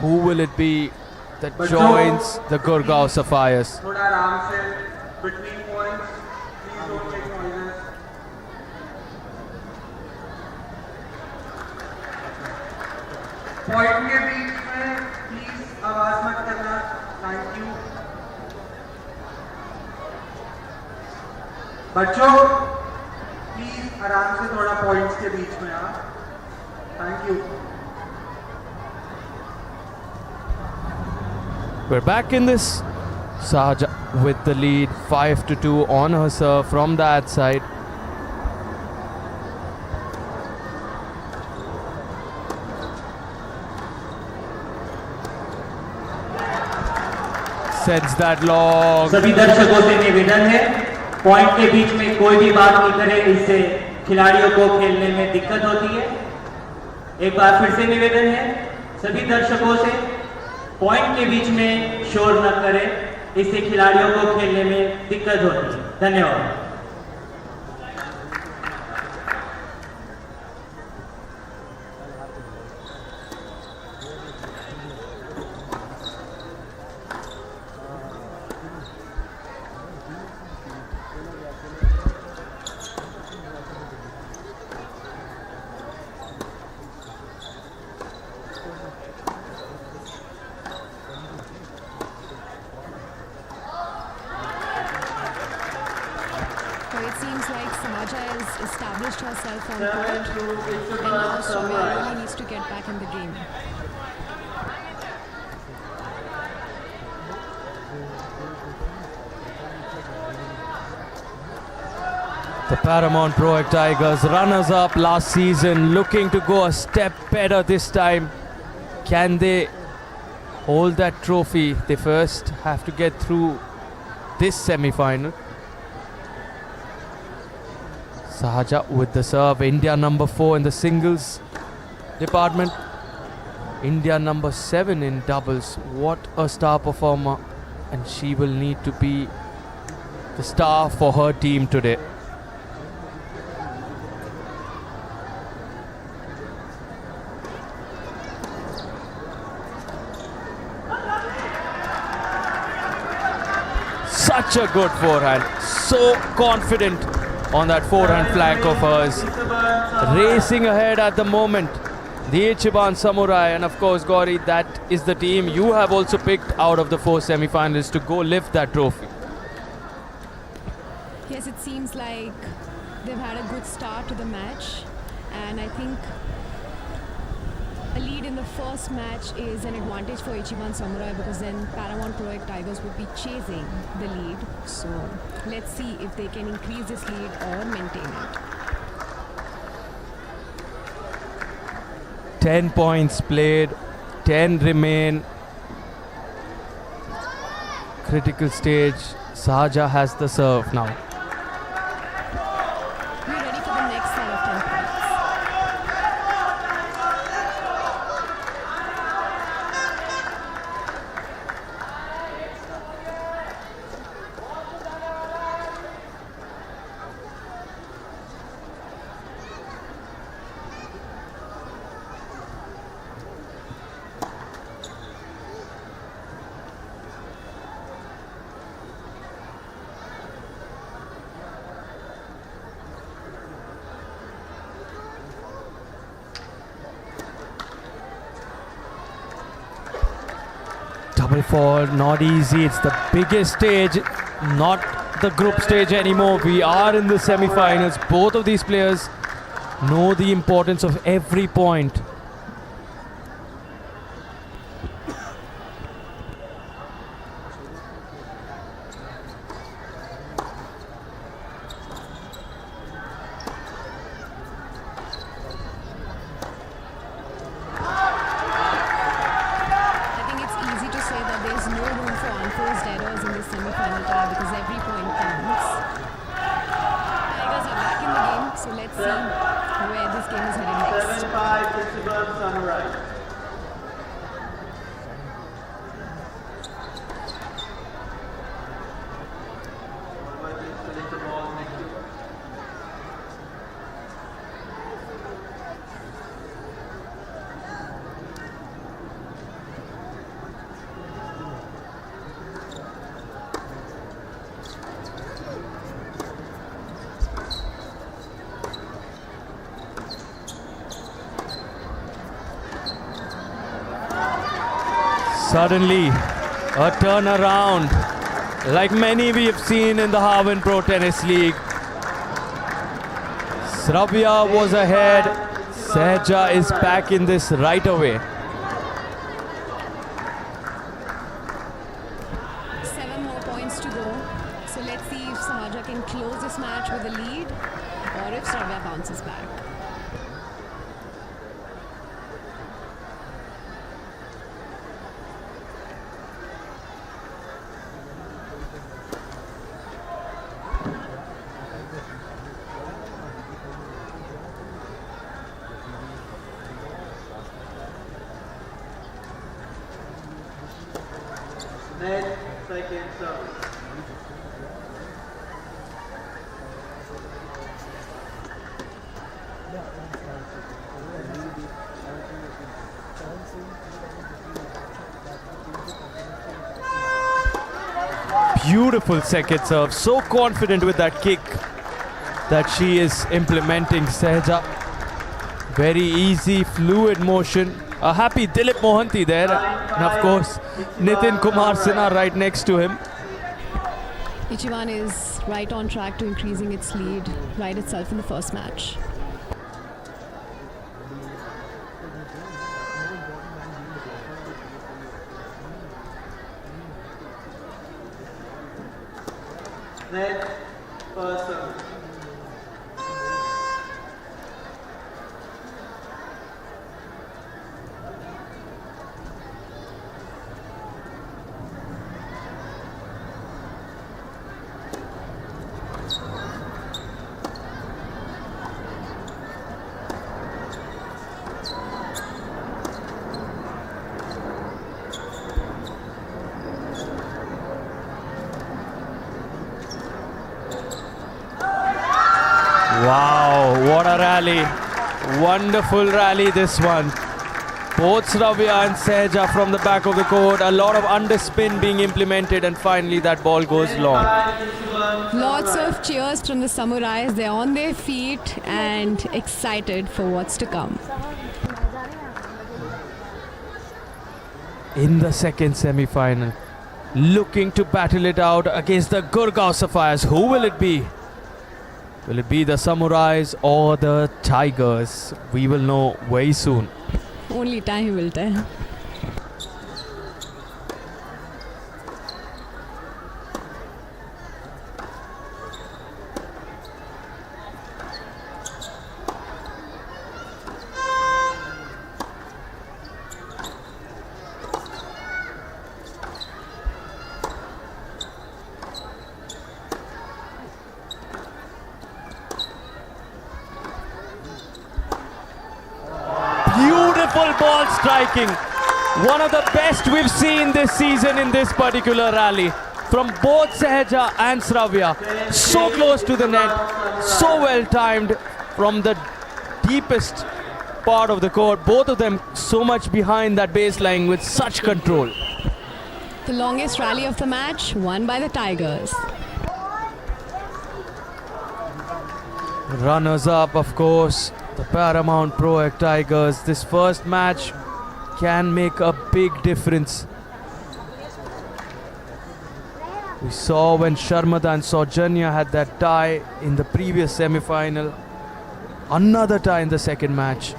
Who will it be that joins the Gurgaon Sapphires? थोड़ा आराम से between points, please don't make noises. Point के बीच में please आवाज मत करना. Thank you. बच्चों, please आराम से थोड़ा points के बीच में हाँ. Thank you. We're back in this. Sahaja with the lead 5-2 on her serve from that side. Sends that long. सभी दर्शकों से निवेदन है, पॉइंट के बीच में कोई भी बात नहीं करे, इससे खिलाड़ियों को खेलने में दिक्कत होती है। एक बार फिर से निवेदन है सभी दर्शकों से, पॉइंट के बीच में शोर न करें, इससे खिलाड़ियों को खेलने में दिक्कत होती है। धन्यवाद। Herself on court, and now Soumya really needs to get back in the game. The Paramount Proec Tigers, runners up last season, looking to go a step better this time. Can they hold that trophy? They first have to get through this semi-final. Sahaja with the serve. India number 4 in the singles department. India number 7 in doubles. What a star performer. And she will need to be the star for her team today. Such a good forehand. So confident on that forehand flank of hers. Racing ahead at the moment, the Ichiban Samurai. And of course, Gauri, that is the team you have also picked out of the 4 semi-finalists to go lift that trophy. Yes, it seems like they've had a good start to the match, and I think a lead in the first match is an advantage for Ichiban Samurai, because then Paramount Proec Tigers would be chasing the lead. So let's see if they can increase this lead or maintain it. 10 points played, 10 remain. Critical stage. Sahaja has the serve now. We're ready for the next set of 10 points. Double fall, not easy. It's the biggest stage, not the group stage anymore. We are in the semi-finals. Both of these players know the importance of every point. Suddenly, a turnaround, like many we have seen in the Harven Pro Tennis League. Shravya was ahead. Sehja is back in this right away. 7 more points to go. So let's see if Sehja can close this match with a lead or if Shravya bounces back. Net, second service. Beautiful second serve. So confident with that kick that she is implementing, Sehja. Very easy, fluid motion. A happy Dilip Mohanty there. And of course, Nitin Kumar Sinha right next to him. Ichiban is right on track to increasing its lead right itself in the first match. Net, first service. Wow, what a rally. Wonderful rally this one. Both Shravya and Sehja from the back of the court. A lot of underspin being implemented and finally that ball goes long. Lots of cheers from the Samurais. They're on their feet and excited for what's to come. In the second semi-final, looking to battle it out against the Gurgaon Sapphires. Who will it be? Will it be the Samurais or the Tigers? We will know very soon. Only time will tell. Beautiful ball striking. One of the best we've seen this season in this particular rally. From both Sehja and Shravya. So close to the net. So well timed from the deepest part of the court. Both of them so much behind that baseline with such control. The longest rally of the match, won by the Tigers. Runners up, of course, the Paramount Proec Tigers. This first match can make a big difference. We saw when Sharmada and Saujanya had that tie in the previous semi-final. Another tie in the second match.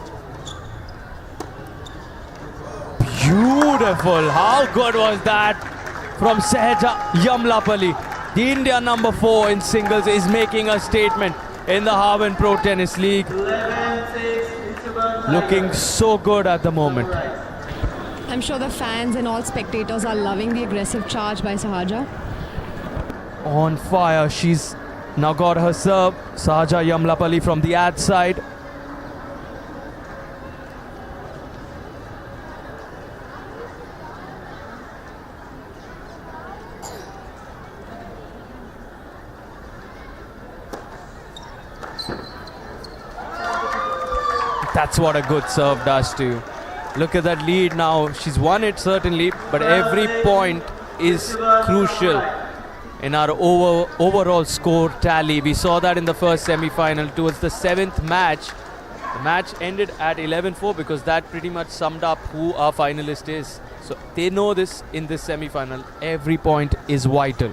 Beautiful. How good was that from Sehja Yamlapalli? The India number 4 in singles is making a statement in the Harven Pro Tennis League. 11-6, Ichiban. Looking so good at the moment. I'm sure the fans and all spectators are loving the aggressive charge by Sehja. On fire. She's now got her serve. Sehja Yamlapalli from the ad side. That's what a good serve does to you. Look at that lead now. She's won it certainly, but every point is crucial in our overall score tally. We saw that in the first semi-final towards the 7th match. The match ended at 11-4 because that pretty much summed up who our finalist is. So they know this in this semi-final. Every point is vital.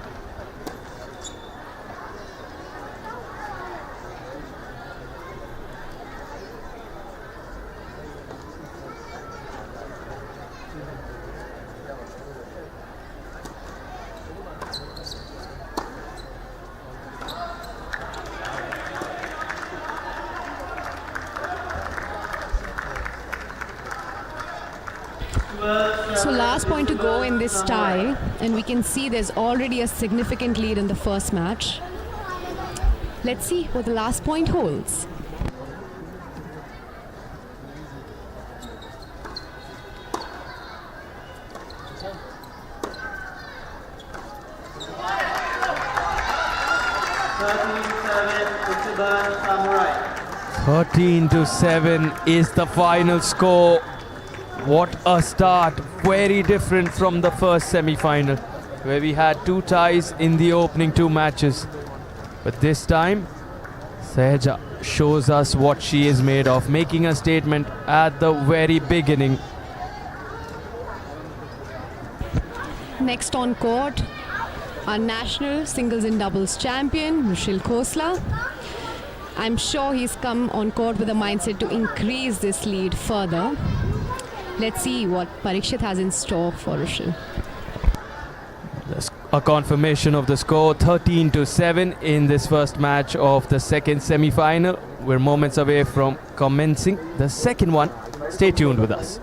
So last point to go in this tie, and we can see there's already a significant lead in the first match. Let's see what the last point holds. Ichiban Samurai. 13-7 is the final score. What a start. Very different from the first semi-final, where we had 2 ties in the opening 2 matches. But this time, Sahaja shows us what she is made of, making a statement at the very beginning. Next on court, our national singles and doubles champion, Rushil Khosla. I'm sure he's come on court with a mindset to increase this lead further. Let's see what Parikshit has in store for Rushil. That's a confirmation of the score, 13-7 in this first match of the second semi-final. We're moments away from commencing the second one. Stay tuned with us.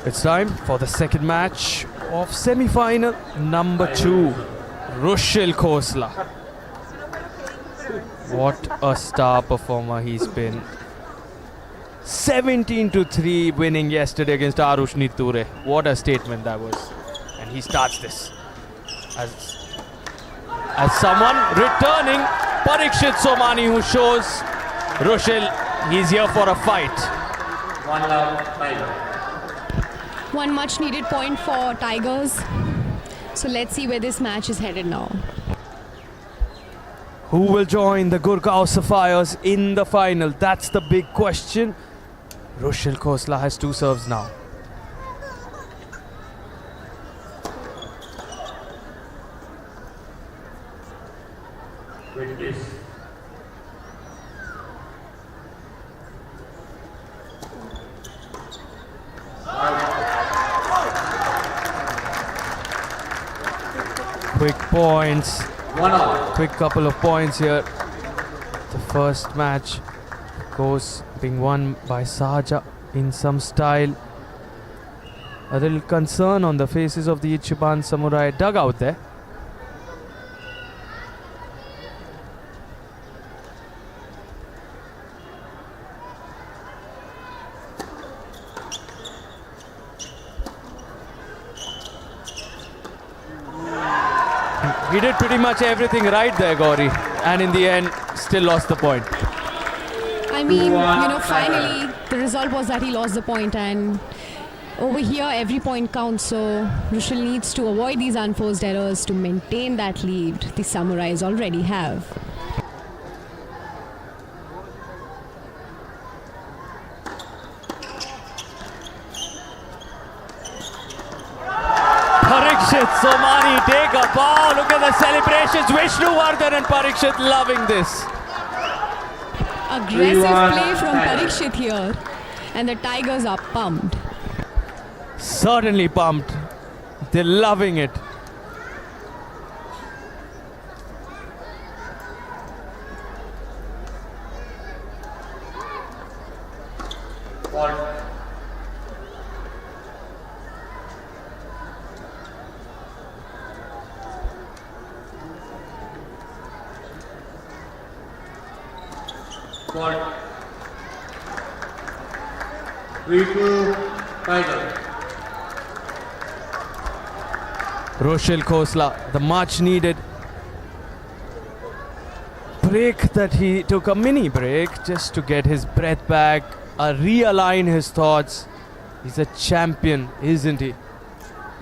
It's time for the second match of semi-final number 2. Rushil Khosla. What a star performer he's been. 17-3 winning yesterday against Arush Niture. What a statement that was. And he starts this as someone returning, Parikshit Somani, who shows Rushil he's here for a fight. 1 love, Tiger. One much needed point for Tigers. So let's see where this match is headed now. Who will join the Gurgaon Sapphires in the final? That's the big question. Rushil Khosla has 2 serves now. With this. Quick points. 1 out. Quick couple of points here. The first match goes being won by Saja in some style. A little concern on the faces of the Ichiban Samurai dugout there. He did pretty much everything right there, Gauri, and in the end still lost the point. I mean, finally the result was that he lost the point, and over here every point counts, so Rushil needs to avoid these unforced errors to maintain that lead the Samurais already have. Parikshit Somani take a bow. Look at the celebrations. Vishnuvardhan and Parikshit loving this. Aggressive play from Parikshit here, and the Tigers are pumped. Certainly pumped. They're loving it. Ball. Ball. 3-2 Tiger. Rushil Khosla, the much needed break that he took, a mini break just to get his breath back, realign his thoughts. He's a champion, isn't he?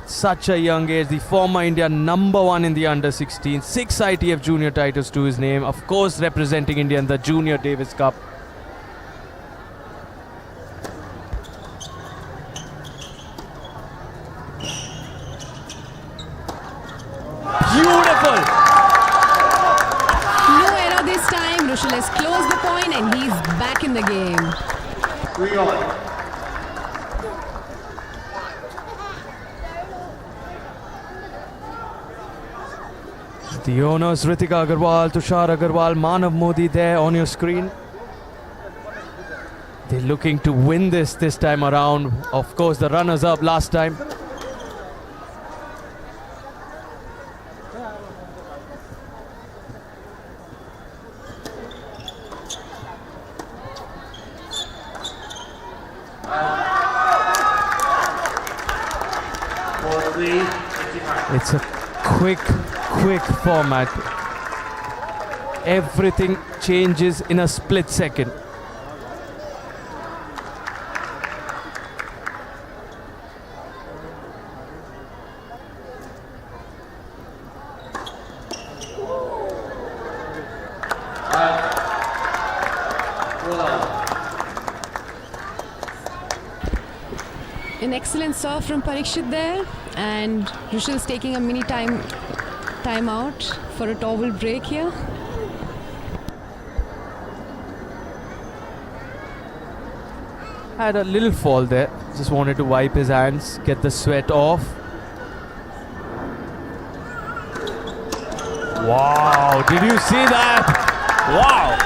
Such a young age, the former India #1 in the under-16, 6 ITF junior titles to his name, of course representing India in the Junior Davis Cup. Beautiful! No error this time. Rushil has closed the point and he's back in the game. 3 all. The owners Ritika Agarwal, Tushar Agarwal, Manav Modi there on your screen. They're looking to win this time around. Of course, the runners-up last time. It's a quick format. Everything changes in a split second. An excellent serve from Parikshit there, and Rushil's taking a mini timeout for a towel break here. Had a little fall there. Just wanted to wipe his hands, get the sweat off. Wow, did you see that? Wow.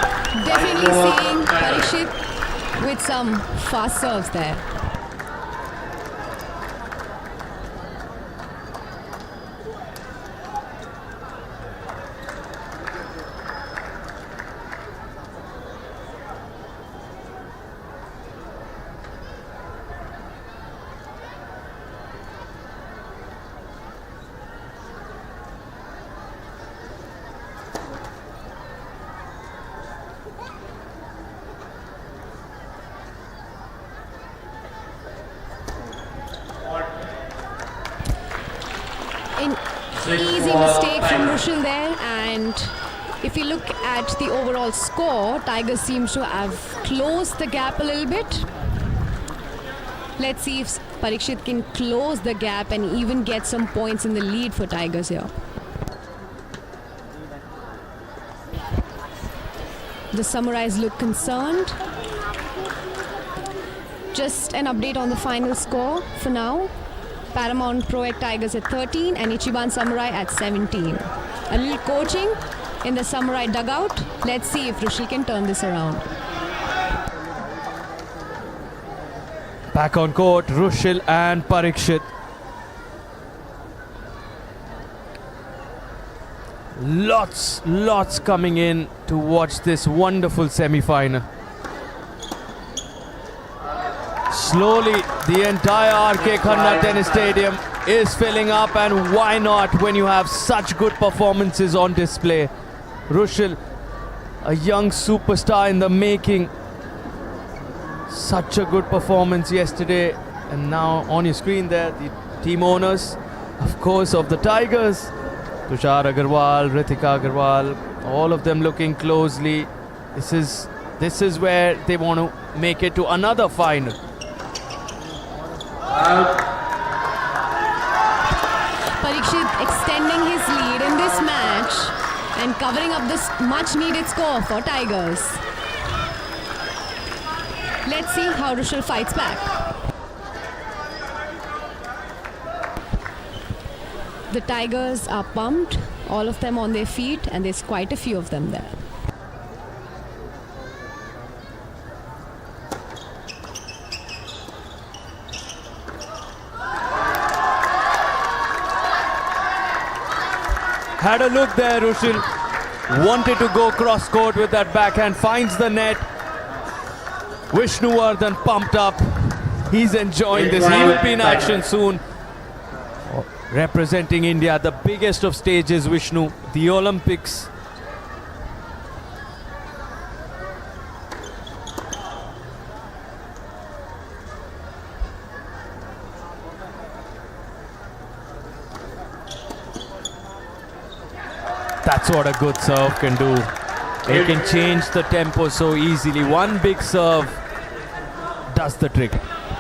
Definitely seeing Parikshit with some fast serves there. Easy mistake from Rushil there, and if you look at the overall score, Tigers seems to have closed the gap a little bit. Let's see if Parikshit can close the gap and even get some points in the lead for Tigers here. The Samurais look concerned. Just an update on the final score for now. Paramount Proec Tigers at 13 and Ichiban Samurai at 17. A little coaching in the Samurai dugout. Let's see if Rushil can turn this around. Back on court, Rushil and Parikshit. Lots coming in to watch this wonderful semi-final. Slowly, the entire RK Khanna Tennis Stadium is filling up, and why not when you have such good performances on display. Rushil, a young superstar in the making. Such a good performance yesterday, and now on your screen there, the team owners, of course, of the Tigers. Tushar Agarwal, Ritika Agarwal, all of them looking closely. This is where they want to make it to another final. Parikshit extending his lead in this match and covering up this much needed score for Tigers. Let's see how Rushil fights back. The Tigers are pumped, all of them on their feet, and there's quite a few of them there. Had a look there, Rushil. Wanted to go cross court with that backhand, finds the net. Vishnuvardhan pumped up. He's enjoying this. He will be in action soon. Representing India, the biggest of stages, Vishnu, the Olympics. That's what a good serve can do. It can change the tempo so easily. One big serve does the trick.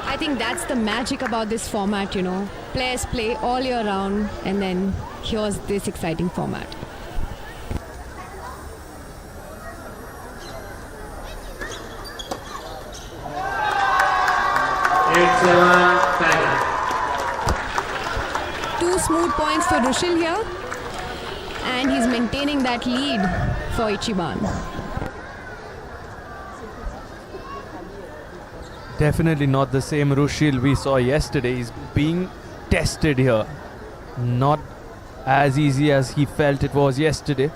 I think that's the magic about this format, you know. Players play all year round, and then here's this exciting format. Two smooth points for Rushil here, and he's maintaining that lead for Ichiban. Definitely not the same Rushil we saw yesterday. He's being tested here. Not as easy as he felt it was yesterday,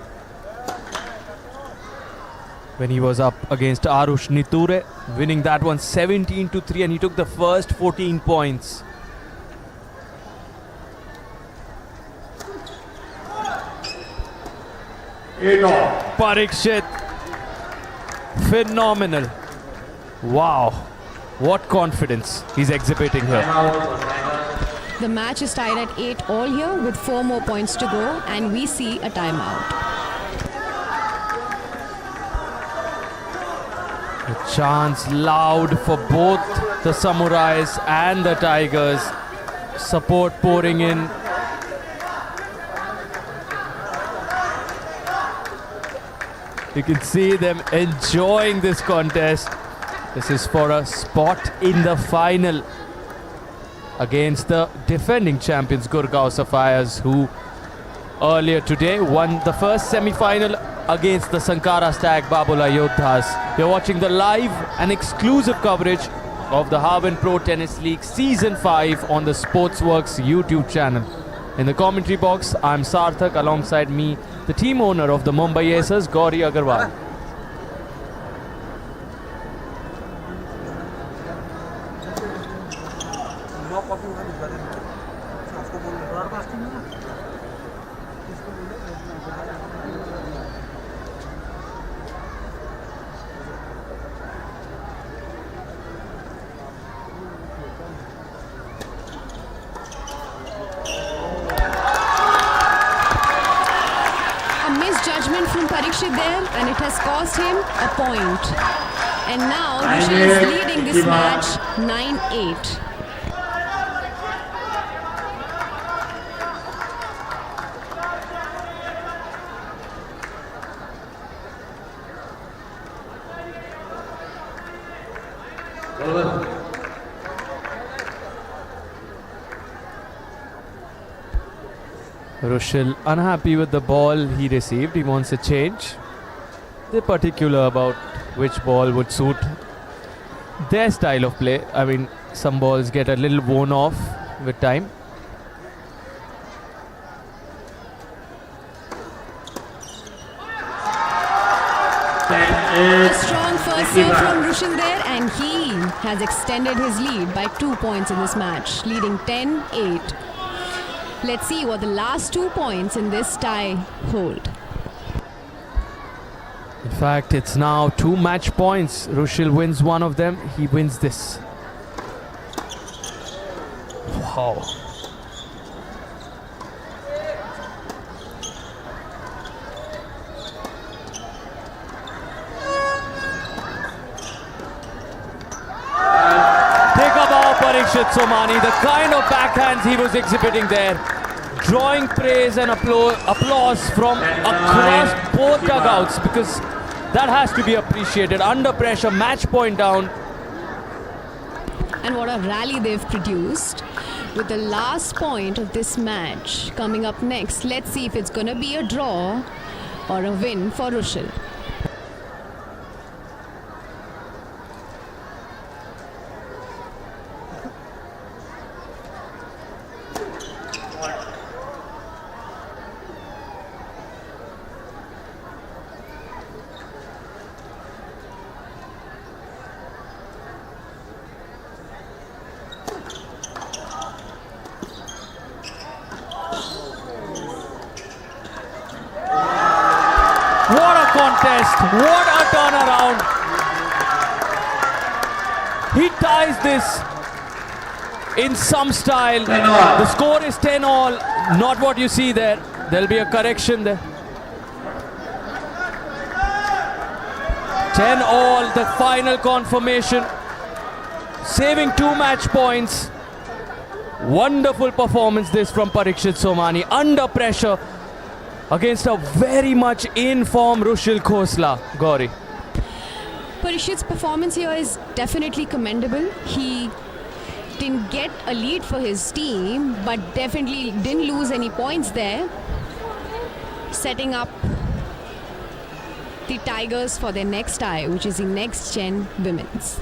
when he was up against Arush Niture, winning that one 17-3, and he took the first 14 points. Parikshit, phenomenal. Wow. What confidence he's exhibiting here. The match is tied at 8 all here with 4 more points to go, and we see a timeout. The chants loud for both the Samurais and the Tigers. Support pouring in. You can see them enjoying this contest. This is for a spot in the final against the defending champions Gurgaon Sapphires, who earlier today won the first semi-final against the Sankara Stag Babula Yodhas. You're watching the live and exclusive coverage of the Harven Pro Tennis League Season 5 on the Sportzworkz YouTube channel. In the commentary box, I'm Sarthak, alongside me, the team owner of the Mumbai Aces, Gauri Agarwal. Parikshit there, and it has cost him a point. And now Rushil is leading this match 9-8. Rushil unhappy with the ball he received. He wants a change. They're particular about which ball would suit their style of play. I mean, some balls get a little worn off with time. A strong first serve from Rushil there, and he has extended his lead by 2 points in this match, leading 10-8. Let's see what the last 2 points in this tie hold. In fact, it's now 2 match points. Rushil wins one of them, he wins this. Wow. Take a bow, Parikshit Somani. The kind of backhands he was exhibiting there, drawing praise and applause from across both dugouts, because that has to be appreciated. Under pressure, match point down. And what a rally they've produced with the last point of this match coming up next. Let's see if it's going to be a draw or a win for Rushil. What a contest! What a turnaround! He ties this in some style. The score is 10-all. Not what you see there. There'll be a correction there. 10-all, the final confirmation. Saving 2 match points. Wonderful performance this from Parikshit Somani. Under pressure against a very much in form Rushil Khosla. Gauri. Parikshit's performance here is definitely commendable. He didn't get a lead for his team, but definitely didn't lose any points there, setting up the Tigers for their next tie, which is the next gen women's.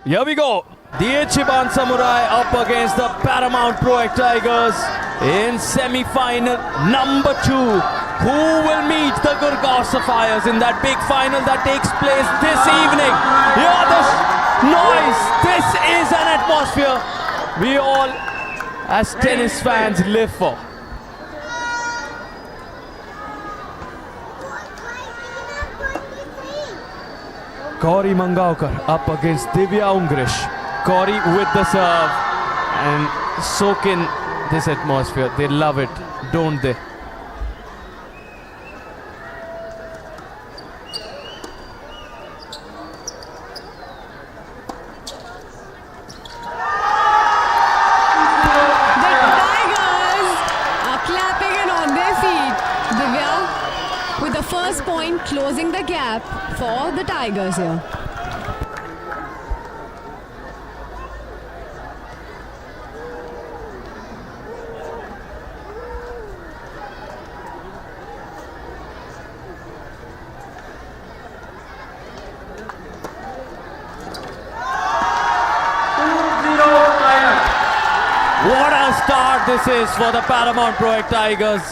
Here we go. The Ichiban Samurai up against the Paramount Proec Tigers in semi-final number 2. Who will meet the Gurgaon Sapphires in that big final that takes place this evening? Hear the noise. This is an atmosphere we all as tennis fans live for. Gauri Mangaonkar up against Divya Ungrish. Gauri with the serve and soak in this atmosphere. They love it, don't they? First point closing the gap for the Tigers here. What a start this is for the Paramount Proec Tigers.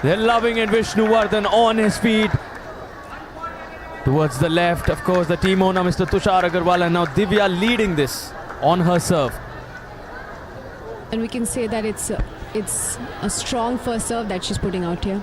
They're loving it. Vishnuvardhan on his feet. Towards the left, of course, the team owner, Mr. Tushar Agarwal, and now Divya leading this on her serve. And we can say that it's a strong first serve that she's putting out here.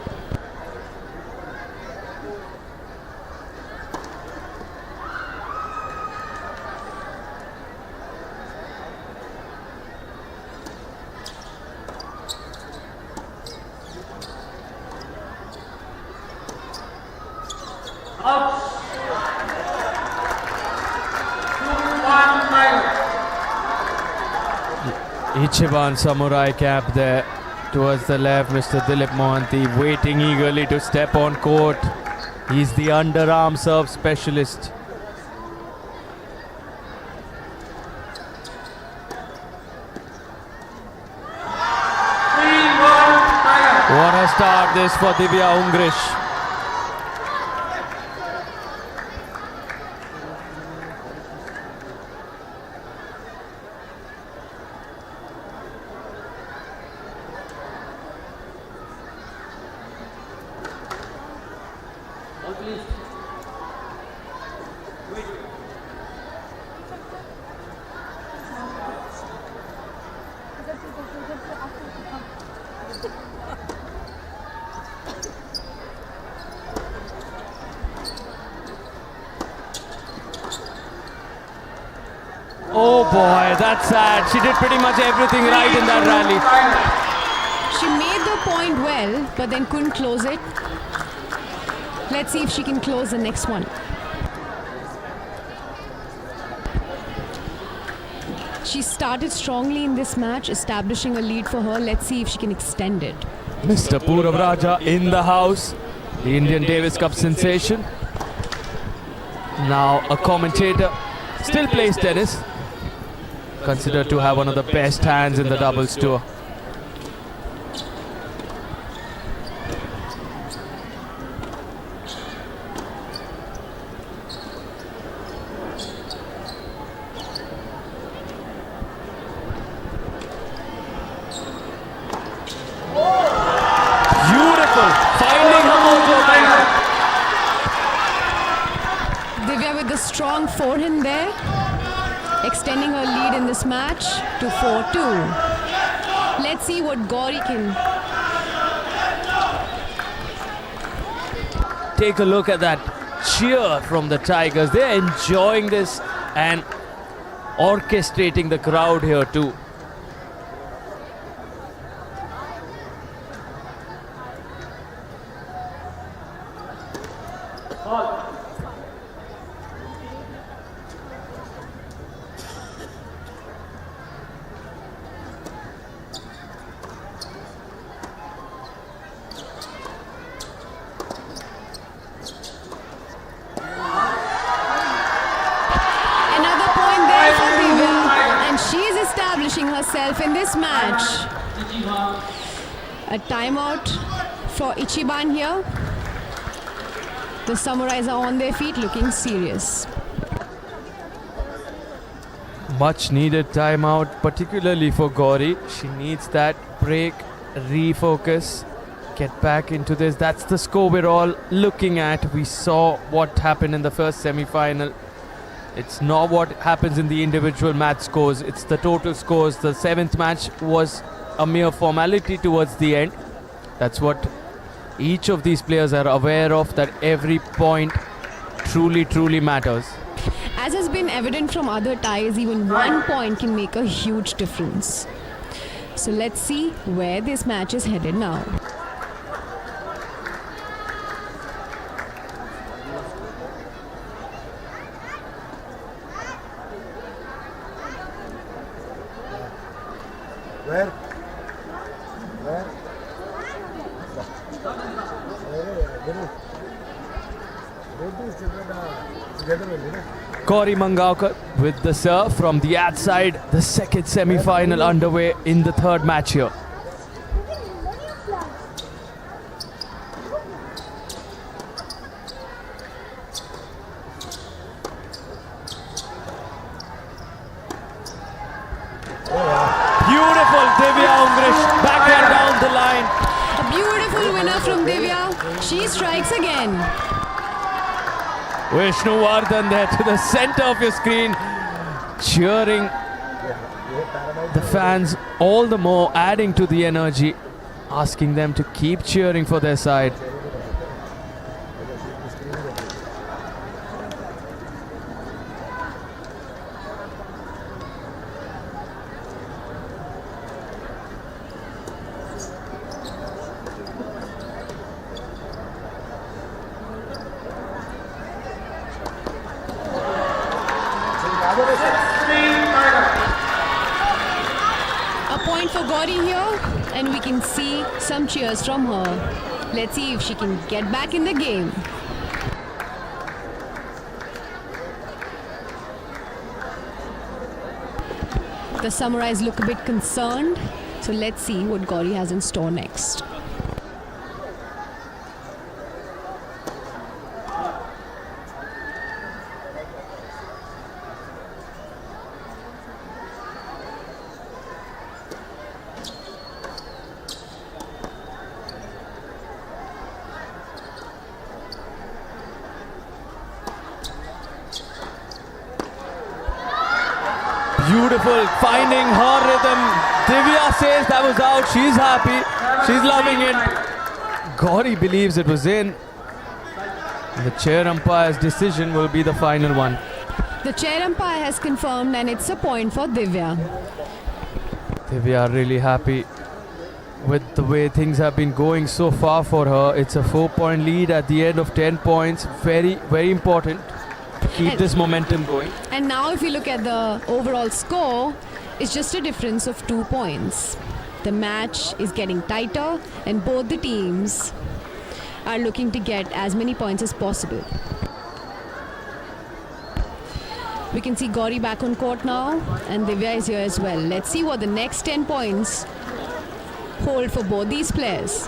Ichiban Samurai cap there towards the left. Mr. Dilip Mohanty waiting eagerly to step on court. He's the underarm serve specialist. What a start this for Divya Ungrish. Oh boy, that's sad. She did pretty much everything right in that rally. She made the point well, but then couldn't close it. Let's see if she can close the next one. She started strongly in this match, establishing a lead for her. Let's see if she can extend it. Mr. Purav Raja in the house, the Indian Davis Cup sensation. Now a commentator, still plays tennis. Considered to have one of the best hands in the doubles tour. Beautiful, finding her mojo. Divya with the strong forehand there, extending her lead in this match to 4-2. Let's see what Gauri can. Take a look at that cheer from the Tigers. They're enjoying this and orchestrating the crowd here too. Herself in this match. A timeout for Ichiban here. The Samurais are on their feet looking serious. Much needed timeout, particularly for Gauri. She needs that break, refocus, get back into this. That's the score we're all looking at. We saw what happened in the first semi-final. It's not what happens in the individual match scores, it's the total scores. The 7th match was a mere formality towards the end. That's what each of these players are aware of, that every point truly matters. As has been evident from other ties, even 1 point can make a huge difference. So let's see where this match is headed now. Where? Gauri Mangaonkar with the serve from the outside. The second semi-final underway in the 3rd match here. Beautiful Divya Ungrish, backhand down the line. A beautiful winner from Divya. She strikes again. Vishnu Vardhan there to the center of your screen, cheering the fans all the more, adding to the energy, asking them to keep cheering for their side. For Gauri here, and we can see some cheers from her. Let's see if she can get back in the game. The Samurais look a bit concerned, so let's see what Gauri has in store next. Beautiful, finding her rhythm. Divya says that was out. She's happy. She's loving it. Gauri believes it was in. The chair umpire's decision will be the final one. The chair umpire has confirmed, and it's a point for Divya. Divya really happy with the way things have been going so far for her. It's a 4-point lead at the end of 10 points. Very important to keep this momentum going. And now if you look at the overall score, it's just a difference of 2 points. The match is getting tighter, and both the teams are looking to get as many points as possible. We can see Gauri back on court now, and Divya is here as well. Let's see what the next 10 points hold for both these players.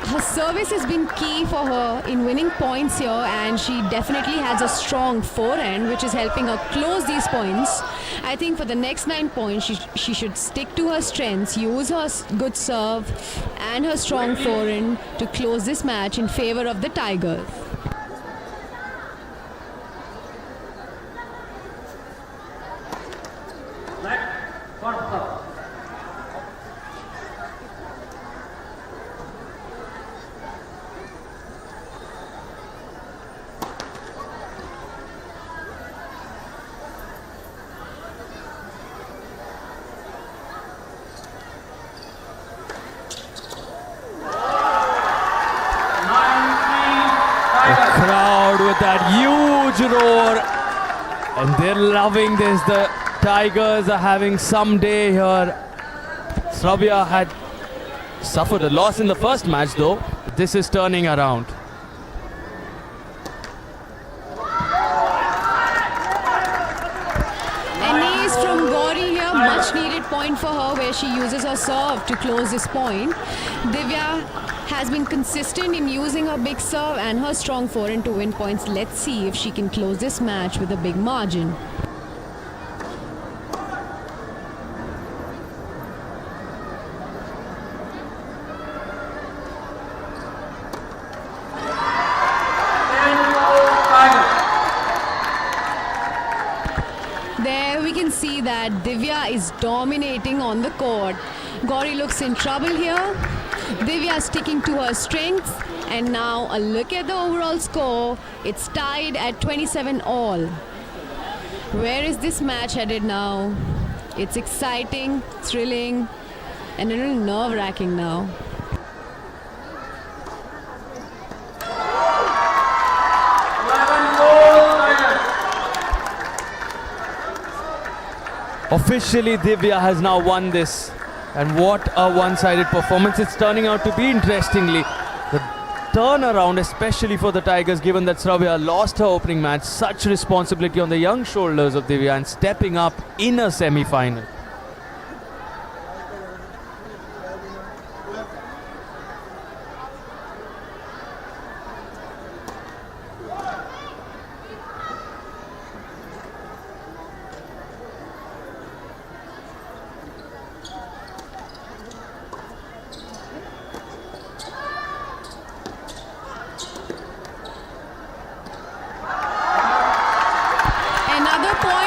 Her service has been key for her in winning points here, and she definitely has a strong forehand which is helping her close these points. I think for the next 9 points she should stick to her strengths, use her good serve and her strong forehand to close this match in favor of the Tigers. heard that huge roar. And they're loving this. The Tigers are having some day here. Sravya had suffered a loss in the first match though. This is turning around. An ace from Gauri here, much needed point for her where she uses her serve to close this point. Divya has been consistent in using her big serve and her strong forehand to win points. Let's see if she can close this match with a big margin. There we can see that Divya is dominating on the court. Gauri looks in trouble here. Divya sticking to her strengths, and now a look at the overall score. It's tied at 27 all. Where is this match headed now? It's exciting, thrilling, and a little nerve-wracking now. Officially, Divya has now won this. And what a one-sided performance it's turning out to be. Interestingly, the turnaround, especially for the Tigers, given that Sravya lost her opening match, such responsibility on the young shoulders of Divya and stepping up in a semi-final.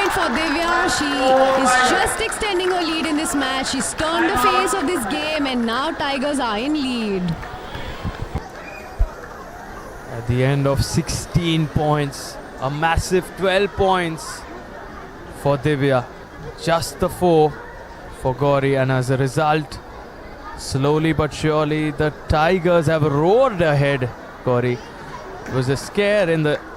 For Divya, she is just extending her lead in this match. She's turned the face of this game and now Tigers are in lead. At the end of 16 points, a massive 12 points for Divya. Just the 4 for Gauri, and as a result, slowly but surely, the Tigers have roared ahead. Gauri, it was a scare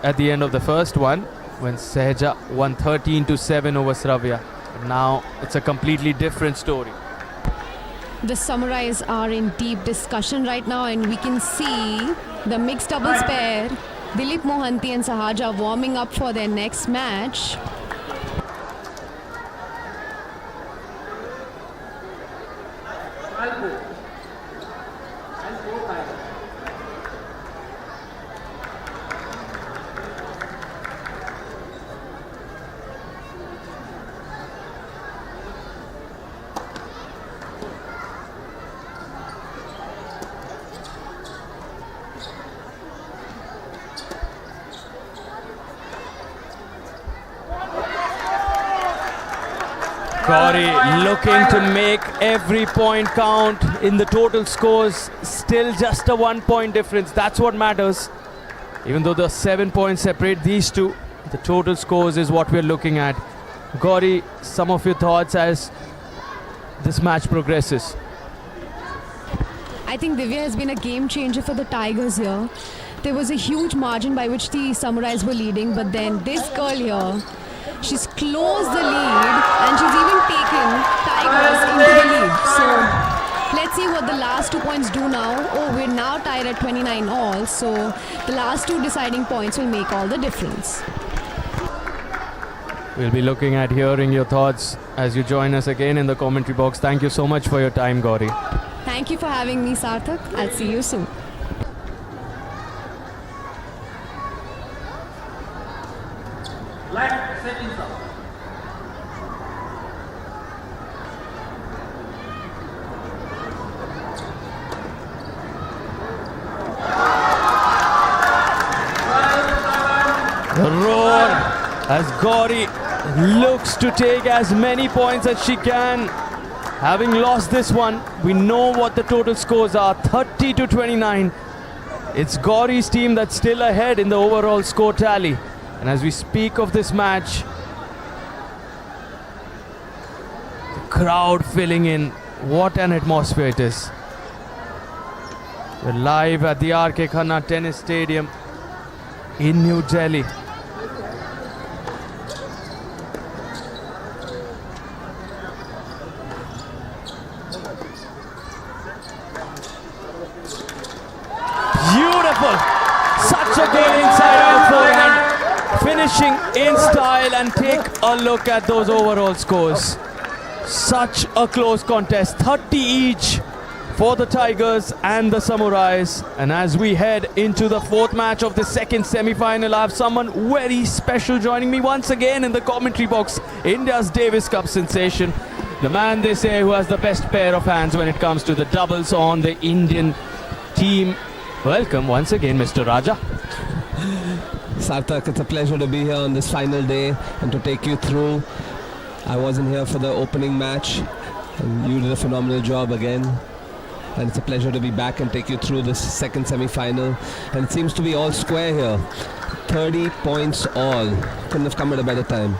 at the end of the first one, when Seja won 13-7 over Sravya. Now it's a completely different story. The Samurais are in deep discussion right now, and we can see the mixed doubles pair, Dilip Mohanty and Sahaja, warming up for their next match. Gauri looking to make every point count in the total scores. Still just a 1 point difference. That's what matters. Even though the 7 points separate these two, the total scores is what we're looking at. Gauri, some of your thoughts as this match progresses? I think Divya has been a game changer for the Tigers here. There was a huge margin by which the Samurais were leading, but then this girl here, she's closed the lead and she's even taken Tigers into the lead. So let's see what the last 2 points do now. Oh, we're now tied at 29 all. So the last 2 deciding points will make all the difference. We'll be looking at hearing your thoughts as you join us again in the commentary box. Thank you so much for your time, Gauri. Thank you for having me, Sarthak. I'll see you soon. The roar as Gauri looks to take as many points as she can. Having lost this one, we know what the total scores are, 30-29. It's Gauri's team that's still ahead in the overall score tally. And as we speak of this match, the crowd filling in. What an atmosphere it is. We're live at the RK Khanna Tennis Stadium. in New Delhi. Beautiful! Such a good inside-out forehand, finishing in style, and take a look at those overall scores. Such a close contest, 30 each for the Tigers and the Samurais. And as we head into the fourth match of the second semi-final, I have someone very special joining me once again in the commentary box, India's Davis Cup sensation. The man, they say, who has the best pair of hands when it comes to the doubles on the Indian team. Welcome once again, Mr. Raja. Sarthak, it's a pleasure to be here on this final day and to take you through. I wasn't here for the opening match, and you did a phenomenal job again. And it's a pleasure to be back and take you through this second semi-final. And it seems to be all square here. 30 points all. Couldn't have come at a better time.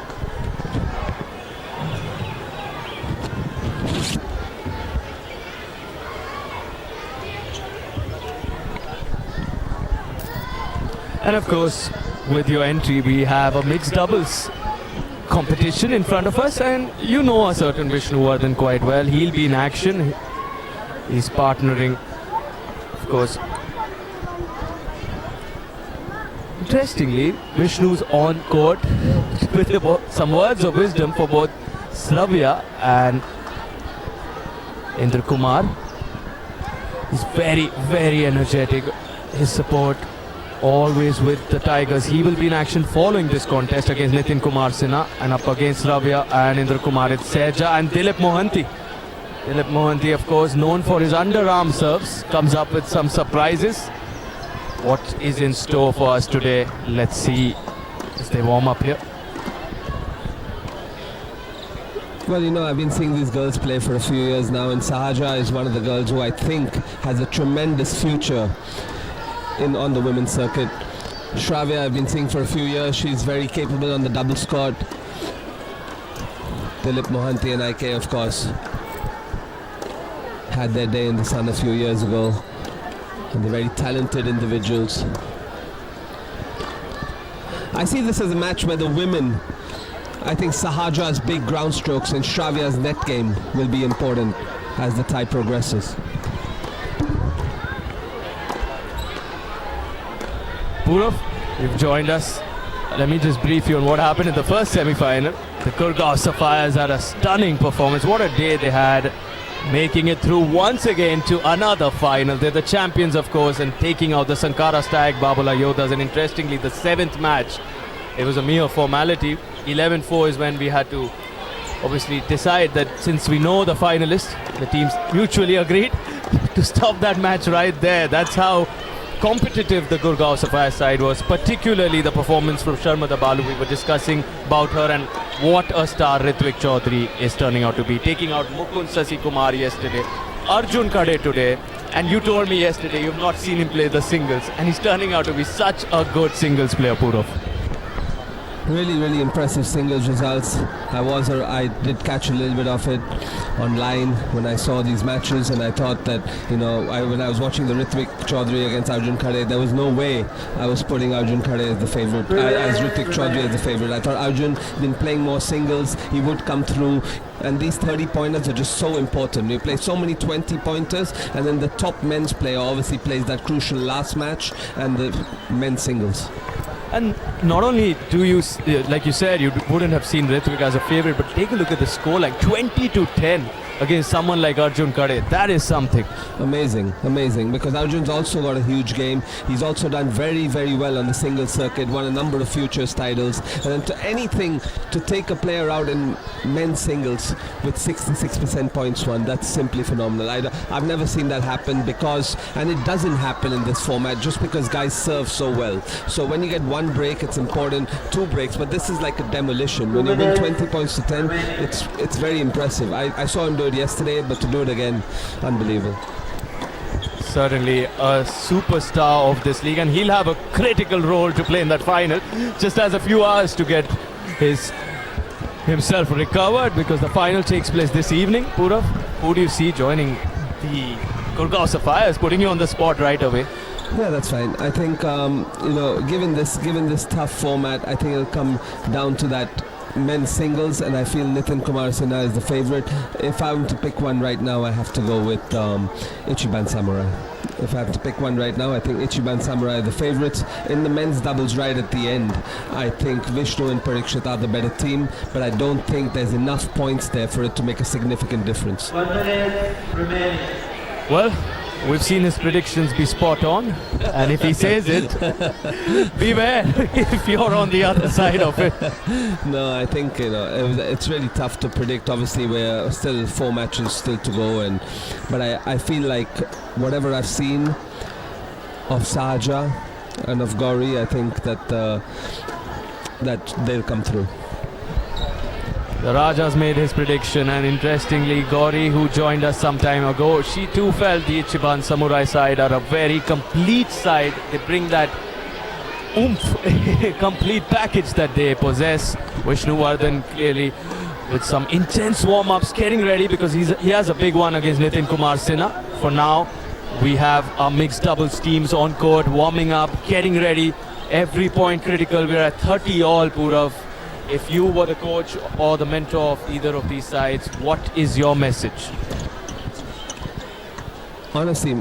And of course, with your entry, we have a mixed doubles competition in front of us, and you know a certain Vishnuvardhan quite well. He'll be in action. He's partnering, of course. Interestingly, Vishnu's on court with some words of wisdom for both Sravya and Indra Kumar. He's very, very energetic. His support always with the Tigers. He will be in action following this contest against Nitin Kumar Sinha, and up against Ravya and Indra Kumar, it's Seja and Dilip Mohanty. Dilip Mohanty, of course, known for his underarm serves, comes up with some surprises. What is in store for us today? Let's see as they warm up here. Well, you know, I've been seeing these girls play for a few years now, and Sahaja is one of the girls who I think has a tremendous future on the women's circuit. Shravya I've been seeing for a few years. She's very capable on the doubles court. Dilip Mohanty and IK, of course, had their day in the sun a few years ago. And they're very talented individuals. I see this as a match where the women, I think Sahaja's big ground strokes and Shravya's net game will be important as the tie progresses. Purav, you've joined us. Let me just brief you on what happened in the first semi-final. The Gurgaon Sapphires had a stunning performance. What a day they had, making it through once again to another final. They're the champions, of course, and taking out the Sankara Stag Babula Yodas. And interestingly, the seventh match, it was a mere formality. 11-4 is when we had to obviously decide that since we know the finalists, the teams mutually agreed to stop that match right there. That's how competitive the Gurgaon Sapphire side was, particularly the performance from Sharmada Balu. We were discussing about her and what a star Ritvik Chaudhary is turning out to be. Taking out Mukund Sasi Kumar yesterday, Arjun Khade today, and you told me yesterday you've not seen him play the singles, and he's turning out to be such a good singles player, Purav. Really, really impressive singles results. I did catch a little bit of it online when I saw these matches, and I thought that, you know, when I was watching the Ritvik Chaudhary against Arjun Khade, there was no way I was putting Arjun Khade as the favorite, as Ritvik Chaudhary as the favorite. I thought Arjun been playing more singles, he would come through, and these 30 pointers are just so important. You play so many 20 pointers, and then the top men's player obviously plays that crucial last match and the men's singles. And not only do you, like you said, you wouldn't have seen Ritvik as a favorite, but take a look at the score, like 20-10 against someone like Arjun Khade. That is something. Amazing, amazing, because Arjun's also got a huge game. He's also done very, very well on the singles circuit, won a number of futures titles, and then to anything to take a player out in men's singles with 66% points won, that's simply phenomenal. I've never seen that happen and it doesn't happen in this format just because guys serve so well. So when you get one break, it's important, 2 breaks, but this is like a demolition. When you win 20 points to 10, it's very impressive. I saw him do it yesterday, but to do it again, unbelievable. Certainly a superstar of this league, and he'll have a critical role to play in that final. Just has a few hours to get himself recovered, because the final takes place this evening. Purav, who do you see joining the Gurgaon Sapphires? Putting you on the spot right away. Yeah, that's fine. I think given this tough format, I think it'll come down to that men's singles, and I feel Nitin Kumar Sinha is the favorite. If I'm to pick one right now, I have to go with Ichiban Samurai. If I have to pick one right now, I think Ichiban Samurai are the favorites. In the men's doubles right at the end, I think Vishnu and Parikshit are the better team, but I don't think there's enough points there for it to make a significant difference. 1 minute remaining. Well, we've seen his predictions be spot on, and if he says it, beware if you're on the other side of it. No, I think it's really tough to predict. Obviously, we're still 4 matches still to go, but I feel like whatever I've seen of Sahaja and of Gauri, I think that they'll come through. The Raja's made his prediction, and interestingly, Gauri, who joined us some time ago, she too felt the Ichiban Samurai side are a very complete side. They bring that oomph, complete package that they possess. Vishnuvardhan clearly with some intense warm-ups, getting ready because he has a big one against Nitin Kumar Sinha. For now, we have our mixed doubles teams on court, warming up, getting ready. Every point critical. We're at 30 all, Purav. If you were the coach or the mentor of either of these sides, what is your message? Honestly,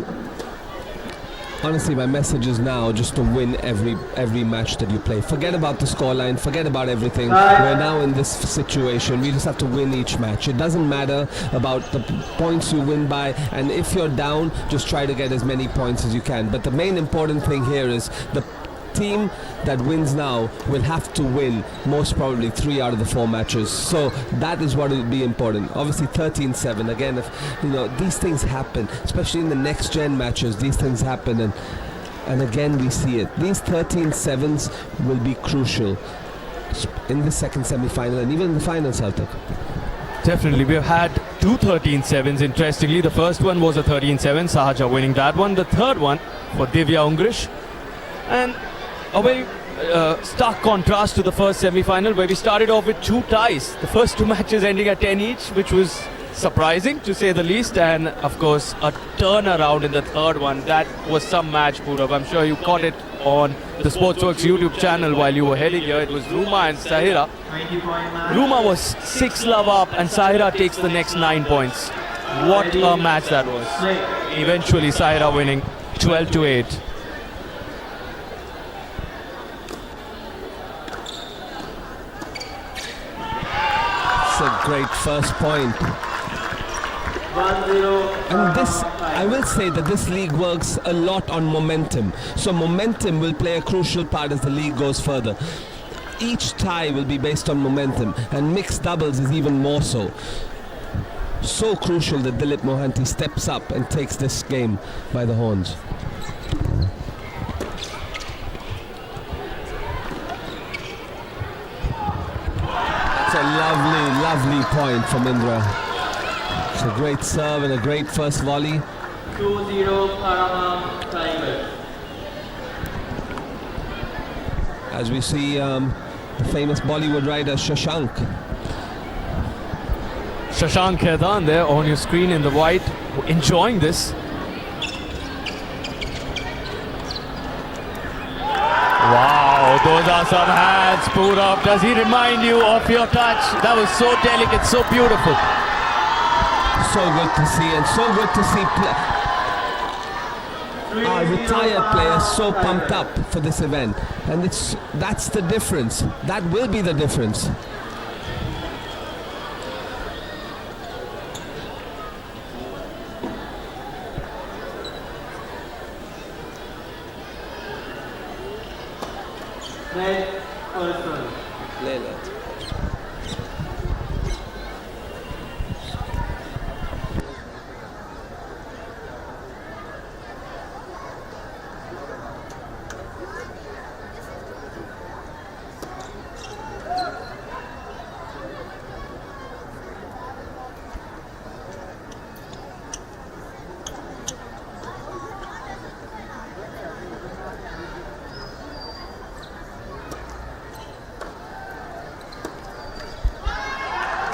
my message is now just to win every match that you play. Forget about the scoreline, forget about everything. We're now in this situation. We just have to win each match. It doesn't matter about the points you win by, and if you're down, just try to get as many points as you can. But the main important thing here is the team that wins now will have to win most probably 3 out of the 4 matches, so that is what will be important. Obviously 13-7 again, if these things happen, especially in the next gen matches, these things happen, and again we see it. These 13-7s will be crucial in the second semi-final and even in the final, Sarthak. Definitely, we've had 2 13-7s. Interestingly, the first one was a 13-7, Sahaja winning that one. The third one for Divya Ungrish, and a very stark contrast to the first semi-final, where we started off with 2 ties. The first 2 matches ending at 10 each, which was surprising to say the least, and of course a turnaround in the third one. That was some match, Purav. I'm sure you caught it on the Sportzworkz YouTube channel while you were heading here. It was Ruma and Sahira. Ruma was 6 love up, and Sahira takes the next 9 points. What a match that was. Eventually Sahira winning 12-8. A great first point. 1-0. And this, I will say that this league works a lot on momentum. So momentum will play a crucial part as the league goes further. Each tie will be based on momentum, and mixed doubles is even more so. So crucial that Dilip Mohanty steps up and takes this game by the horns. Lovely point from Indra. It's a great serve and a great first volley. 2-0 Paramount Tigers. As we see the famous Bollywood rider Shashank. Shashank Khaitan there on your screen in the white, enjoying this. Wow, those are some hands, Purav. Does he remind you of your touch? That was so delicate, so beautiful. So good to see, and so good to see our retired players so pumped up for this event. And that's the difference. That will be the difference.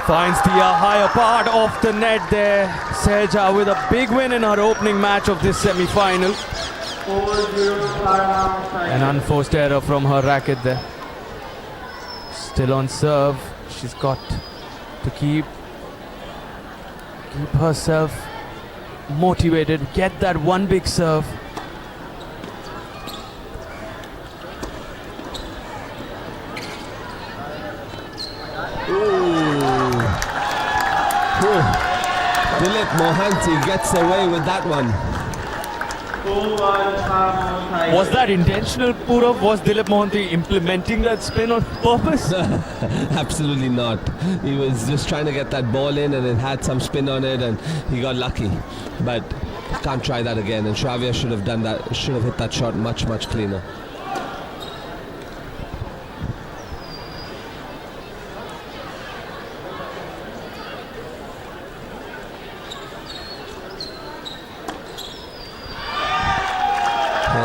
Finds the higher part of the net there. Seja with a big win in her opening match of this semi-final. 4-0 Paramount Tigers. An unforced error from her racket there. Still on serve. She's got to keep herself motivated. Get that one big serve. Dilip Mohanty gets away with that one. 4-1 Paramount Tigers. Was that intentional, Purav? Was Dilip Mohanty implementing that spin on purpose? Absolutely not. He was just trying to get that ball in and it had some spin on it and he got lucky. But can't try that again, and Shravya should have done that, should have hit that shot much cleaner.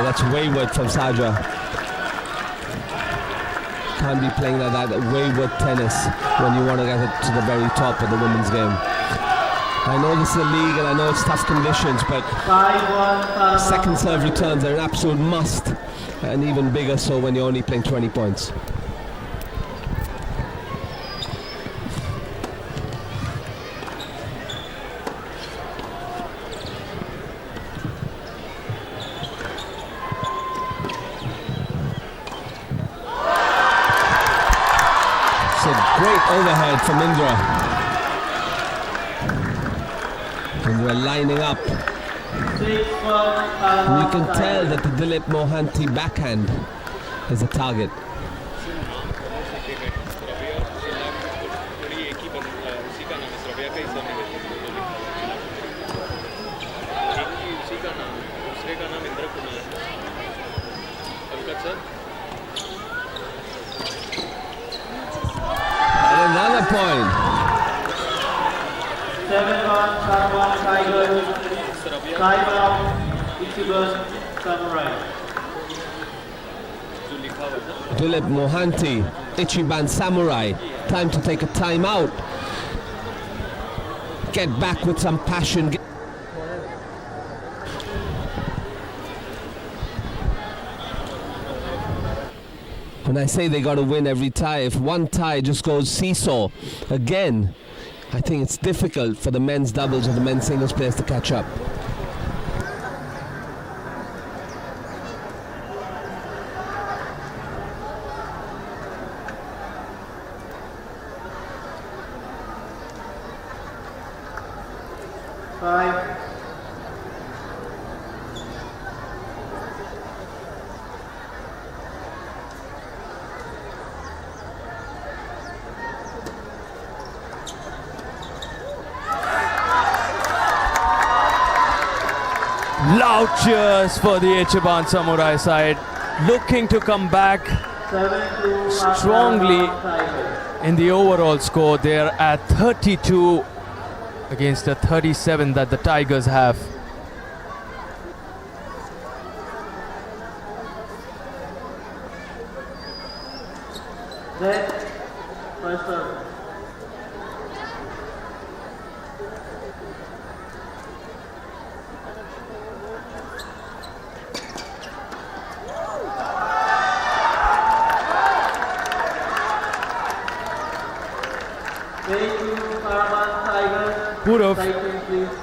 That's wayward from Saja. Can't be playing like that wayward tennis when you want to get it to the very top of the women's game. I know this is a league and I know it's tough conditions, but 5-1 second serve returns are an absolute must, and even bigger so when you're only playing 20 points. Great overhead from Indra. Indra lining up. 6-1 And you can tell that the Dilip Mohanty backhand is a target. Another point. 7-1 Paramount Tigers. Timeout Ichiban Samurai. Dilip Mohanty, Ichiban Samurai. Time to take a timeout. Get back with some passion. When I say they got to win every tie, if one tie just goes seesaw again, I think it's difficult for the men's doubles or the men's singles players to catch up. Loud cheers for the Ichiban Samurai side, looking to come back strongly in the overall score. They're at 32 against the 37 that the Tigers have. First serve. Purav,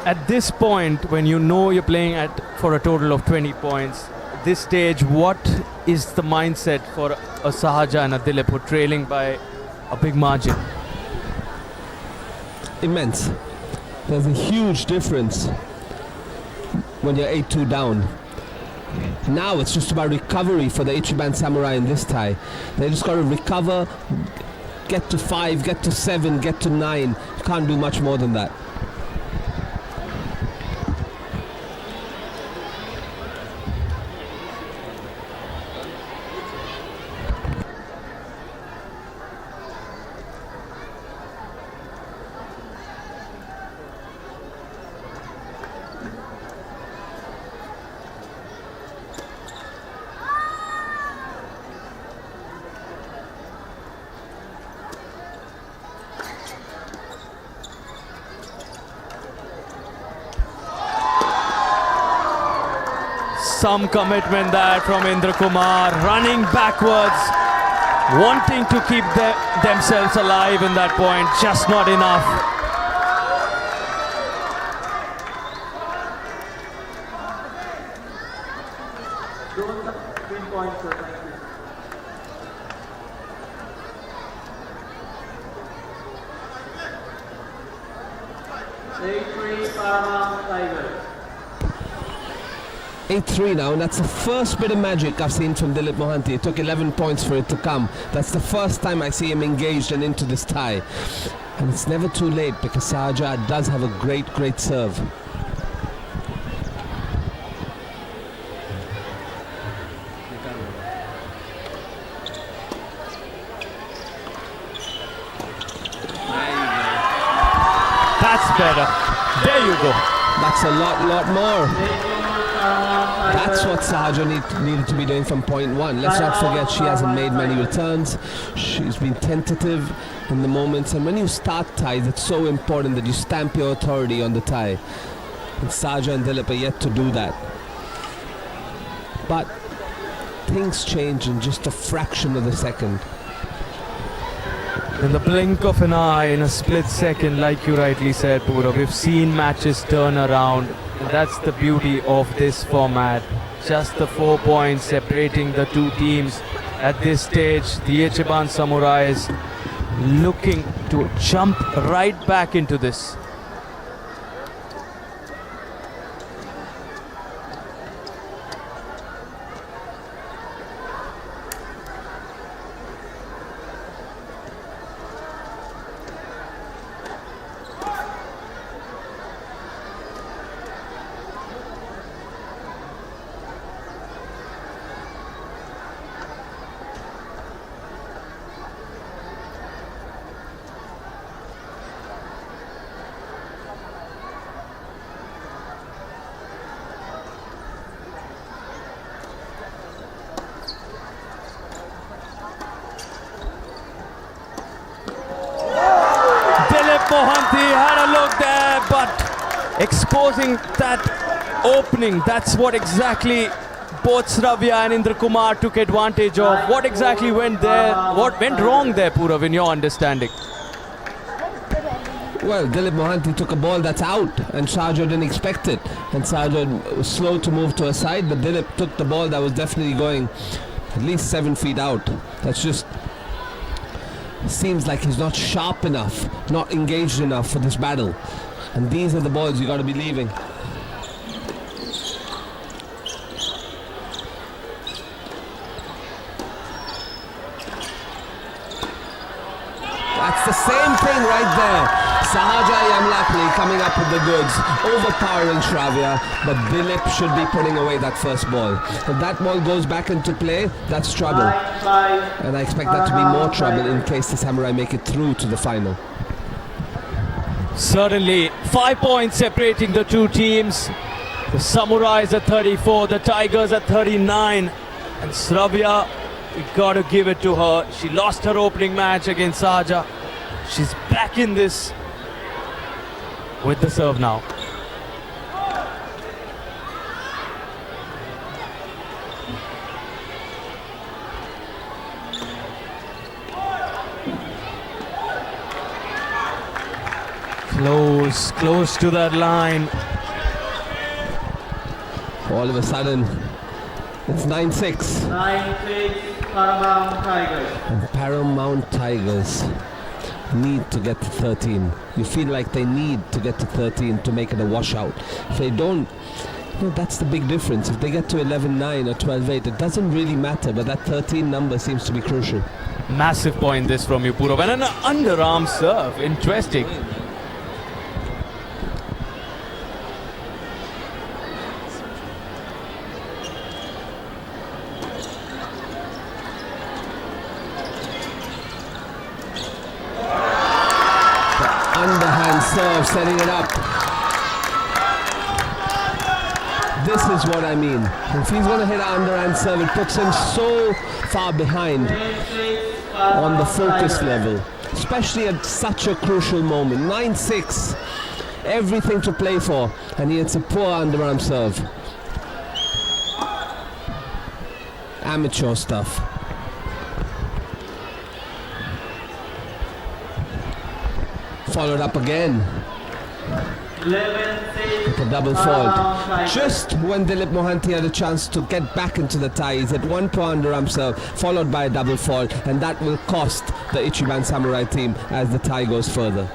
at this point, when you know you're playing for a total of 20 points, at this stage, what is the mindset for a Sahaja and a Dilip who are trailing by a big margin? Immense. There's a huge difference when you're 8-2 down. Now it's just about recovery for the Ichiban Samurai in this tie. They just got to recover, get to 5, get to 7, get to 9. You can't do much more than that. some commitment there from Indra Kumar, running backwards, wanting to keep themselves alive in that point, just not enough. Don't win points, sir. Thank you. 8-3 Paramount Tigers. 8-3 now, and that's the first bit of magic I've seen from Dilip Mohanty. It took 11 points for it to come. That's the first time I see him engaged and into this tie. And it's never too late because Sahaja does have a great serve. That's better. There you go. That's a lot more. That's what Sahaja needed to be doing from point one. Let's not forget she hasn't made many returns. She's been tentative in the moments, and when you start ties, it's so important that you stamp your authority on the tie. And Sahaja and Dilip are yet to do that. But things change in just a fraction of a second. In the blink of an eye, in a split second, like you rightly said, Pura, we've seen matches turn around. And that's the beauty of this format. Just the 4 points separating the two teams. At this stage, the Ichiban Samurais looking to jump right back into this. Mohanty had a look there, but exposing that opening, that's what exactly both Sravya and Indra Kumar took advantage of. What exactly went there? What went wrong there, Purav, in your understanding? Well, Dilip Mohanty took a ball that's out, and Sahaja didn't expect it. And Sahaja was slow to move to a side, but Dilip took the ball that was definitely going at least 7 feet out. That's just... seems like he's not sharp enough, not engaged enough for this battle. And these are the balls you got to be leaving. That's the same thing right there. Sahaja Yamlapli coming up with the goods, overpowering Shravya, but Dilip should be putting away that first ball. If that ball goes back into play, that's trouble. And I expect that to be more trouble in case the Samurai make it through to the final. Certainly, 5 points separating the two teams. The Samurais at 34, the Tigers at 39. And Sravya, we got to give it to her. She lost her opening match against Sahaja. She's back in this with the serve now. Close to that line. All of a sudden, it's 9-6. 9-6 Paramount Tigers. And Paramount Tigers need to get to 13. You feel like they need to get to 13 to make it a washout. If they don't, that's the big difference. If they get to 11-9 or 12-8, it doesn't really matter, but that 13 number seems to be crucial. Massive point this from you, Purav. And an underarm serve. Interesting. Underhand serve, setting it up. This is what I mean. If he's going to hit an underhand serve, it puts him so far behind on the focus level, especially at such a crucial moment. 9-6, everything to play for, and it's a poor underarm serve. Amateur stuff. Followed up again. 11-6. With a double fault. Just when Dilip Mohanty had a chance to get back into the tie, he's at 1 pounder himself, followed by a double fault, and that will cost the Ichiban Samurai team as the tie goes further.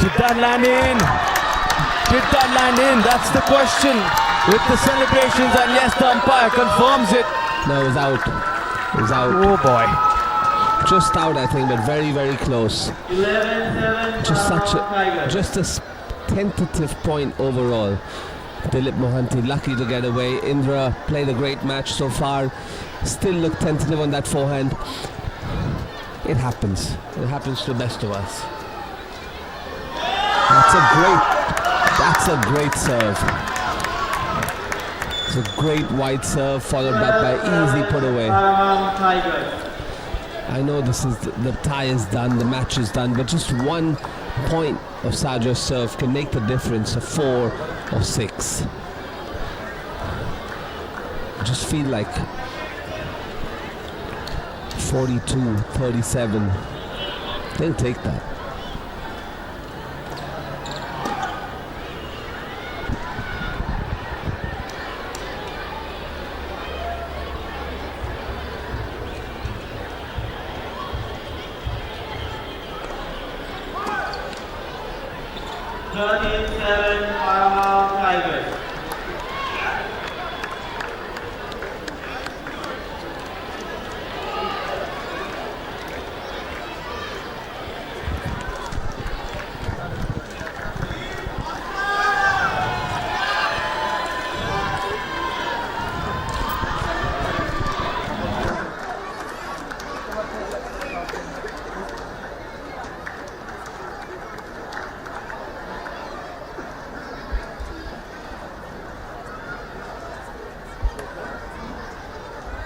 Did that land in? Did that land in? That's the question. With the celebrations, and yes, the umpire confirms it. No, it was out. It was out. Oh boy. Just out, I think, but very, very close. 11-7. Just a tentative point overall. Dilip Mohanty lucky to get away. Indra played a great match so far. Still look tentative on that forehand. It happens. It happens to the best of us. That's a great serve. It's a great wide serve followed back by easy put away. I know this is the tie is done, the match is done, but just 1 point of Sajo's serve can make the difference of 4 or 6. I just feel like 42-37. They'll take that. Paramount Tigers.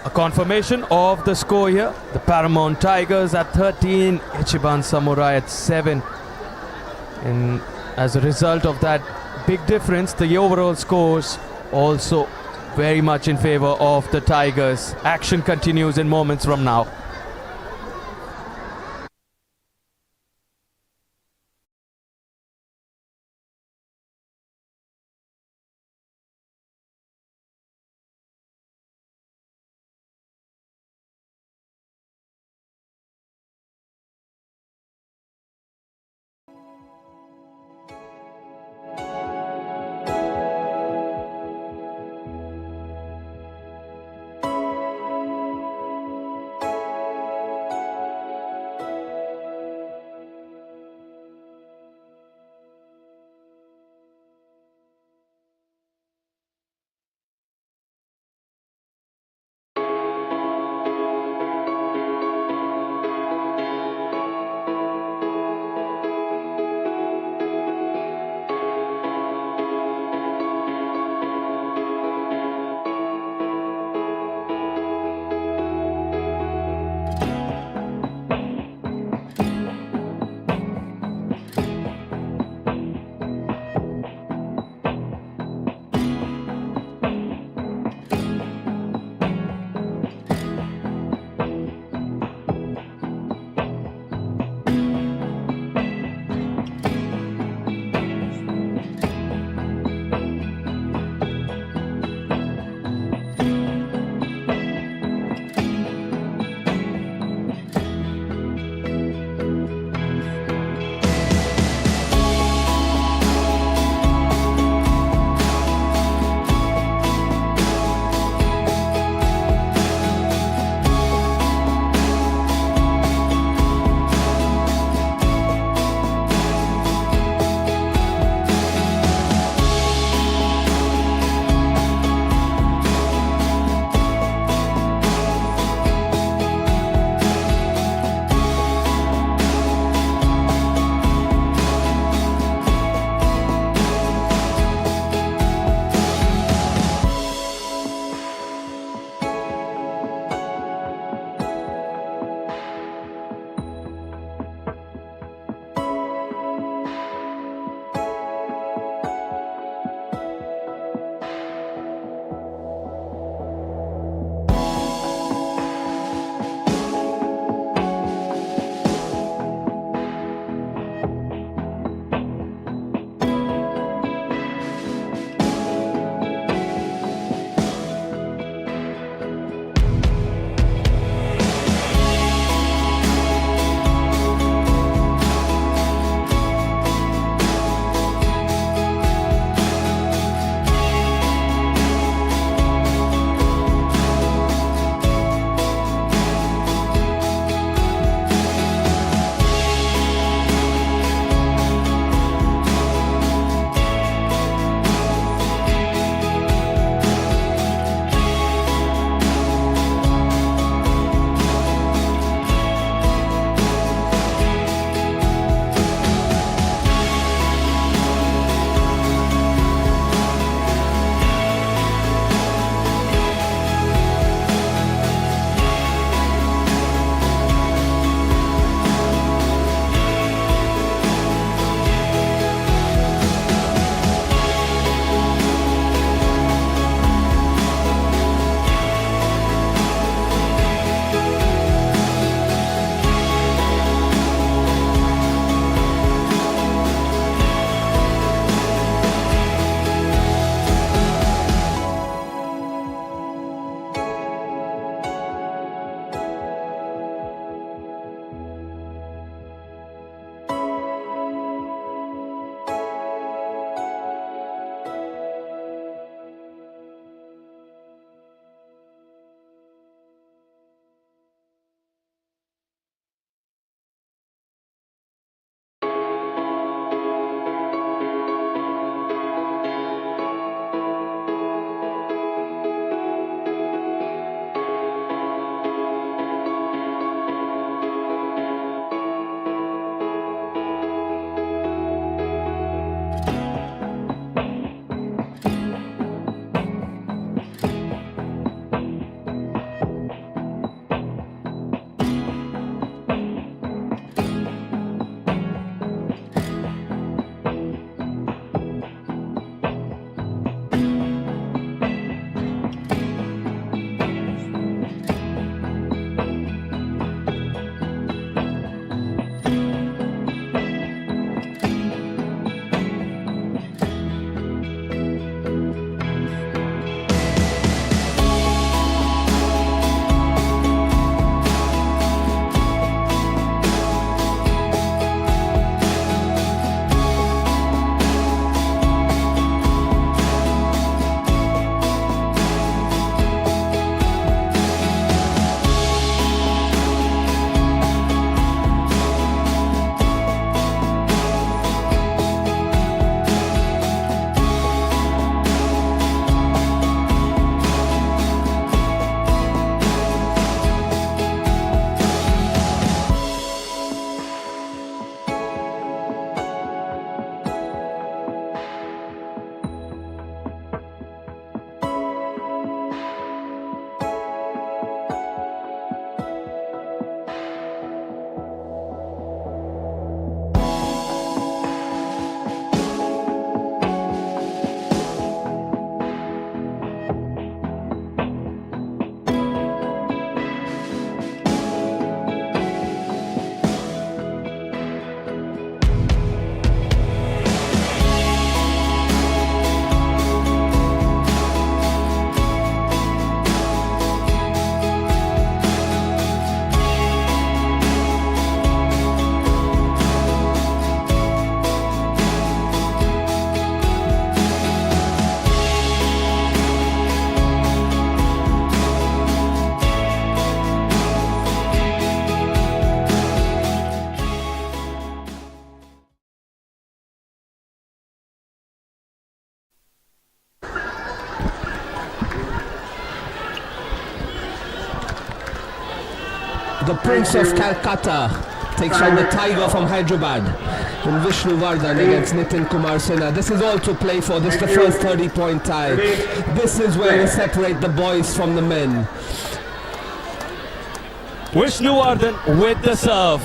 A confirmation of the score here. The Paramount Tigers at 13, Ichiban Samurai at 7. And as a result of that big difference, the overall scores also very much in favor of the Tigers. Action continues in moments from now. The Prince of Calcutta takes on the Tiger from Hyderabad in Vishnu Vardhan against Nitin Kumar Sinha. This is all to play for. This is the first 30-point tie. This is where we separate the boys from the men. Vishnu Vardhan with the serve.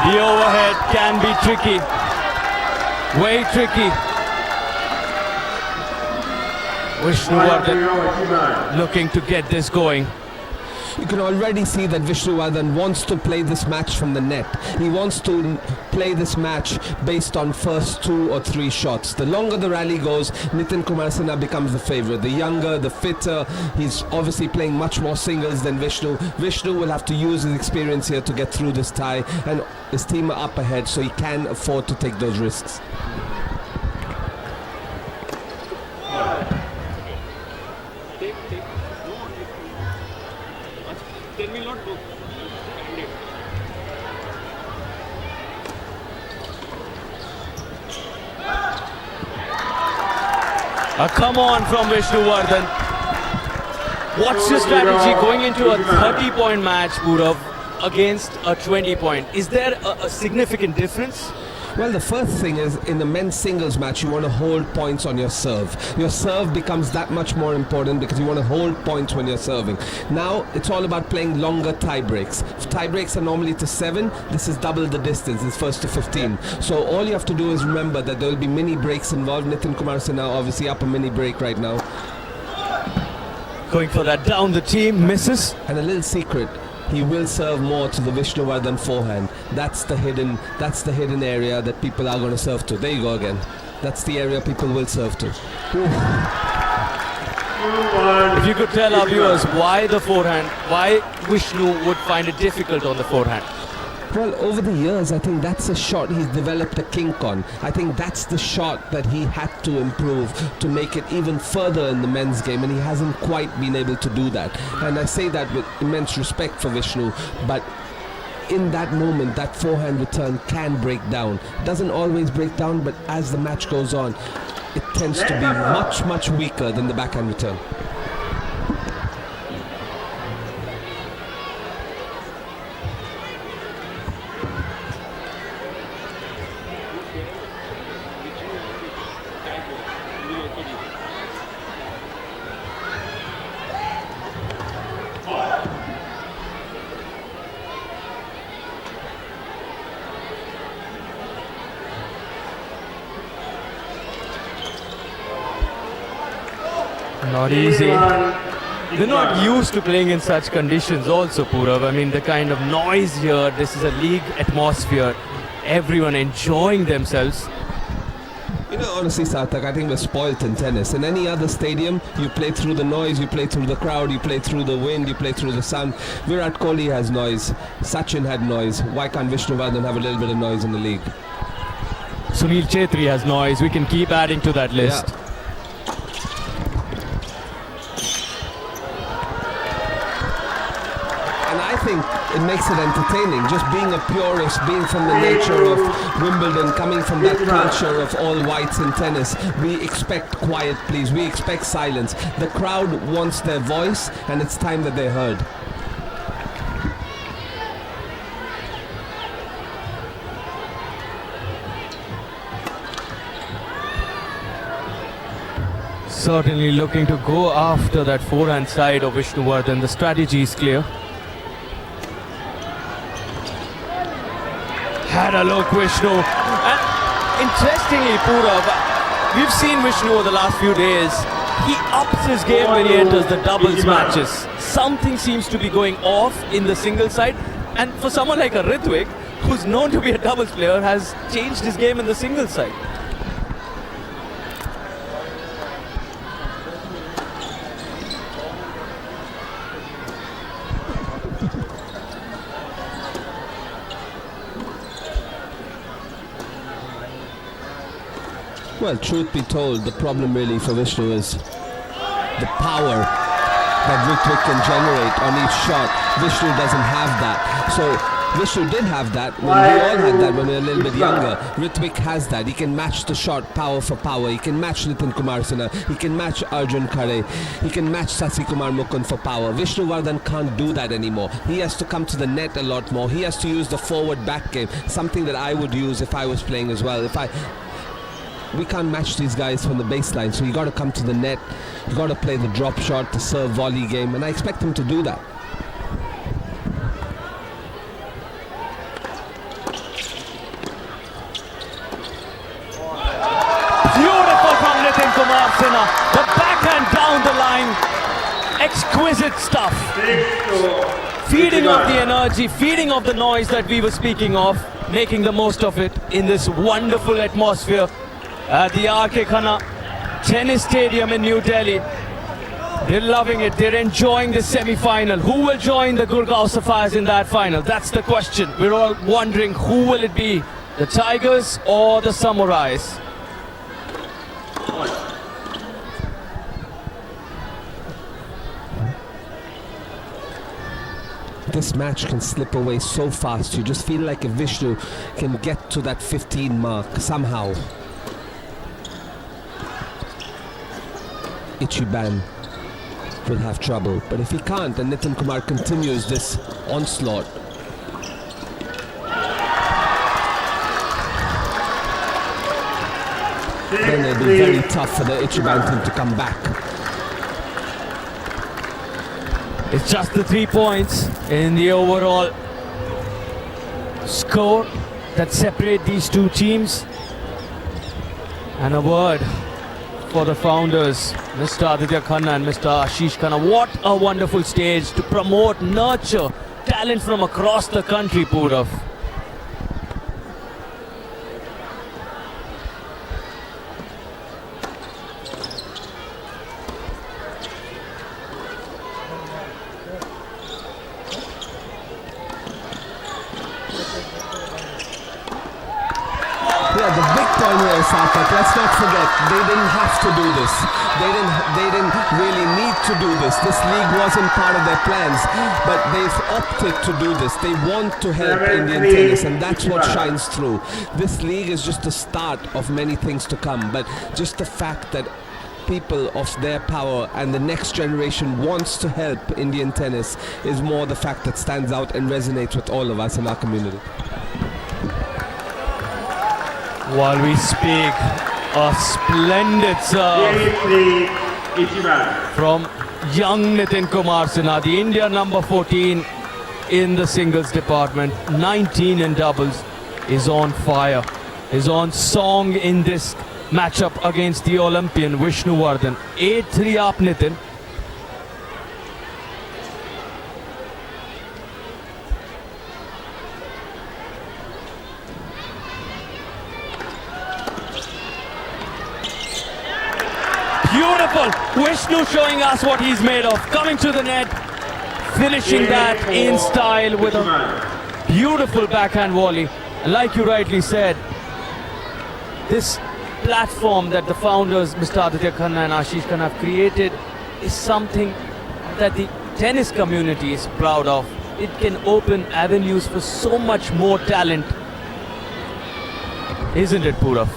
The overhead can be tricky. Very tricky. Vishnu Vardhan looking to get this going. You can already see that Vishnu Vardhan wants to play this match from the net. He wants to play this match based on first 2 or 3 shots. The longer the rally goes, Nitin Kumar Sinha becomes the favourite. The younger, the fitter, he's obviously playing much more singles than Vishnu. Vishnu will have to use his experience here to get through this tie, and his team are up ahead, so he can afford to take those risks. Come on from Vishnu Vardhan. What's your strategy going into a 30-point match, Purav, against a 20-point? Is there a significant difference? Well, the first thing is, in the men's singles match, you want to hold points on your serve. Your serve becomes that much more important because you want to hold points when you're serving. Now, it's all about playing longer tie breaks. If tie breaks are normally to 7, this is double the distance, it's first to 15. So all you have to do is remember that there will be mini breaks involved. Nitin Kumar Sinha obviously up a mini break right now. Going for that down the team, misses. And a little secret. He will serve more to the Vishnu Vardhan forehand. That's the hidden area that people are going to serve to. There you go again. That's the area people will serve to. If you could tell our viewers why the forehand, why Vishnu would find it difficult on the forehand. Well, over the years, I think that's a shot he's developed a kink on. I think that's the shot that he had to improve to make it even further in the men's game, and he hasn't quite been able to do that. And I say that with immense respect for Vishnu, but in that moment, that forehand return can break down. It doesn't always break down, but as the match goes on, it tends to be much, much weaker than the backhand return. Not easy. They're not used to playing in such conditions also, Purav. I mean, the kind of noise here, this is a league atmosphere. Everyone enjoying themselves. You know, honestly, Sarthak, I think we're spoilt in tennis. In any other stadium, you play through the noise, you play through the crowd, you play through the wind, you play through the sun. Virat Kohli has noise. Sachin had noise. Why can't Vishnu Vardhan have a little bit of noise in the league? Sunil Chhetri has noise. We can keep adding to that list. Yeah. I think it makes it entertaining, just being a purist, being from the nature of Wimbledon, coming from that culture of all whites in tennis. We expect quiet, please. We expect silence. The crowd wants their voice, and it's time that they heard. Certainly looking to go after that forehand side of Vishnu Vardhan. The strategy is clear. Had a look, Vishnu. And interestingly, Purav, we've seen Vishnu over the last few days. He ups his game when he enters the doubles matches. Something seems to be going off in the singles side. And for someone like a Ritwik, who's known to be a doubles player, has changed his game in the singles side. Well, truth be told, the problem really for Vishnu is the power that Ritwik can generate on each shot. Vishnu doesn't have that. So Vishnu did have that. We all had that when we were a little bit younger. Ritvik has that. He can match the shot power for power. He can match Nitin Kumar Sinha. He can match Arjun Khare. He can match Sasi Kumar Mukund for power. Vishnu Vardhan can't do that anymore. He has to come to the net a lot more. He has to use the forward back game, something that I would use if I was playing as well. We can't match these guys from the baseline, so you got to come to the net. You got to play the drop shot, the serve volley game, and I expect him to do that. Beautiful from Nitin Kumar Sinha. The backhand down the line. Exquisite stuff. Feeding off the energy, feeding off the noise that we were speaking of, making the most of it in this wonderful atmosphere at the R.K. Khanna Tennis Stadium in New Delhi. They're loving it. They're enjoying the semi-final. Who will join the Gurgaon Sapphires in that final? That's the question. We're all wondering, who will it be? The Tigers or the Samurais? This match can slip away so fast. You just feel like if Vishnu can get to that 15 mark somehow, Ichiban will have trouble. But if he can't and Nitin Kumar continues this onslaught, then it'll be very tough for the Ichiban team to come back. It's just the 3 points in the overall score that separate these two teams. And a word for the founders, Mr. Aditya Khanna and Mr. Ashish Khanna. What a wonderful stage to promote, nurture talent from across the country, Purav. Let's not forget, they didn't have to do this. They didn't really need to do this. This league wasn't part of their plans, but they've opted to do this. They want to help Indian tennis, and that's what shines through. This league is just the start of many things to come, but just the fact that people of their power and the next generation wants to help Indian tennis is more the fact that stands out and resonates with all of us in our community. While we speak, a splendid serve from young Nitin Kumar Sinha, the India number 14 in the singles department, 19 in doubles, is on fire, is on song in this matchup against the Olympian Vishnu Vardhan. 8-3 up, Nitin. Beautiful. Vishnu showing us what he's made of. Coming to the net, finishing that in style with a beautiful backhand volley. And like you rightly said, this platform that the founders, Mr. Aditya Khanna and Ashish Khanna, have created is something that the tennis community is proud of. It can open avenues for so much more talent. Isn't it, Purav?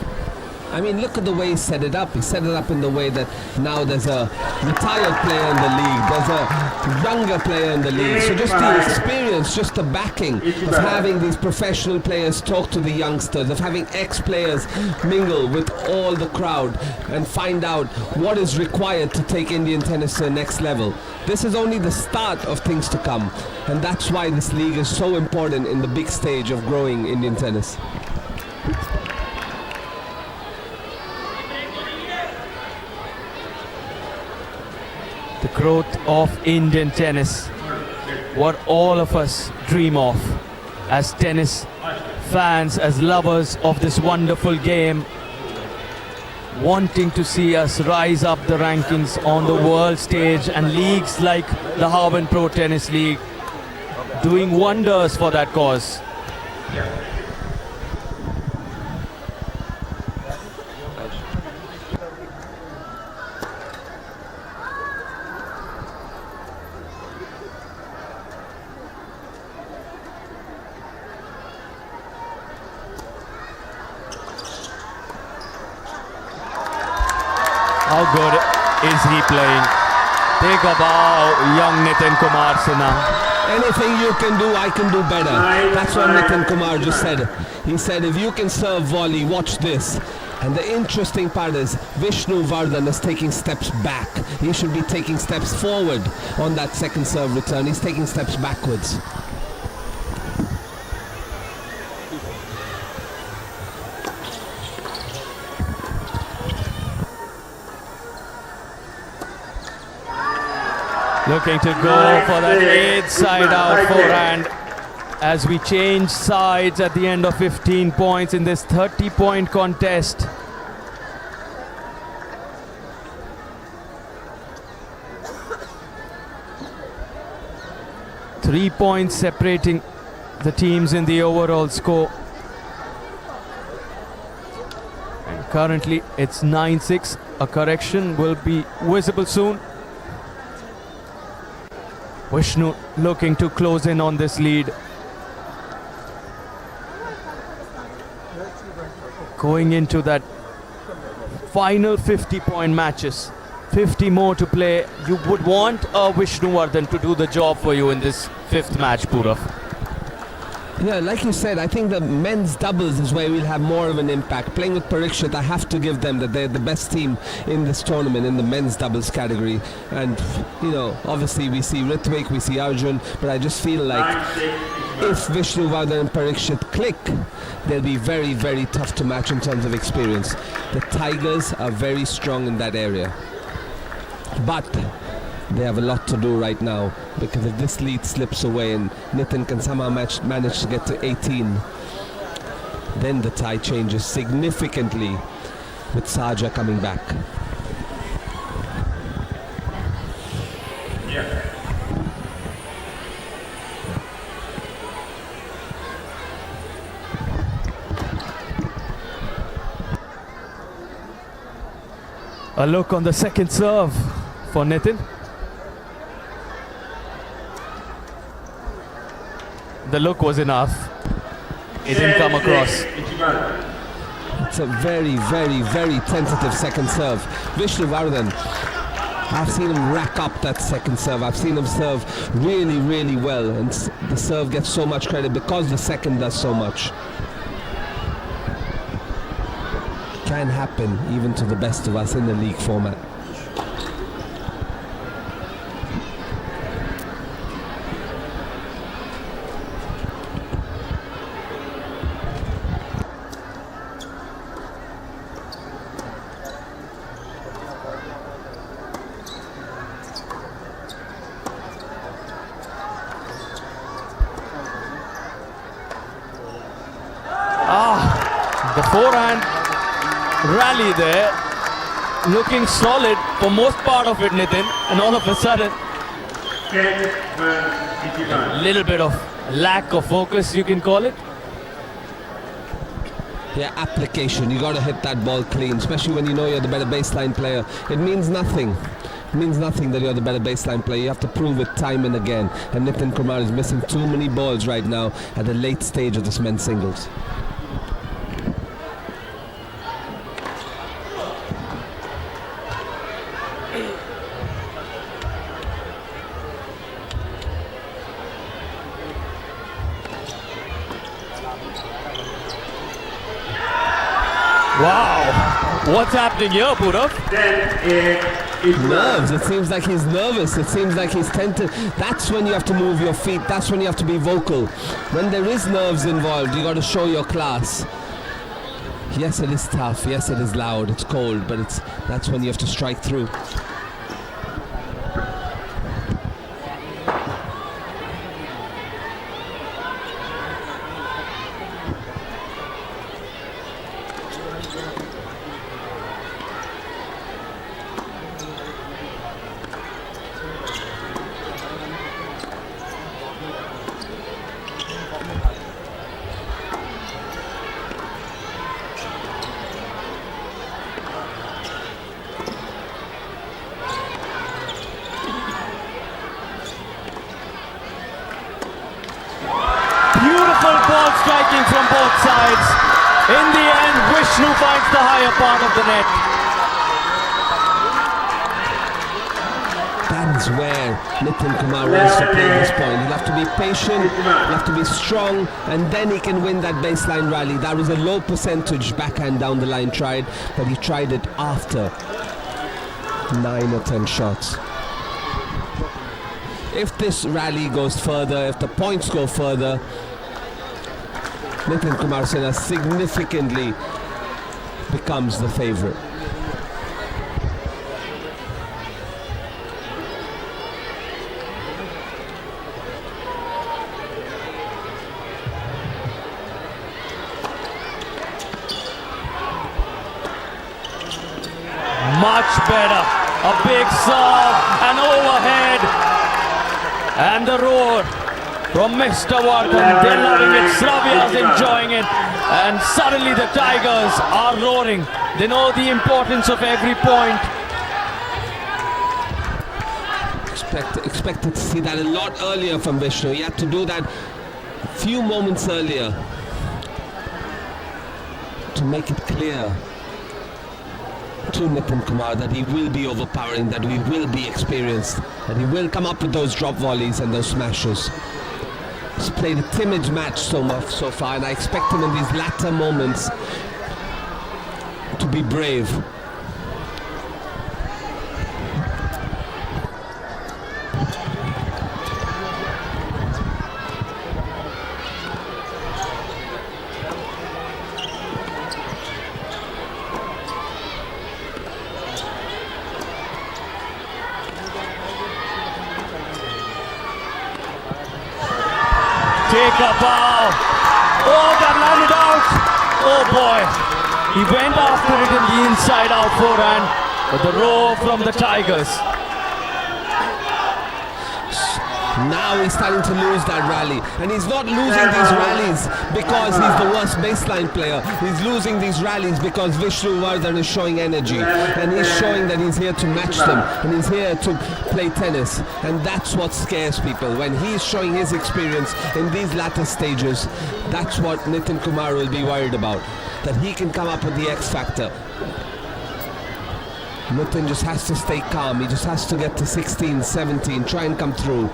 I mean, look at the way he set it up. He set it up in the way that now there's a retired player in the league, there's a younger player in the league. So just the experience, just the backing of having these professional players talk to the youngsters, of having ex-players mingle with all the crowd and find out what is required to take Indian tennis to the next level. This is only the start of things to come. And that's why this league is so important in the big stage of growing Indian tennis. The growth of Indian tennis, what all of us dream of as tennis fans, as lovers of this wonderful game, wanting to see us rise up the rankings on the world stage, and leagues like the Harven Pro Tennis League doing wonders for that cause. How good is he playing? Take a bow, young Nitin Kumar Sinha. Anything you can do, I can do better. That's what Nitin Kumar just said. He said, if you can serve volley, watch this. And the interesting part is, Vishnu Vardhan is taking steps back. He should be taking steps forward on that second serve return. He's taking steps backwards. Looking to go for that 8 side out forehand as we change sides at the end of 15 points in this 30-point contest. Three points separating the teams in the overall score. And currently it's 9-6. A correction will be visible soon. Vishnu looking to close in on this lead. Going into that final 50-point matches. 50 more to play. You would want Vishnu Vardhan to do the job for you in this 5th match, Purav. Yeah, like you said, I think the men's doubles is where we'll have more of an impact. Playing with Parikshit, I have to give them that they're the best team in this tournament in the men's doubles category. And, you know, obviously we see Ritvik, we see Arjun, but I just feel like if Vishnu Vardhan and Parikshit click, they'll be very, very tough to match in terms of experience. The Tigers are very strong in that area. But they have a lot to do right now, because if this lead slips away and Nitin can somehow manage to get to 18, then the tie changes significantly with Saja coming back. Yeah. A look on the second serve for Nitin. The look was enough. It didn't come across. It's a very, very, very tentative second serve. Vishnu Vardhan, I've seen him rack up that second serve. I've seen him serve really, really well. And the serve gets so much credit because the second does so much. Can happen even to the best of us in the league format. The forehand rally there, looking solid for most part of it, Nitin, and all of a sudden a little bit of lack of focus, you can call it. Yeah, application. You got to hit that ball clean, especially when you know you're the better baseline player. It means nothing. It means nothing that you're the better baseline player. You have to prove it time and again. And Nitin Kumar is missing too many balls right now at the late stage of this men's singles. Wow, what's happening here, Purav? Nerves. It seems like he's nervous. It seems like he's tented. That's when you have to move your feet. That's when you have to be vocal. When there is nerves involved, you got to show your class. Yes, it is tough. Yes, it is loud. It's cold, but that's when you have to strike through. Ball striking from both sides. In the end, Vishnu finds the higher part of the net. That's where Nitin Kumar wants to play this point. He'll have to be patient, he'll have to be strong, and then he can win that baseline rally. That was a low percentage backhand down the line tried, but he tried it after 9 or 10 shots. If this rally goes further, if the points go further, Nitin Kumar Sena significantly becomes the favourite. Much better. A big serve, an overhead, and the roar from Mr. Vardhan. They're loving it. Sravya's enjoying it. And suddenly the Tigers are roaring. They know the importance of every point. Expected to see that a lot earlier from Vishnu. He had to do that a few moments earlier to make it clear to Nitin Kumar that he will be overpowering, that he will be experienced, that he will come up with those drop volleys and those smashes. He's played a timid match so far, and I expect him in these latter moments to be brave. Take a bow. Oh, that landed out. Oh boy. He went after it in the inside out forehand. But the roar from the Tigers. Now he's starting to lose that rally, and he's not losing these rallies because he's the worst baseline player. He's losing these rallies because Vishnu Vardhan is showing energy, and he's showing that he's here to match them, and he's here to play tennis, and that's what scares people. When he's showing his experience in these latter stages, that's what Nitin Kumar will be worried about, that he can come up with the X factor. Nitin just has to stay calm. He just has to get to 16, 17, try and come through.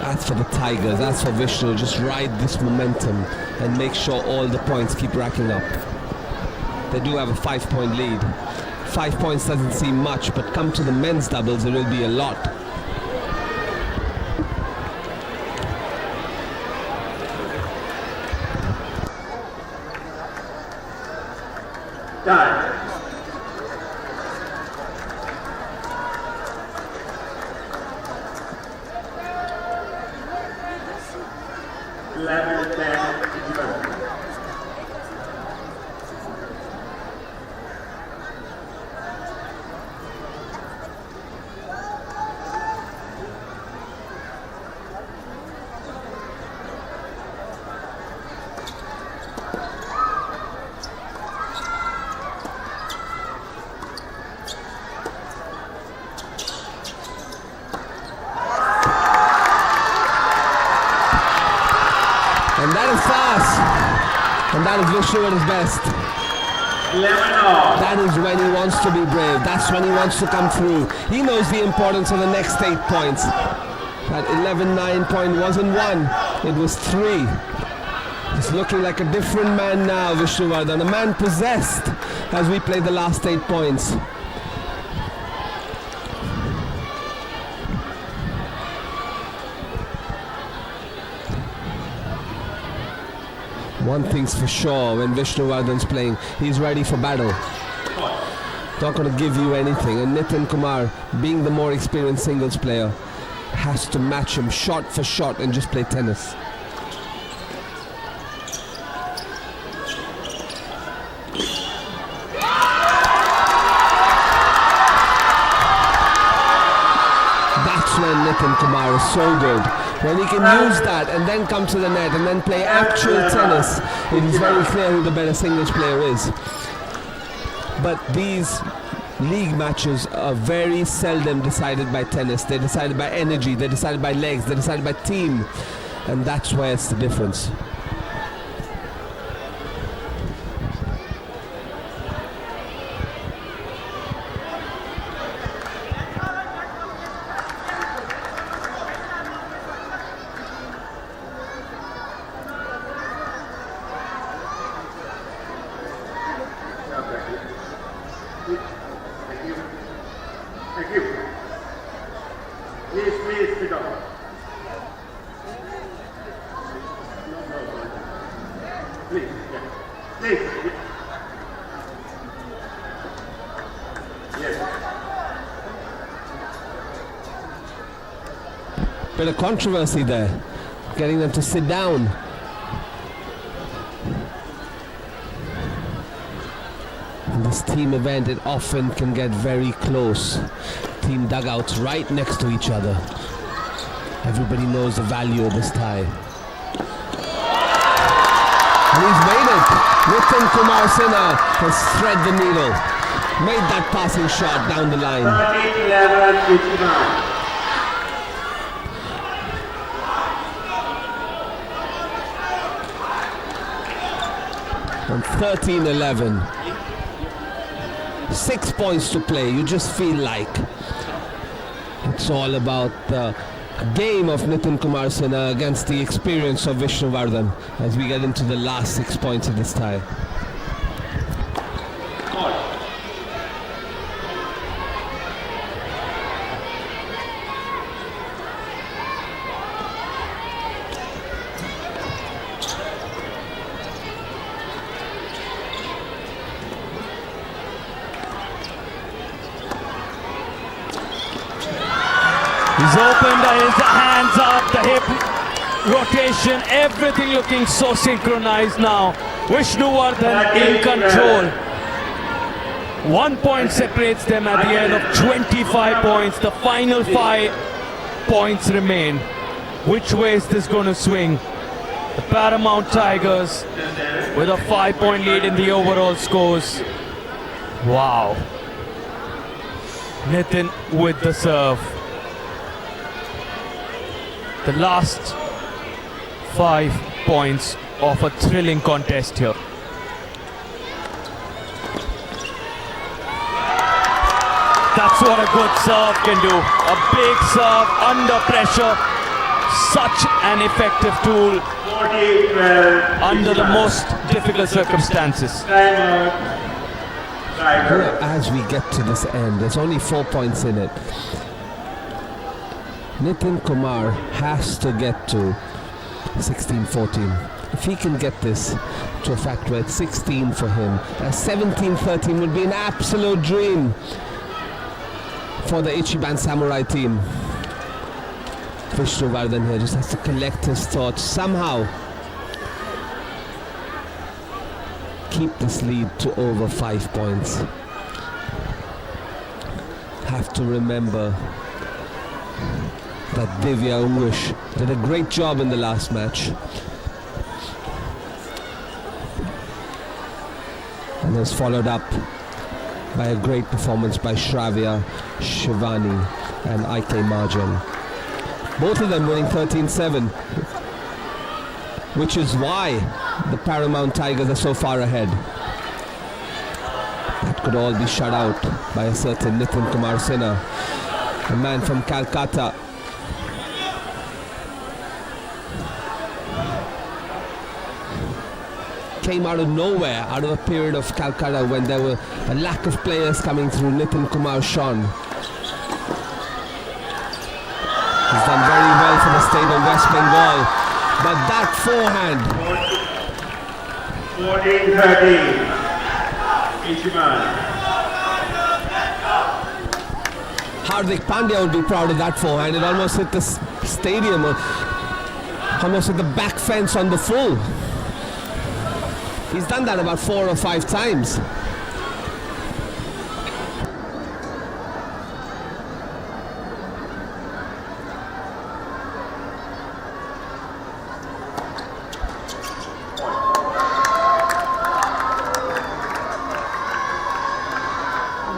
That's for the Tigers, that's for Vishnu. Just ride this momentum and make sure all the points keep racking up. They do have a 5-point lead. 5 points doesn't seem much, but come to the men's doubles, it will be a lot. Done. And that is fast. And that is Vishnu at his best. That is when he wants to be brave. That's when he wants to come through. He knows the importance of the next 8 points. That 11-9 point wasn't 1, it was 3. He's looking like a different man now, Vishnu Vardhan. A man possessed as we play the last 8 points. One thing's for sure, when Vishnu Vardhan's playing, he's ready for battle. Not going to give you anything. And Nitin Kumar, being the more experienced singles player, has to match him shot for shot and just play tennis. That's when Nitin Kumar is so good. When he can use that and then come to the net and then play actual tennis, it is very clear who the better singles player is. But these league matches are very seldom decided by tennis. They're decided by energy, they're decided by legs, they're decided by team. And that's where it's the difference. Please, yes. Please. Yes. Bit of controversy there, getting them to sit down. In this team event, it often can get very close. Team dugouts right next to each other. Everybody knows the value of this tie. And he's made it. Nitin Kumar Sinha has thread the needle. Made that passing shot down the line. 13-11 Ichiban. And 13-11. 6 points to play. You just feel like it's all about the game of Nitin Kumar Sinha against the experience of Vishnuvardhan as we get into the last 6 points of this tie. He's opened his hands up, the hip rotation, everything looking so synchronized now. Vishnuvardhan in control. 1 point separates them at the end of 25 points. The final 5 points remain. Which way is this going to swing? The Paramount Tigers with a 5-point lead in the overall scores. Wow. Nitin with the serve. The last 5 points of a thrilling contest here. That's what a good serve can do. A big serve under pressure. Such an effective tool under the most difficult circumstances. As we get to this end, there's only 4 points in it. Nitin Kumar has to get to 16-14. If he can get this to a fact where it's 16 for him, 17-13 would be an absolute dream for the Ichiban Samurai team. Vishnuvardhan here just has to collect his thoughts, somehow keep this lead to over 5 points. Have to remember that Divya Ungush did a great job in the last match. And was followed up by a great performance by Shravya, Shivani and IK Marjan. Both of them winning 13-7, which is why the Paramount Tigers are so far ahead. That could all be shut out by a certain Nitin Kumar Sinha, a man from Calcutta. Came out of nowhere, out of a period of Calcutta when there were a lack of players coming through. Nitin Kumar shone. He's done very well for the state of West Bengal, but that forehand. 14-13. Ichiban. Hardik Pandya would be proud of that forehand. It almost hit the stadium, almost hit the back fence on the full. He's done that about 4 or 5 times.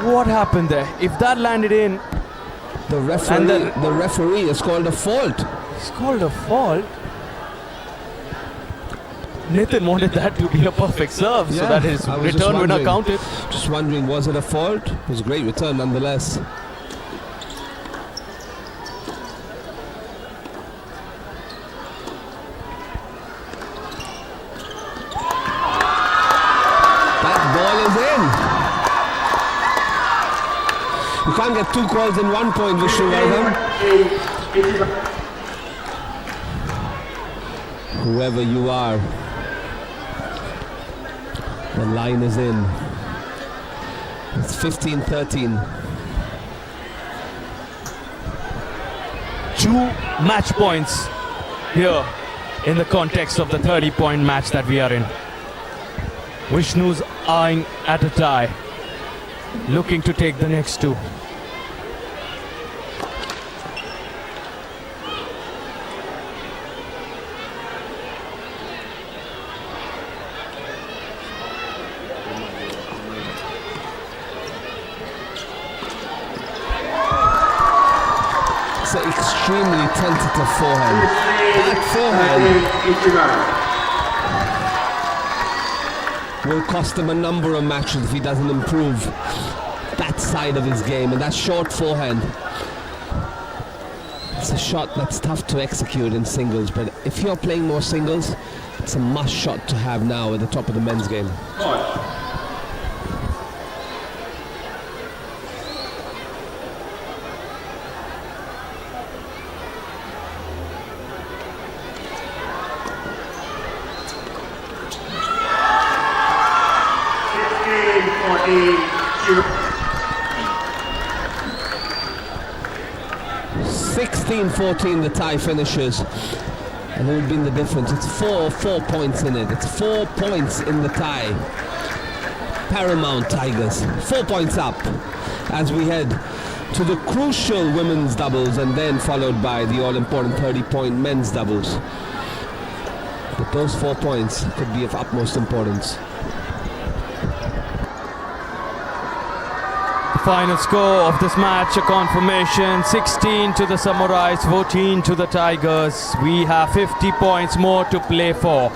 What happened there? If that landed in, the referee has called a fault. It's called a fault. Nitin wanted that to be a perfect serve, so that his return winner counted. Just wondering, was it a fault? It was a great return nonetheless. That ball is in. You can't get 2 calls in 1 point, Vishnuvardhan. Whoever you are, The line is in. It's 15-13. 2 match points here in the context of the 30-point match that we are in. Vishnu's eyeing at a tie, looking to take the next 2. It's an extremely tentative forehand. That forehand will cost him a number of matches if he doesn't improve that side of his game. And that short forehand, it's a shot that's tough to execute in singles, but if you're playing more singles, it's a must shot to have now at the top of the men's game. It's 16-14 the tie finishes, and what would be the difference? It's four points in it. It's 4 points in the tie. Paramount Tigers 4 points up as we head to the crucial women's doubles, and then followed by the all-important 30-point men's doubles. But those 4 points could be of utmost importance. Final score of this match, a confirmation: 16 to the Samurais, 14 to the Tigers. We have 50 points more to play for.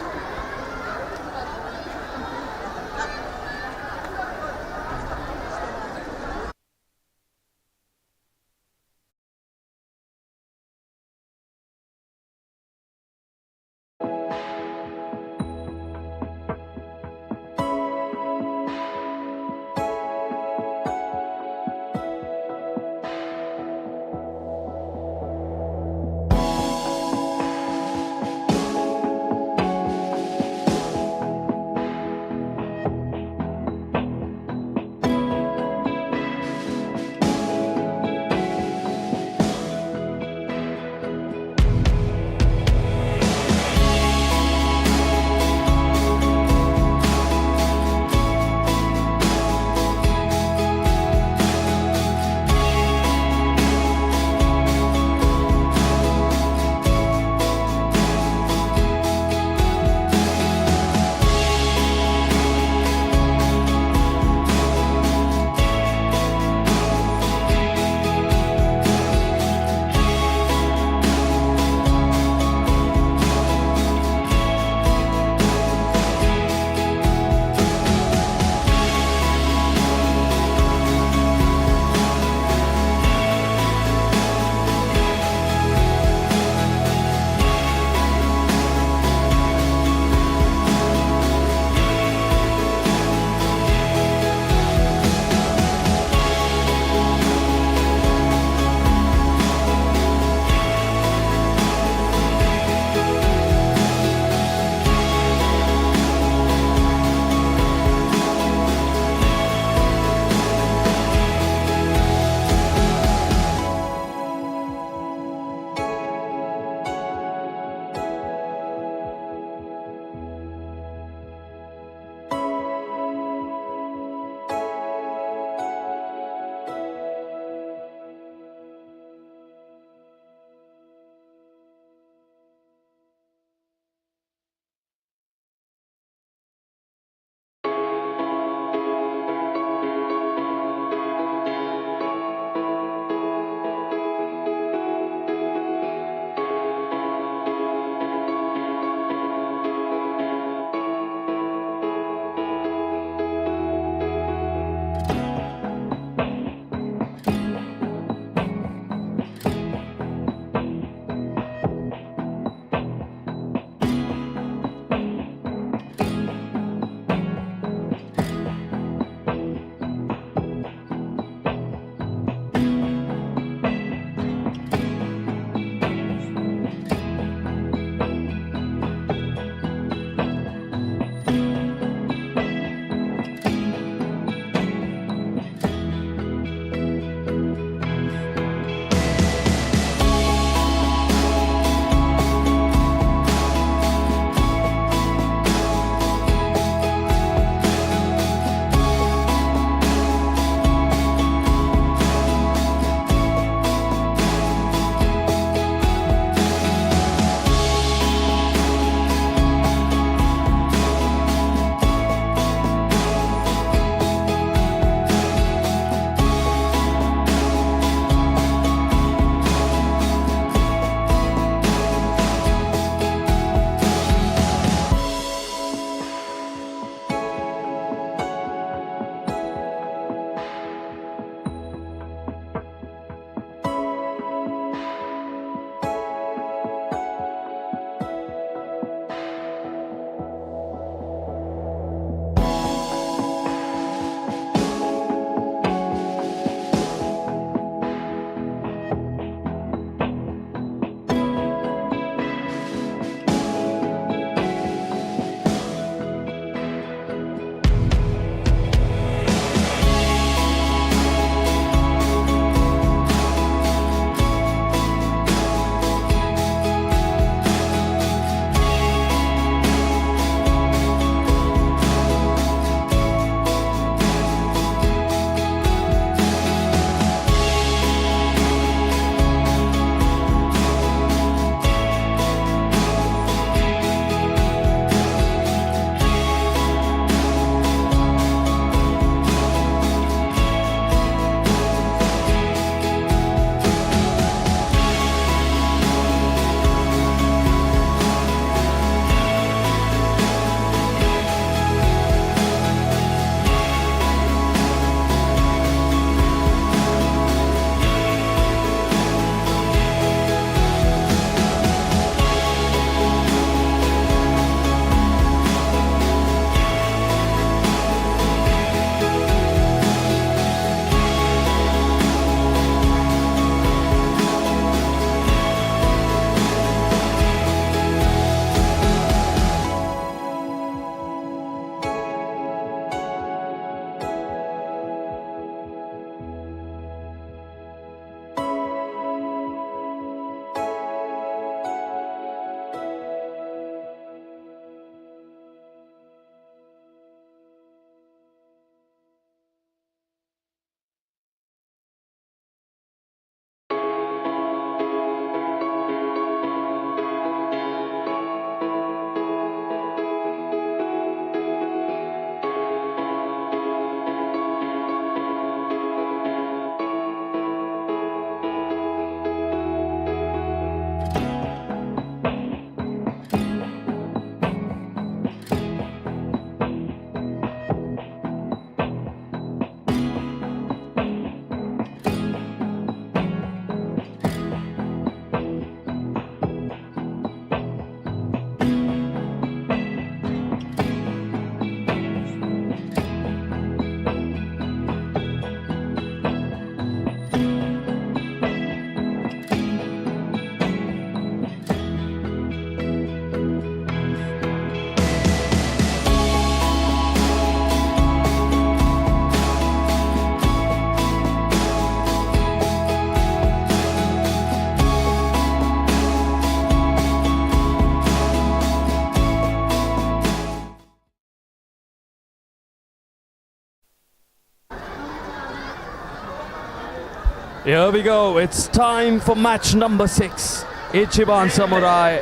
Here we go. It's time for match number 6. Ichiban Samurai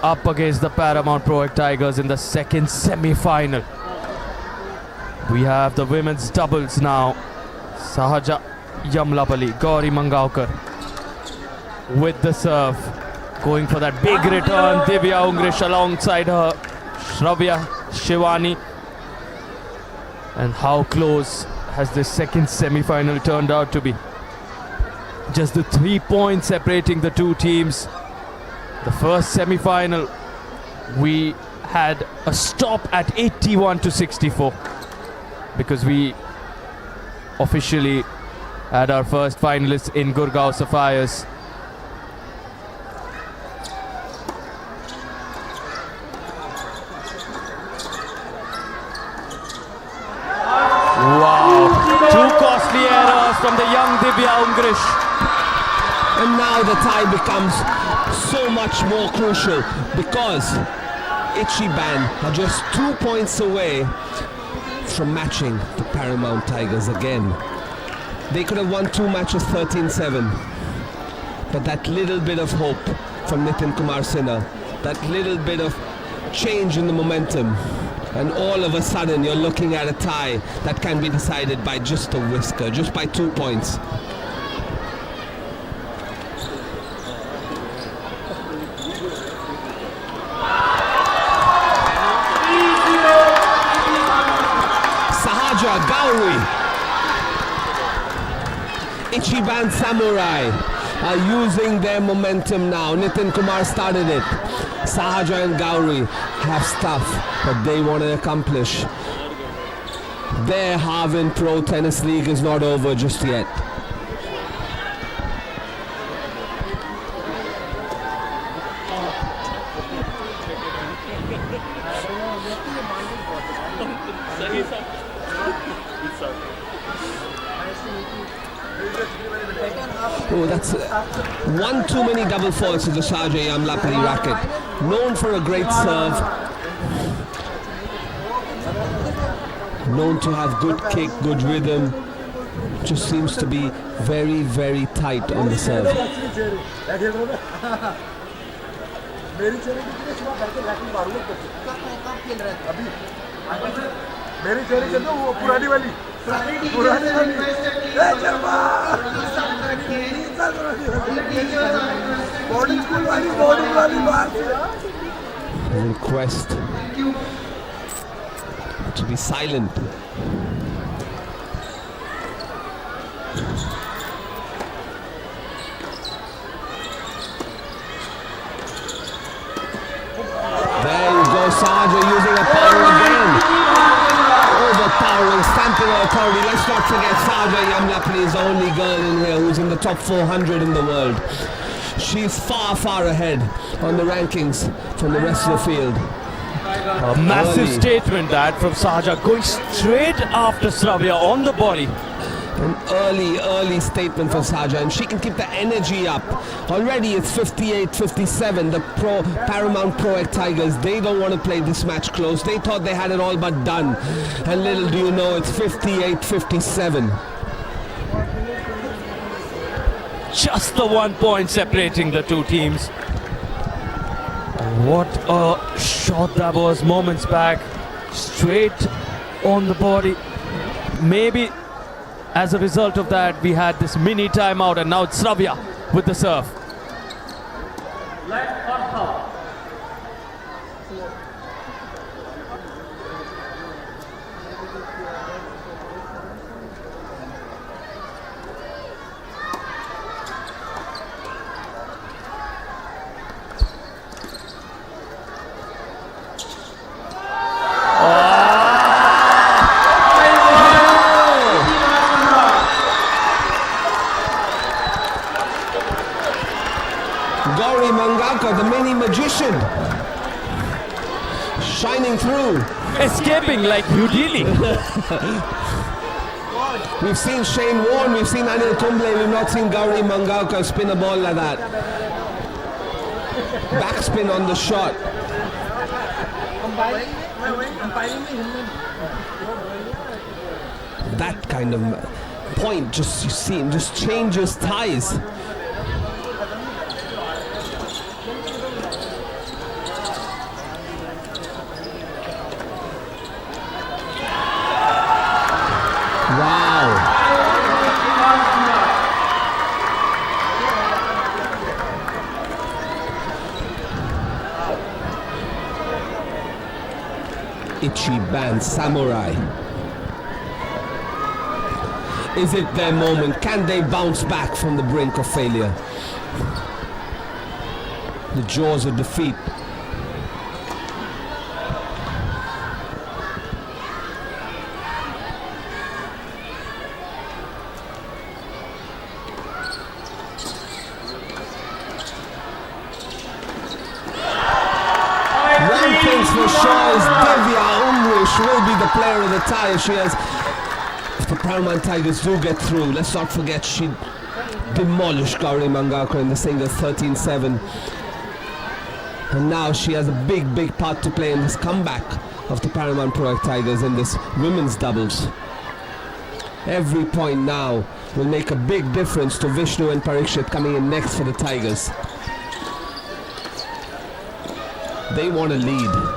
up against the Paramount Proec Tigers in the second semi-final. We have the women's doubles now. Sahaja Yamlapalli, Gauri Mangaonkar with the serve. Going for that big return. Divya Ungrish alongside her. Shravya Shivani. And how close has this second semi-final turned out to be? Just the 3 points separating the two teams. The first semi-final, we had a stop at 81-64 because we officially had our first finalists in Gurgaon Sapphires. Wow, 2 costly errors from the young Divya Ungrish. And now the tie becomes so much more crucial because Ichiban are just 2 points away from matching the Paramount Tigers again. They could have won 2 matches 13-7, but that little bit of hope from Nitin Kumar Sinha, that little bit of change in the momentum, and all of a sudden you're looking at a tie that can be decided by just a whisker, just by 2 points. Sahaja Gauri, Ichiban Samurai are using their momentum now. Nitin Kumar started it. Sahaja and Gauri have stuff that they want to accomplish. Their Harven Pro Tennis League is not over just yet. Oh, that's one too many double faults to the Sahaja Yamlapalli racket. Known for a great serve. Known to have good kick, good rhythm. Just seems to be very, very tight on the serve. Request to be silent. There you go, Sahaja using a power again. Overpowering, stamping authority. Let's not forget Sahaja Yamlapalli is the only girl in here who's in the top 400 in the world. She's far, far ahead on the rankings from the rest of the field. A massive statement that from Sahaja, going straight after Shravya on the body. An early statement for Sahaja, and she can keep the energy up. Already it's 58-57. The Paramount Proec Tigers, they don't want to play this match close. They thought they had it all but done. And little do you know, it's 58-57. Just the 1 point separating the two teams. What a shot that was moments back. Straight on the body. Maybe as a result of that, we had this mini timeout, and now it's Shravya with the serve. Left or top? Gauri Mangaonkar, the mini magician, shining through. Escaping like Houdini. We've seen Shane Warne, we've seen Anil Tumble, we've not seen Gauri Mangaonkar spin a ball like that. Backspin on the shot. That kind of point, just you see him just changes ties. Wow. Ichiban Samurai. Is it their moment? Can they bounce back from the brink of failure? The jaws of defeat. One thing's for sure is Divya Umrish will be the player of the tie. She has, if the Paramount Tigers do get through, let's not forget she demolished Gauri Mangalkar in the singles 13-7. And now she has a big part to play in this comeback of the Paramount Proec Tigers in this women's doubles. Every point now will make a big difference to Vishnu and Parikshit coming in next for the Tigers. They want to lead.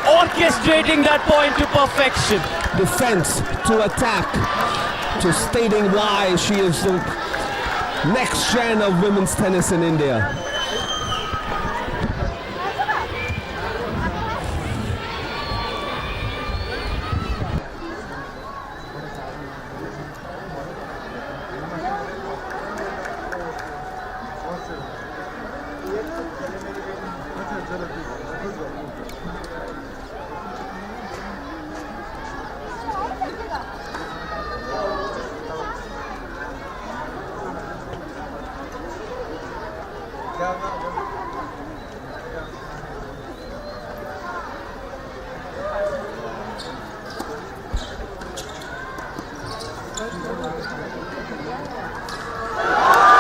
Orchestrating that point to perfection. Defense to attack, to stating why she is the next gen of women's tennis in India.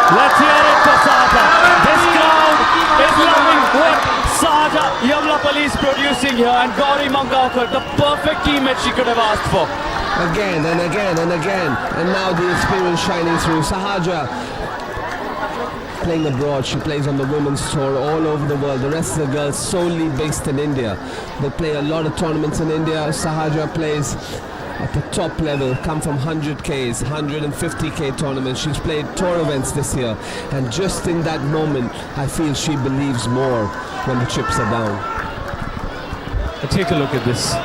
Let's hear it for Saja. This crowd is loving what Saja Yamlapalli is producing here, and Gauri Mangalkar, the perfect teammate she could have asked for. Again and again and again, and now the experience shining through. Sahaja playing abroad, she plays on the women's tour all over the world. The rest of the girls solely based in India. They play a lot of tournaments in India. Sahaja plays at the top level, come from 100Ks, 150K tournaments. She's played tour events this year, and just in that moment I feel she believes more when the chips are down. Take a look at this.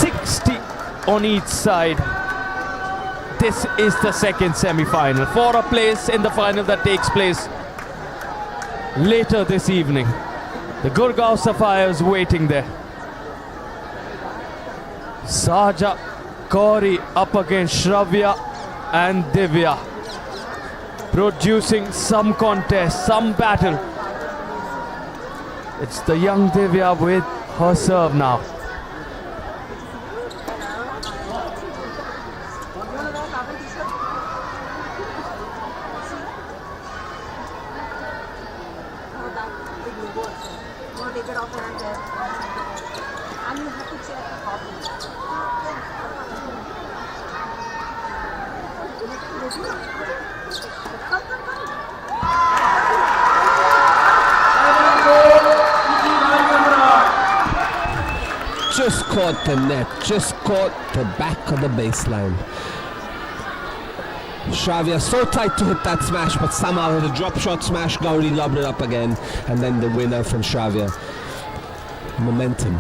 60 on each side. This is the second semi-final for a place in the final that takes place later this evening. The Gurgaon Sapphires waiting there. Saja, Gauri up against Shravya and Divya, producing some contest, some battle. It's the young Divya with her serve now. Just caught the net, just caught the back of the baseline. Shravya so tight to hit that smash, but somehow with a drop shot smash, Gauri lobbed it up again, and then the winner from Shravya. Momentum.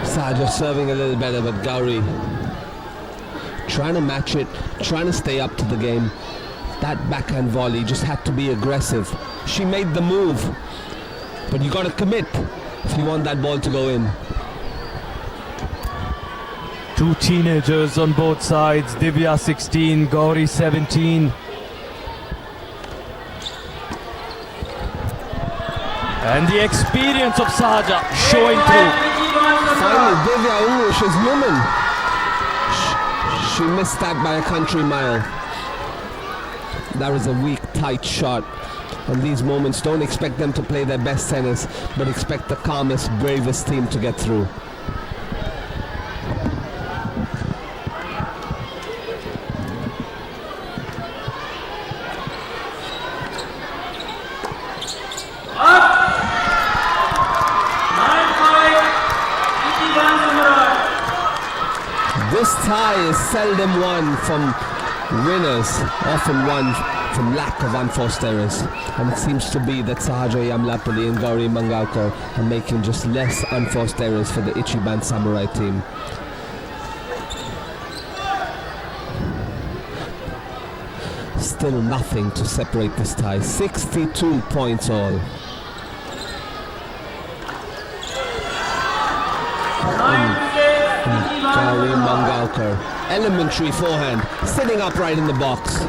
Saja serving a little better, but Gauri trying to match it, trying to stay up to the game. That backhand volley just had to be aggressive. She made the move, but you got to commit. if you want that ball to go in. Two teenagers on both sides, Divya 16, Gauri 17. And the experience of Sahaja showing through. Finally, Divya English is human. She missed that by a country mile. That was a weak, tight shot. And these moments, don't expect them to play their best tennis, but expect the calmest, bravest team to get through. This tie is seldom won from winners, often won from lack of unforced errors. And it seems to be that Sahaja Yamlapalli and Gauri Mangalkar are making just less unforced errors for the Ichiban Samurai team. Still nothing to separate this tie. 62 points all. Gauri Mangalkar, elementary forehand, sitting upright in the box.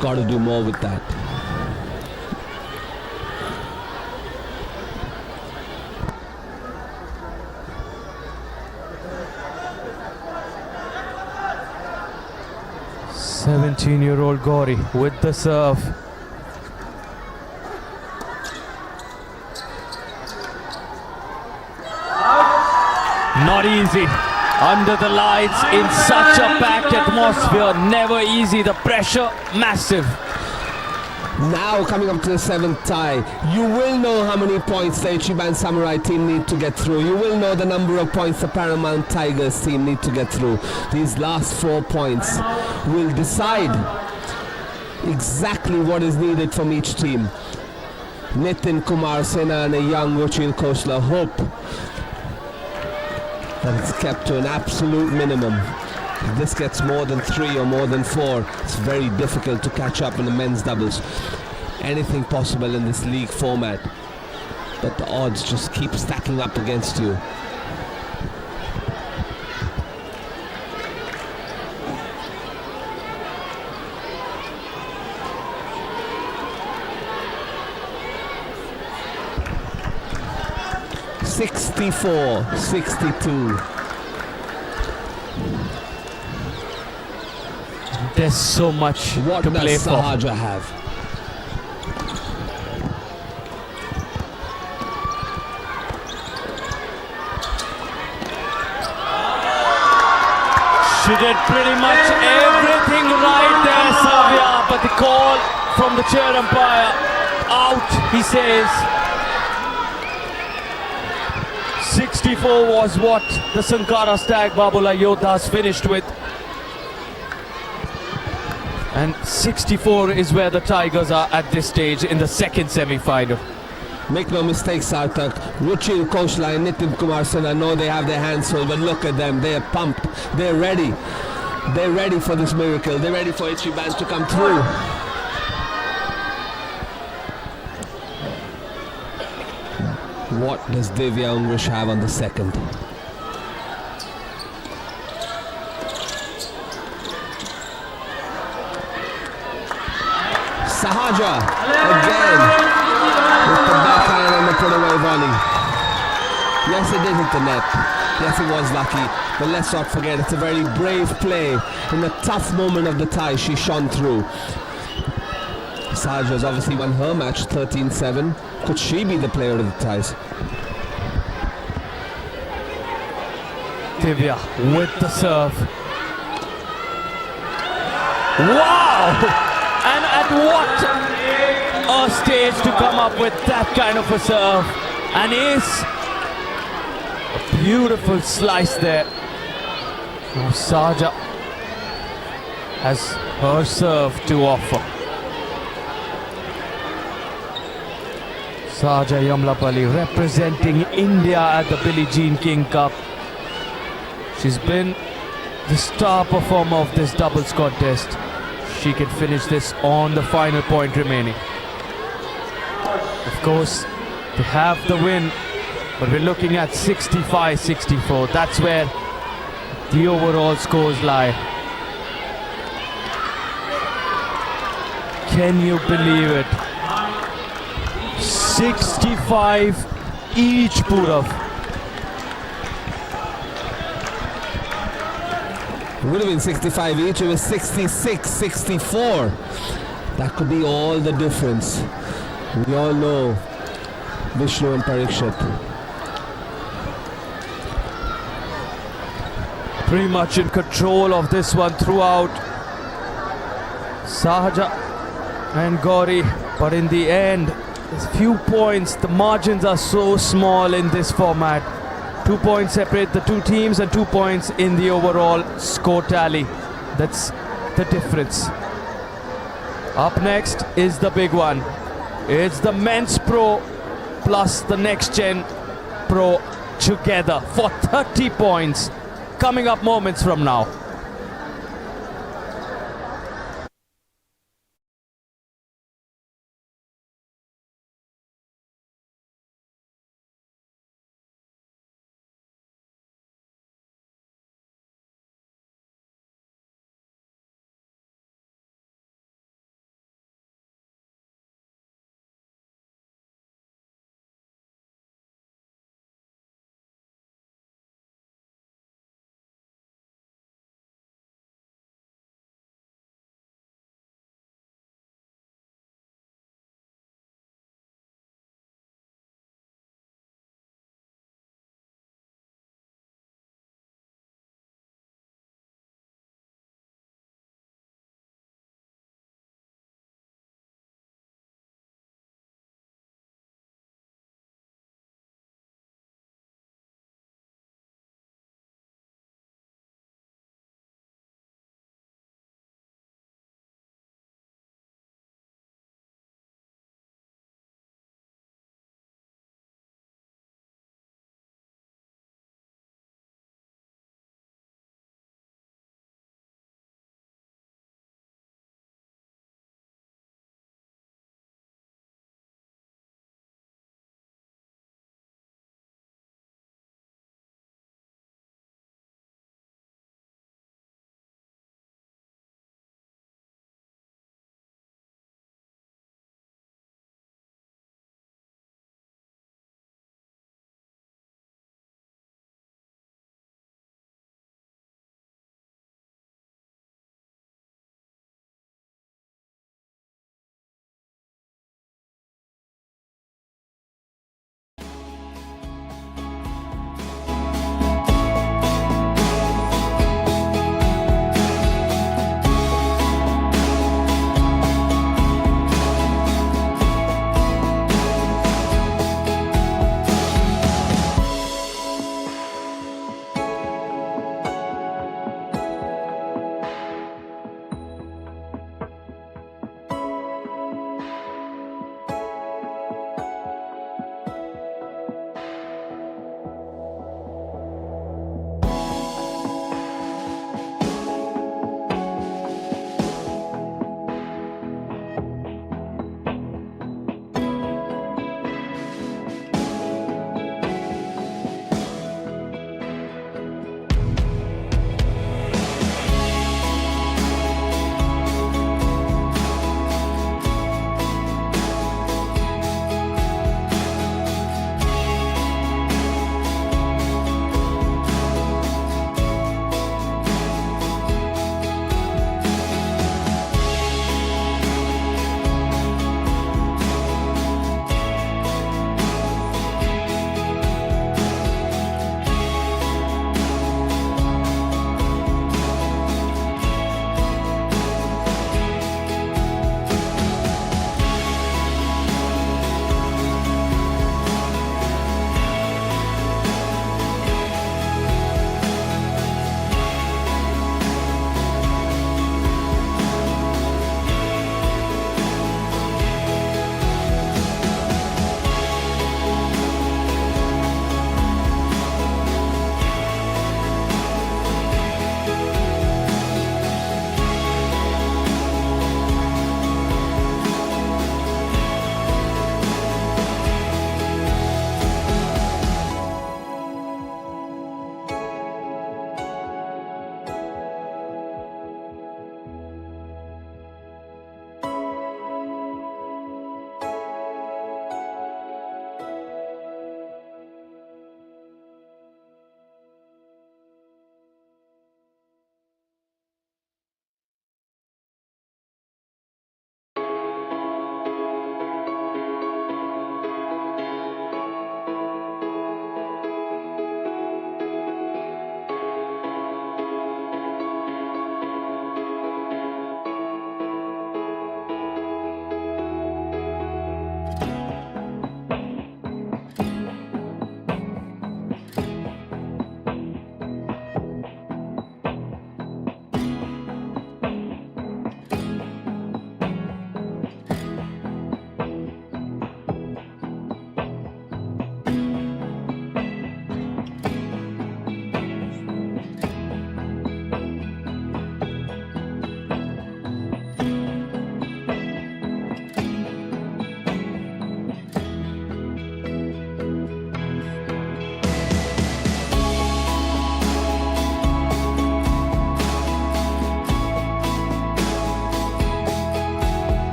Got to do more with that. Seventeen-year-old Gauri with the serve. Not easy. Under the lights in such a packed atmosphere. Never easy. The pressure massive. Now coming up to the 7th tie, you will know how many points the Ichiban Samurai team need to get through. You will know the number of points the Paramount Tigers team need to get through. These last 4 points will decide exactly what is needed from each team. Nitin Kumar Sena and a young Ruchil Khosla hope that it's kept to an absolute minimum. If this gets more than 3 or more than 4, it's very difficult to catch up in the men's doubles. Anything possible in this league format, but the odds just keep stacking up against you. (64-62). There's so much What to play does for. Sahaja have? She did pretty much everything right there, Savia, but the call from the chair umpire, out, he says. 64 was what the Sankara Stag Babula Yoddhas finished with. And 64 is where the Tigers are at this stage in the second semi-final. Make no mistake, Sarthak. Ruchil Khosla and Nitin Kumar Sena know they have their hands full, but look at them. They're pumped. They're ready. They're ready for this miracle. They're ready for Ichiban to come through. What does Divya English have on the second? Sahaja again with the backhand and the put-away volley. Yes, it did hit the net. Yes, it was lucky. But let's not forget, it's a very brave play. In the tough moment of the tie, she shone through. Sahaja has obviously won her match 13-7. Could she be the player of the ties? Divya with the serve. Wow! And at what a stage to come up with that kind of a serve. An ace. A beautiful slice there. Now Sahaja has her serve to offer. Sahaja Yamlapalli representing India at the Billie Jean King Cup. She's been the star performer of this doubles contest. She can finish this on the final point remaining. Of course, They have the win, but we're looking at 65-64. That's where the overall scores lie. Can you believe it? 65 each, Purav. It would have been 65 each, it was 66-64. That could be all the difference. We all know Vishnu and Parikshit. Pretty much in control of this one throughout, Sahaja and Gauri, but in the end, there's few points. The margins are so small in this format. 2 points separate the two teams and 2 points in the overall score tally. That's the difference. Up next is the big one. It's the men's pro plus the next gen pro together for 30 points coming up moments from now.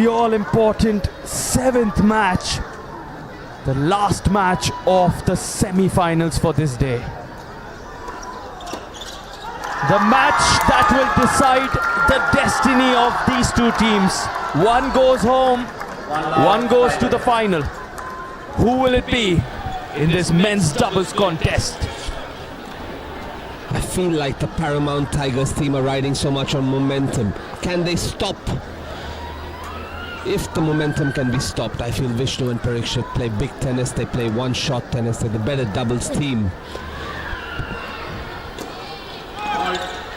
the all-important 7th match, the last match of the semi-finals for this day. The match that will decide the destiny of these two teams. One goes home, one goes to the final. Who will it be in this men's doubles contest? I feel like the Paramount Tigers team are riding so much on momentum. Can they stop? If the momentum can be stopped, I feel Vishnu and Parikshit play big tennis, they play one-shot tennis, they're the better doubles team.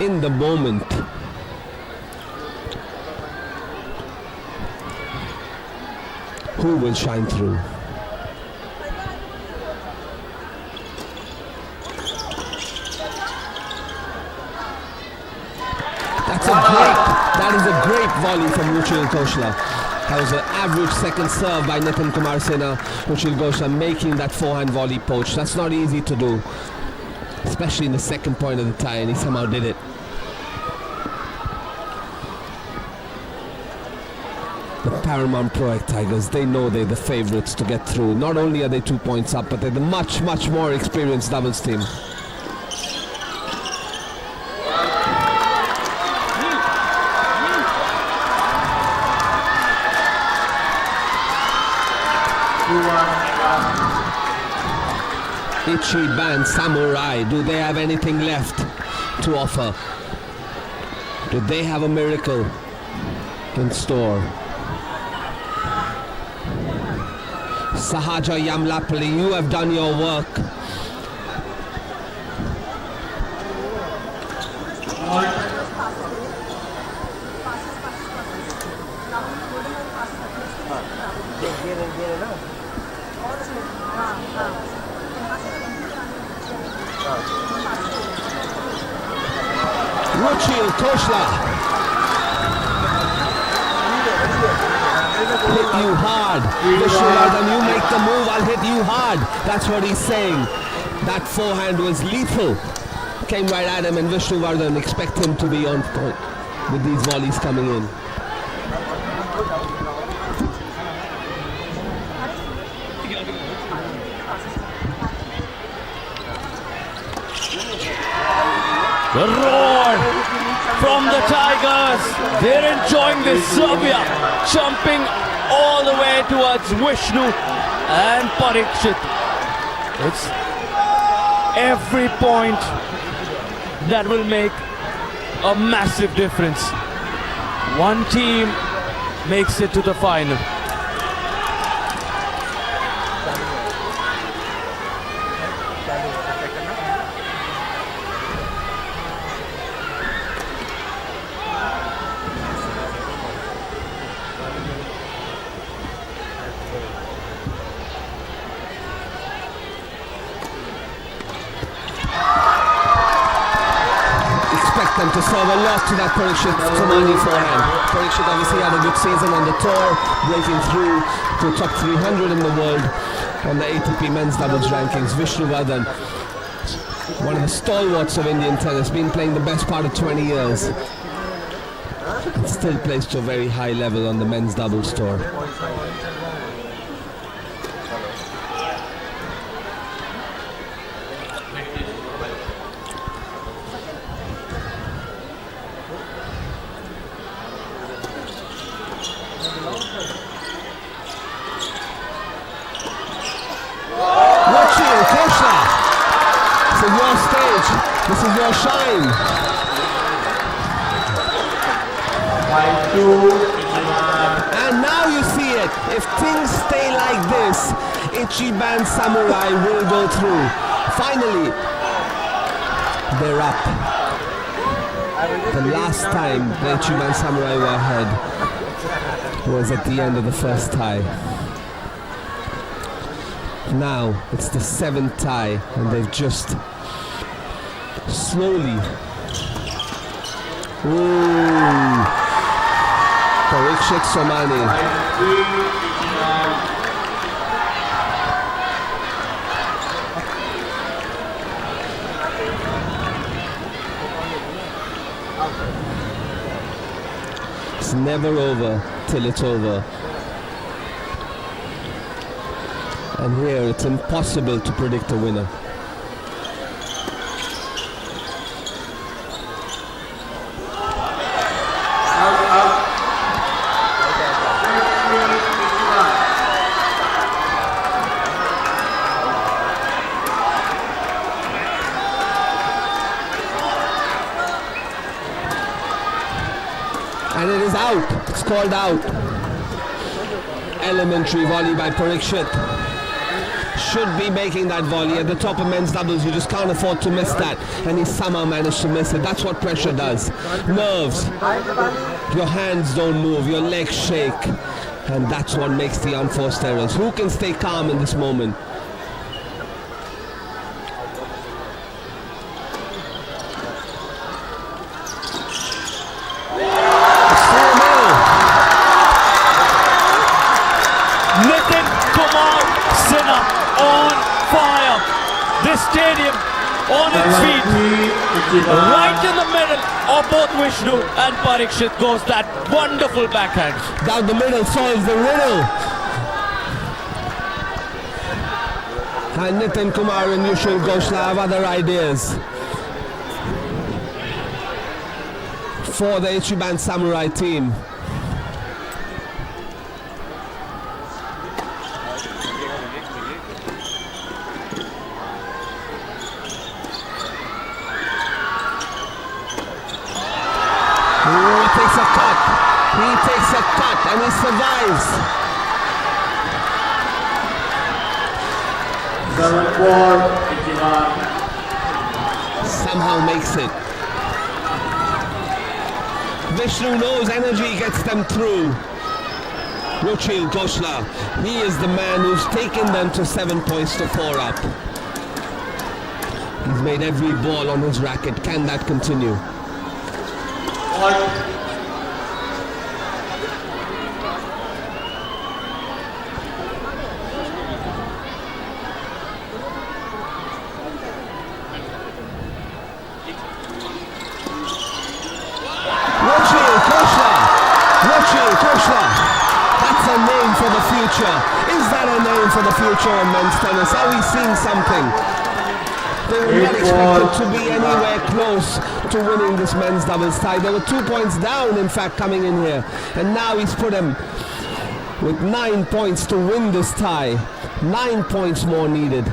In the moment. Who will shine through? That is a great volley from Ruchil Koshla. That was an average second serve by Nitin Kumar Sinha. Ruchil Koshla making that forehand volley poach. That's not easy to do, especially in the second point of the tie, and he somehow did it. The Paramount Proec Tigers, they know they're the favourites to get through. Not only are they 2 points up, but they're the much more experienced doubles team. Ichiban Samurai, do they have anything left to offer? Do they have a miracle in store? Sahaja Yamlapali, you have done your work. Ruchil Koshla. Hit you hard. Vishwanath, you make the move, I'll hit you hard. That's what he's saying. That forehand was lethal. Came right at him, and Vishnuvardhan expect him to be on point with these volleys coming in. The roar from the Tigers. They're enjoying this. Serbia jumping all the way towards Vishnu and Parikshit. It's every point that will make a massive difference. One team makes it to the final. Them to serve a lot to that Parikshit Somani forehand. Parikshit obviously had a good season on the tour, breaking through to top 300 in the world on the ATP men's doubles rankings. Vishnuvardhan, one of the stalwarts of Indian tennis, been playing the best part of 20 years. And still plays to a very high level on the men's doubles tour. This is your shine. 5-2. And now you see it. If things stay like this, Ichiban Samurai will go through. Finally, they're up. The last time the Ichiban Samurai were ahead was at the end of the first tie. Now it's the 7th tie, and they've just slowly. Ooh. Parikshit Somani. It's never over till it's over. And here it's impossible to predict a winner. And it is out. It's called out. Elementary volley by Proec. Should be making that volley at the top of men's doubles. You just can't afford to miss that, and he somehow managed to miss it. That's what pressure does. Nerves. Your hands don't move, your legs shake, and that's what makes the unforced errors. Who can stay calm in this moment? This stadium on its feet, right in the middle of both Vishnu and Parikshit goes that wonderful backhand. Down the middle solves the riddle. And Nitin Kumar and Yushil Ghoshla have other ideas for the Ichiban Samurai team. And he survives. 7-4, Ichiban. Somehow makes it. Vishnu knows energy gets them through. Ruchil Ghoshla, he is the man who's taken them to 7 points to 4 up. He's made every ball on his racket. Can that continue? That's a name for the future. Is that a name for the future in men's tennis? Are we seeing something? They were not expected to be anywhere close to winning this men's doubles tie. They were 2 points down, in fact, coming in here. And now he's put them with 9 points to win this tie. 9 points more needed.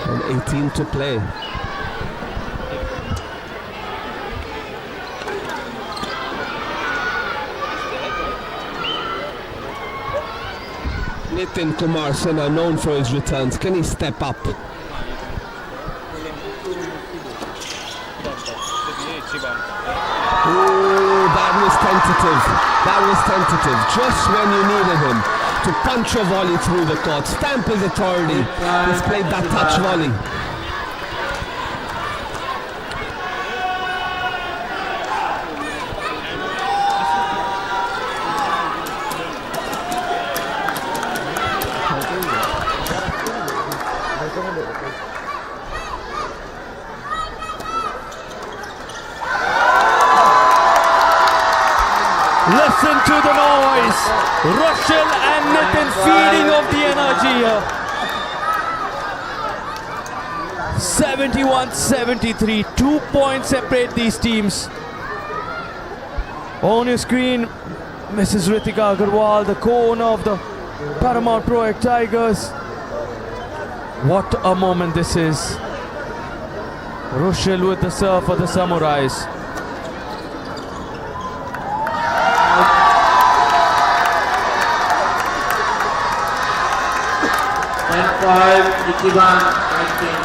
And 18 to play. Nitin Kumar Sinha, known for his returns. Can he step up? Ooh, that was tentative. That was tentative. Just when you needed him to punch a volley through the court. Stamp his authority. He's played that touch volley. Listen to the noise. Rushil and Nitin feeding off the energy here. 71-73. 2 points separate these teams. On your screen, Mrs. Ritika Agarwal, the co-owner of the Paramount Proec Tigers. What a moment this is. Rushil with the serve for the Samurais. 10-5, Ichiban, ranking.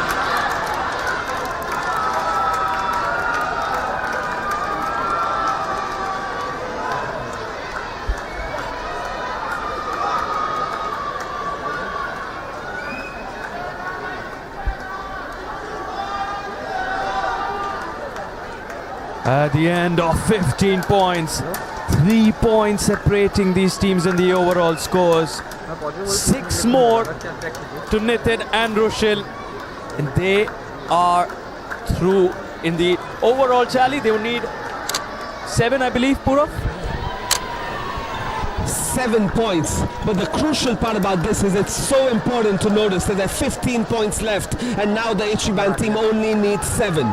At the end of 15 points, 3 points separating these teams in the overall scores. 6 more to Nitin and Rushil, and they are through in the overall tally. They will need 7, I believe, Purav. 7 points, but the crucial part about this is it's so important to notice that there are 15 points left, and now the Ichiban team only needs 7.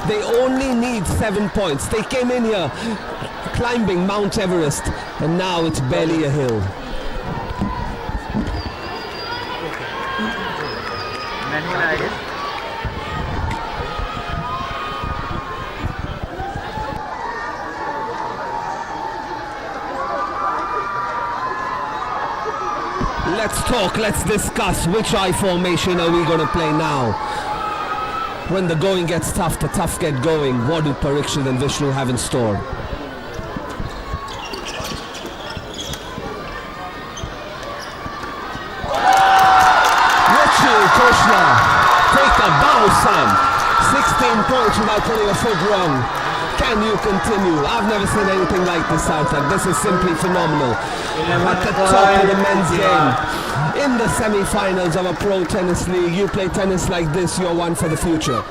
They only need 7 points. They came in here climbing Mount Everest, and now it's barely a hill. Let's talk, let's discuss which I formation are we going to play now. When the going gets tough, the tough get going. What do Parikshit and Vishnu have in store? Rachel Krishna, take a bow, son. 16 points without putting a foot wrong. Can you continue? I've never seen anything like this, Sarthak. This is simply phenomenal. At the top of the men's game, in the semi-finals of a pro tennis league, you play tennis like this, you're one for the future.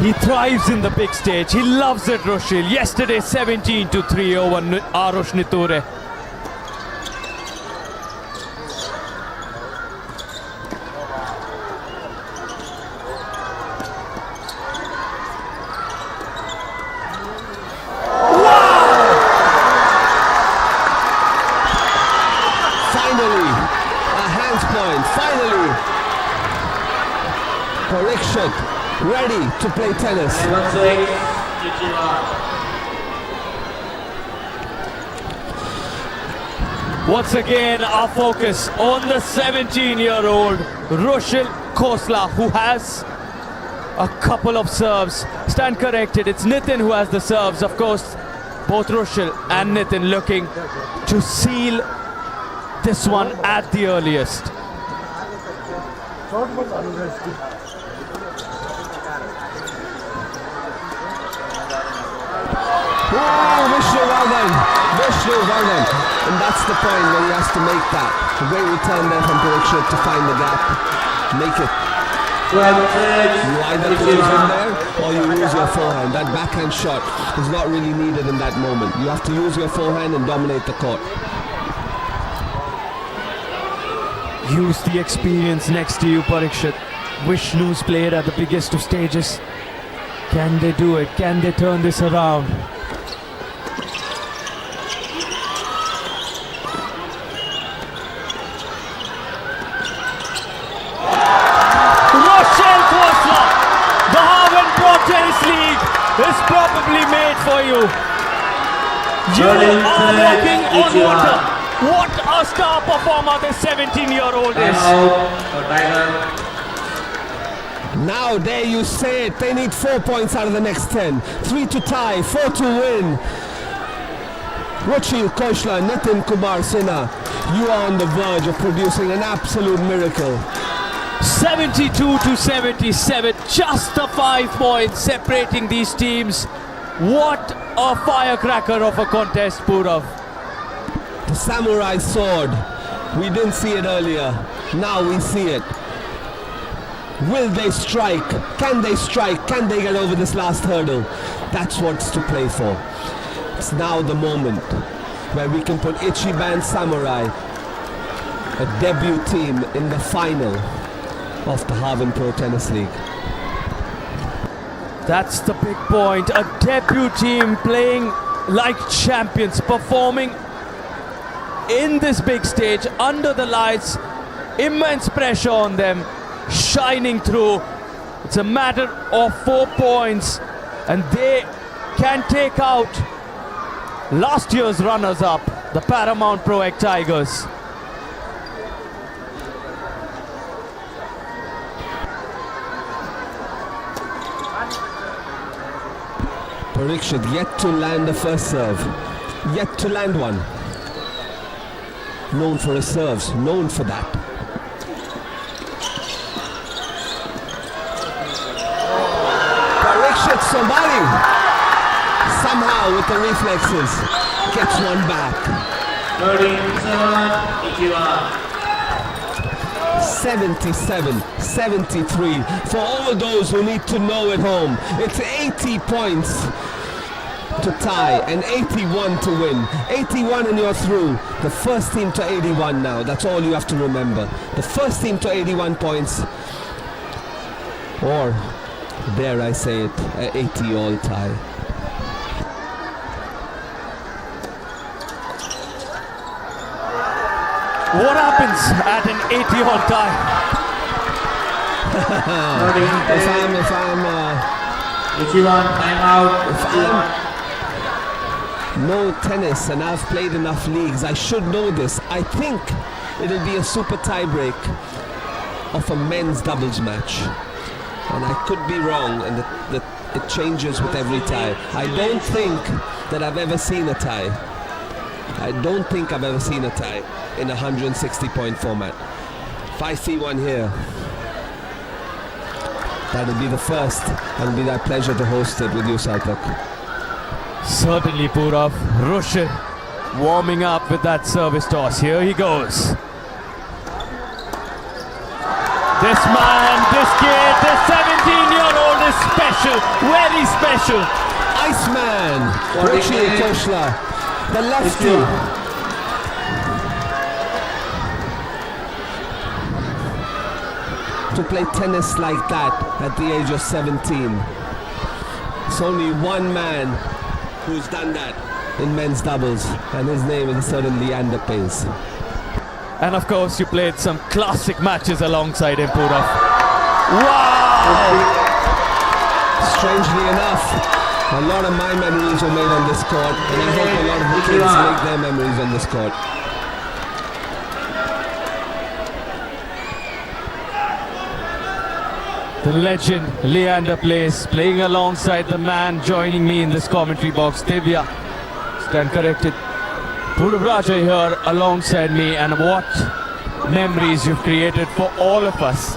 He thrives in the big stage. He loves it, Rushil. Yesterday, 17-3 over Arush Niture. Ready to play tennis. Once again, our focus on the 17-year-old Rushil Khosla, who has a couple of serves. Stand corrected, it's Nitin who has the serves. Of course, both Rushil and Nitin looking to seal this one at the earliest. Oh, Vishnu Vardhan, and that's the point where he has to make that. A great return there from Parikshit to find the gap, make it. You either close in there or you use your forehand. That backhand shot is not really needed in that moment. You have to use your forehand and dominate the court. Use the experience next to you, Parikshit. Vishnu's played at the biggest of stages. Can they do it? Can they turn this around? Rushil Khosla, the Harven Pro Tennis League is probably made for you. You are walking on water. What a star performer this 17-year-old is. Now there you say it, they need 4 points out of the next 10. 3 to tie, 4 to win. Rushil Khosla, Nitin Kumar Sinha, you are on the verge of producing an absolute miracle. 72-77, just the 5 points separating these teams. What a firecracker of a contest, Purav. The samurai sword, we didn't see it earlier, now we see it. Will they strike? Can they strike? Can they get over this last hurdle? That's what's to play for. It's now the moment where we can put Ichiban Samurai, a debut team, in the final of the Harven Pro Tennis League. That's the big point. A debut team playing like champions, performing in this big stage, under the lights, immense pressure on them, shining through. It's a matter of 4 points, and they can take out last year's runners-up, the Paramount Proec Tigers. Parikshit yet to land the first serve, yet to land one. Known for his serves, known for that. Parikshit Somali, somehow with the reflexes, gets one back. 77-73. For all those who need to know at home, it's 80 points. to tie and 81 to win. 81 and you're through. The first team to 81 now. That's all you have to remember. The first team to 81 points. Or, dare I say it, a 80 all tie. What happens at an 80 all tie? if I'm Ichiban, time out. If I know tennis and I've played enough leagues, I should know this. I think it'll be a super tie-break of a men's doubles match. And I could be wrong, and that it changes with every tie. I don't think that I've ever seen a tie. I don't think I've ever seen a tie in a 160-point format. If I see one here, that'll be the first, and it'll be that pleasure to host it with you, Sarthak. Certainly, Purav. Rushil warming up with that service toss. Here he goes. This man, this kid, this 17-year-old is special, very special. Iceman, Rushil Koshla, the lefty. To play tennis like that at the age of 17. It's only one man who's done that in men's doubles, and his name is a certain Leander Pace. And of course, you played some classic matches alongside him, Purav. Wow! Strangely enough, a lot of my memories were made on this court, and I hope a lot of the kids make their memories on this court. The legend Leander Pace playing alongside the man joining me in this commentary box, Divya. Stand corrected. Purav Raja here alongside me, and what memories you've created for all of us.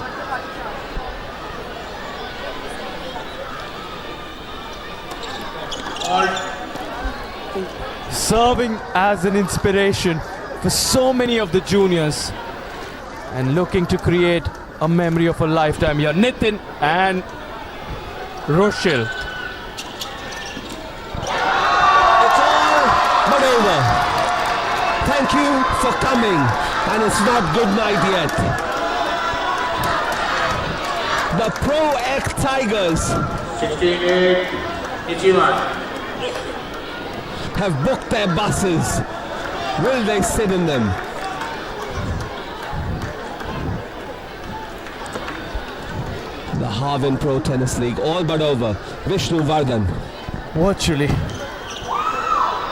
Serving as an inspiration for so many of the juniors and looking to create a memory of a lifetime here. Nitin and Rushil. It's all but over. Thank you for coming, and it's not good night yet. The Proec Tigers 68, Ichiban. have booked their buses. Will they sit in them? The Harven Pro Tennis League, all but over. Vishnu Vardhan. Virtually.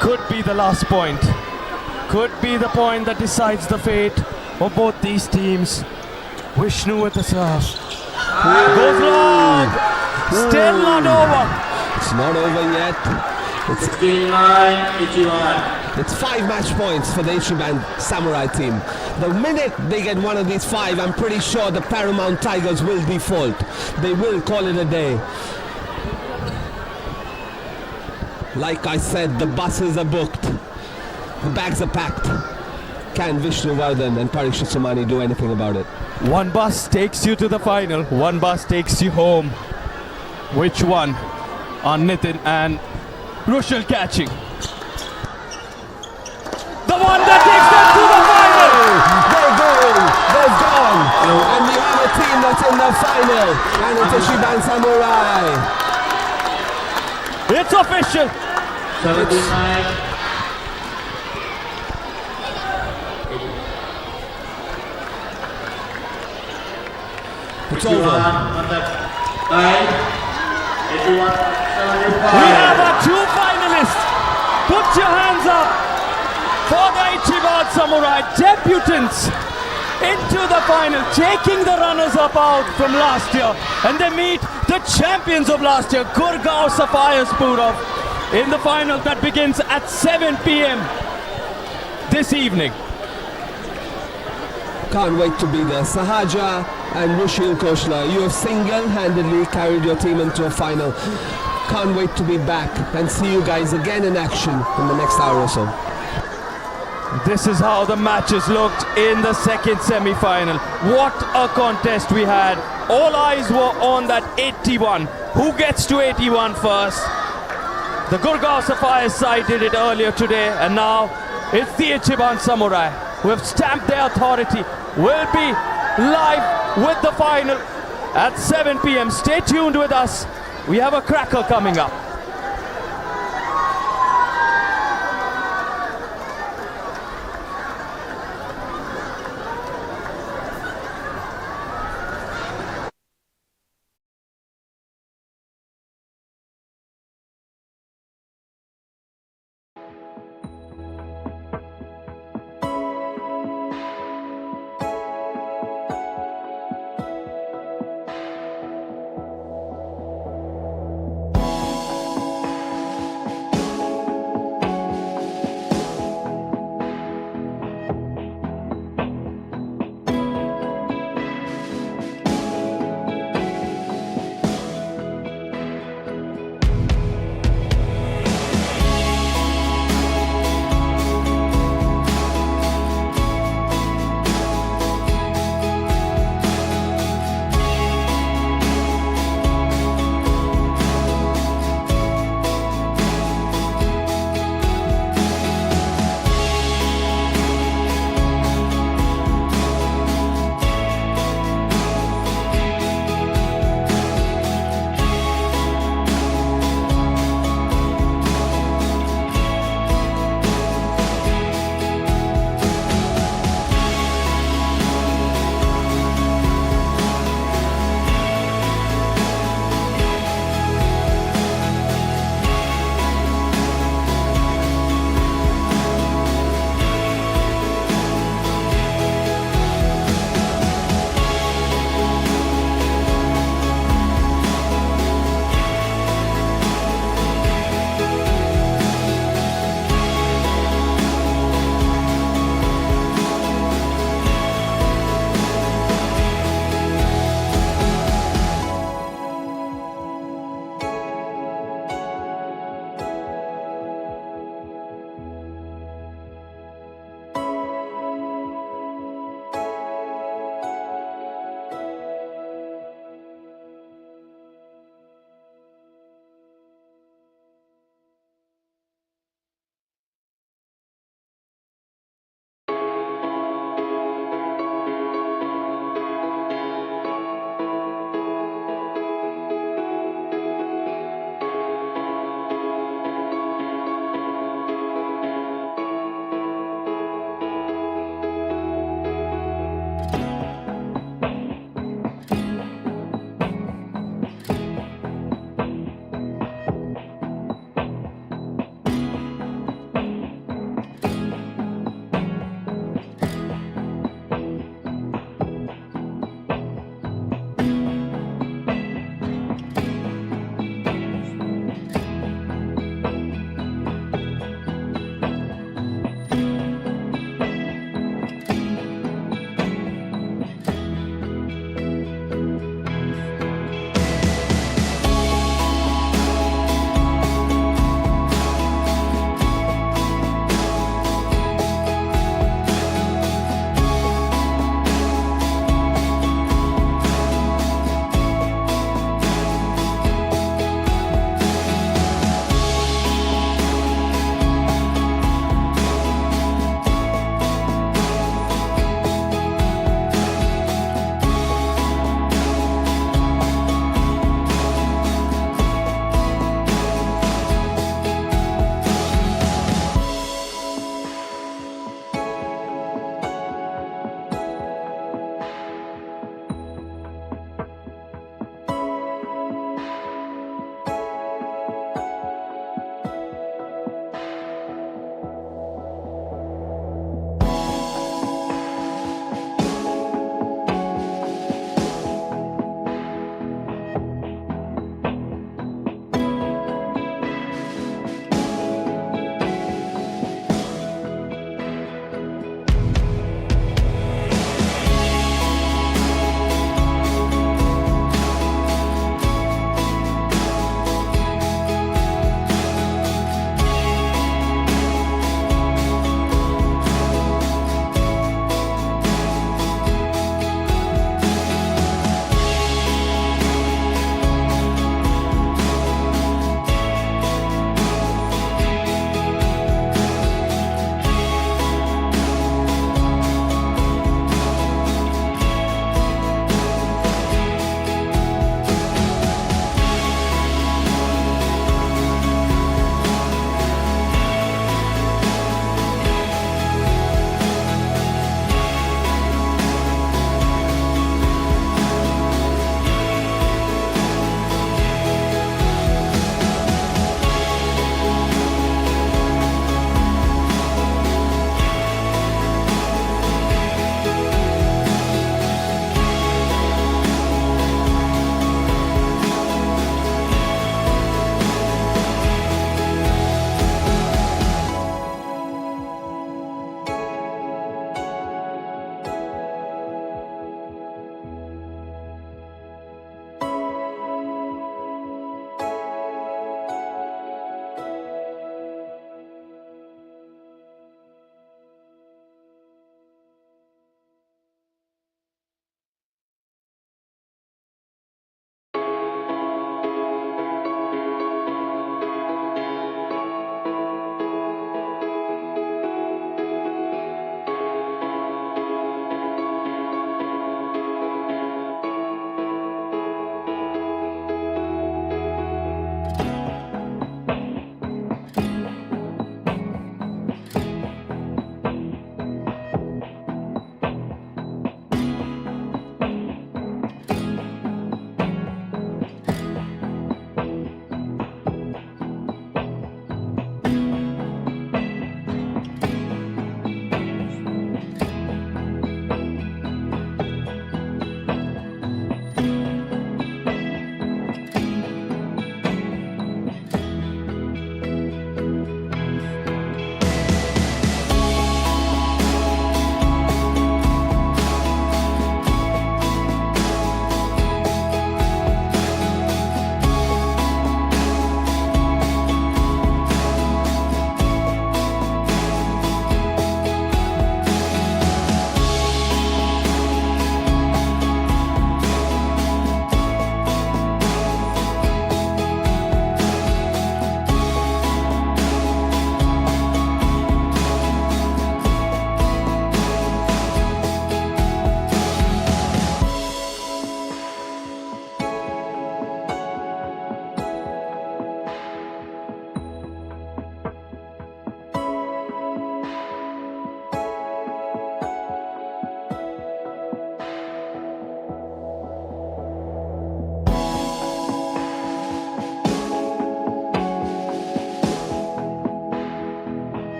Could be the last point. Could be the point that decides the fate of both these teams. Vishnu with the serve. Goes long. Still not over. It's not over yet. It's 69, Ichiban. It's 5 match points for the Ichiban Samurai team. The minute they get one of these 5, I'm pretty sure the Paramount Tigers will default. They will call it a day. Like I said, the buses are booked. The bags are packed. Can Vishnu Vardhan and Parikshit Somani do anything about it? One bus takes you to the final. One bus takes you home. Which one are Nitin and Rushil catching? The one that takes them to the final! They're going! They're gone! And we have a team that's in the final! And it's Ichiban Samurai! It's official! 79. It's over. On the side. Ichiban 75. We have our 2 finalists! Put your hands up for the Ichiban Samurai debutants into the final, taking the runners-up out from last year, and they meet the champions of last year, Gurgaon Sapphires Purav, in the final that begins at 7 p.m. this evening. Can't wait to be there. Sahaja and Rushil Koshla, you have single-handedly carried your team into a final. Can't wait to be back and see you guys again in action in the next hour or so. This is how the matches looked in the second semi-final. What a contest we had. All eyes were on that 81. Who gets to 81 first? The Gurgaon Sapphire side did it earlier today, and now it's the Ichiban Samurai who have stamped their authority. Will be live with the final at 7 p.m. Stay tuned with us. We have a cracker coming up.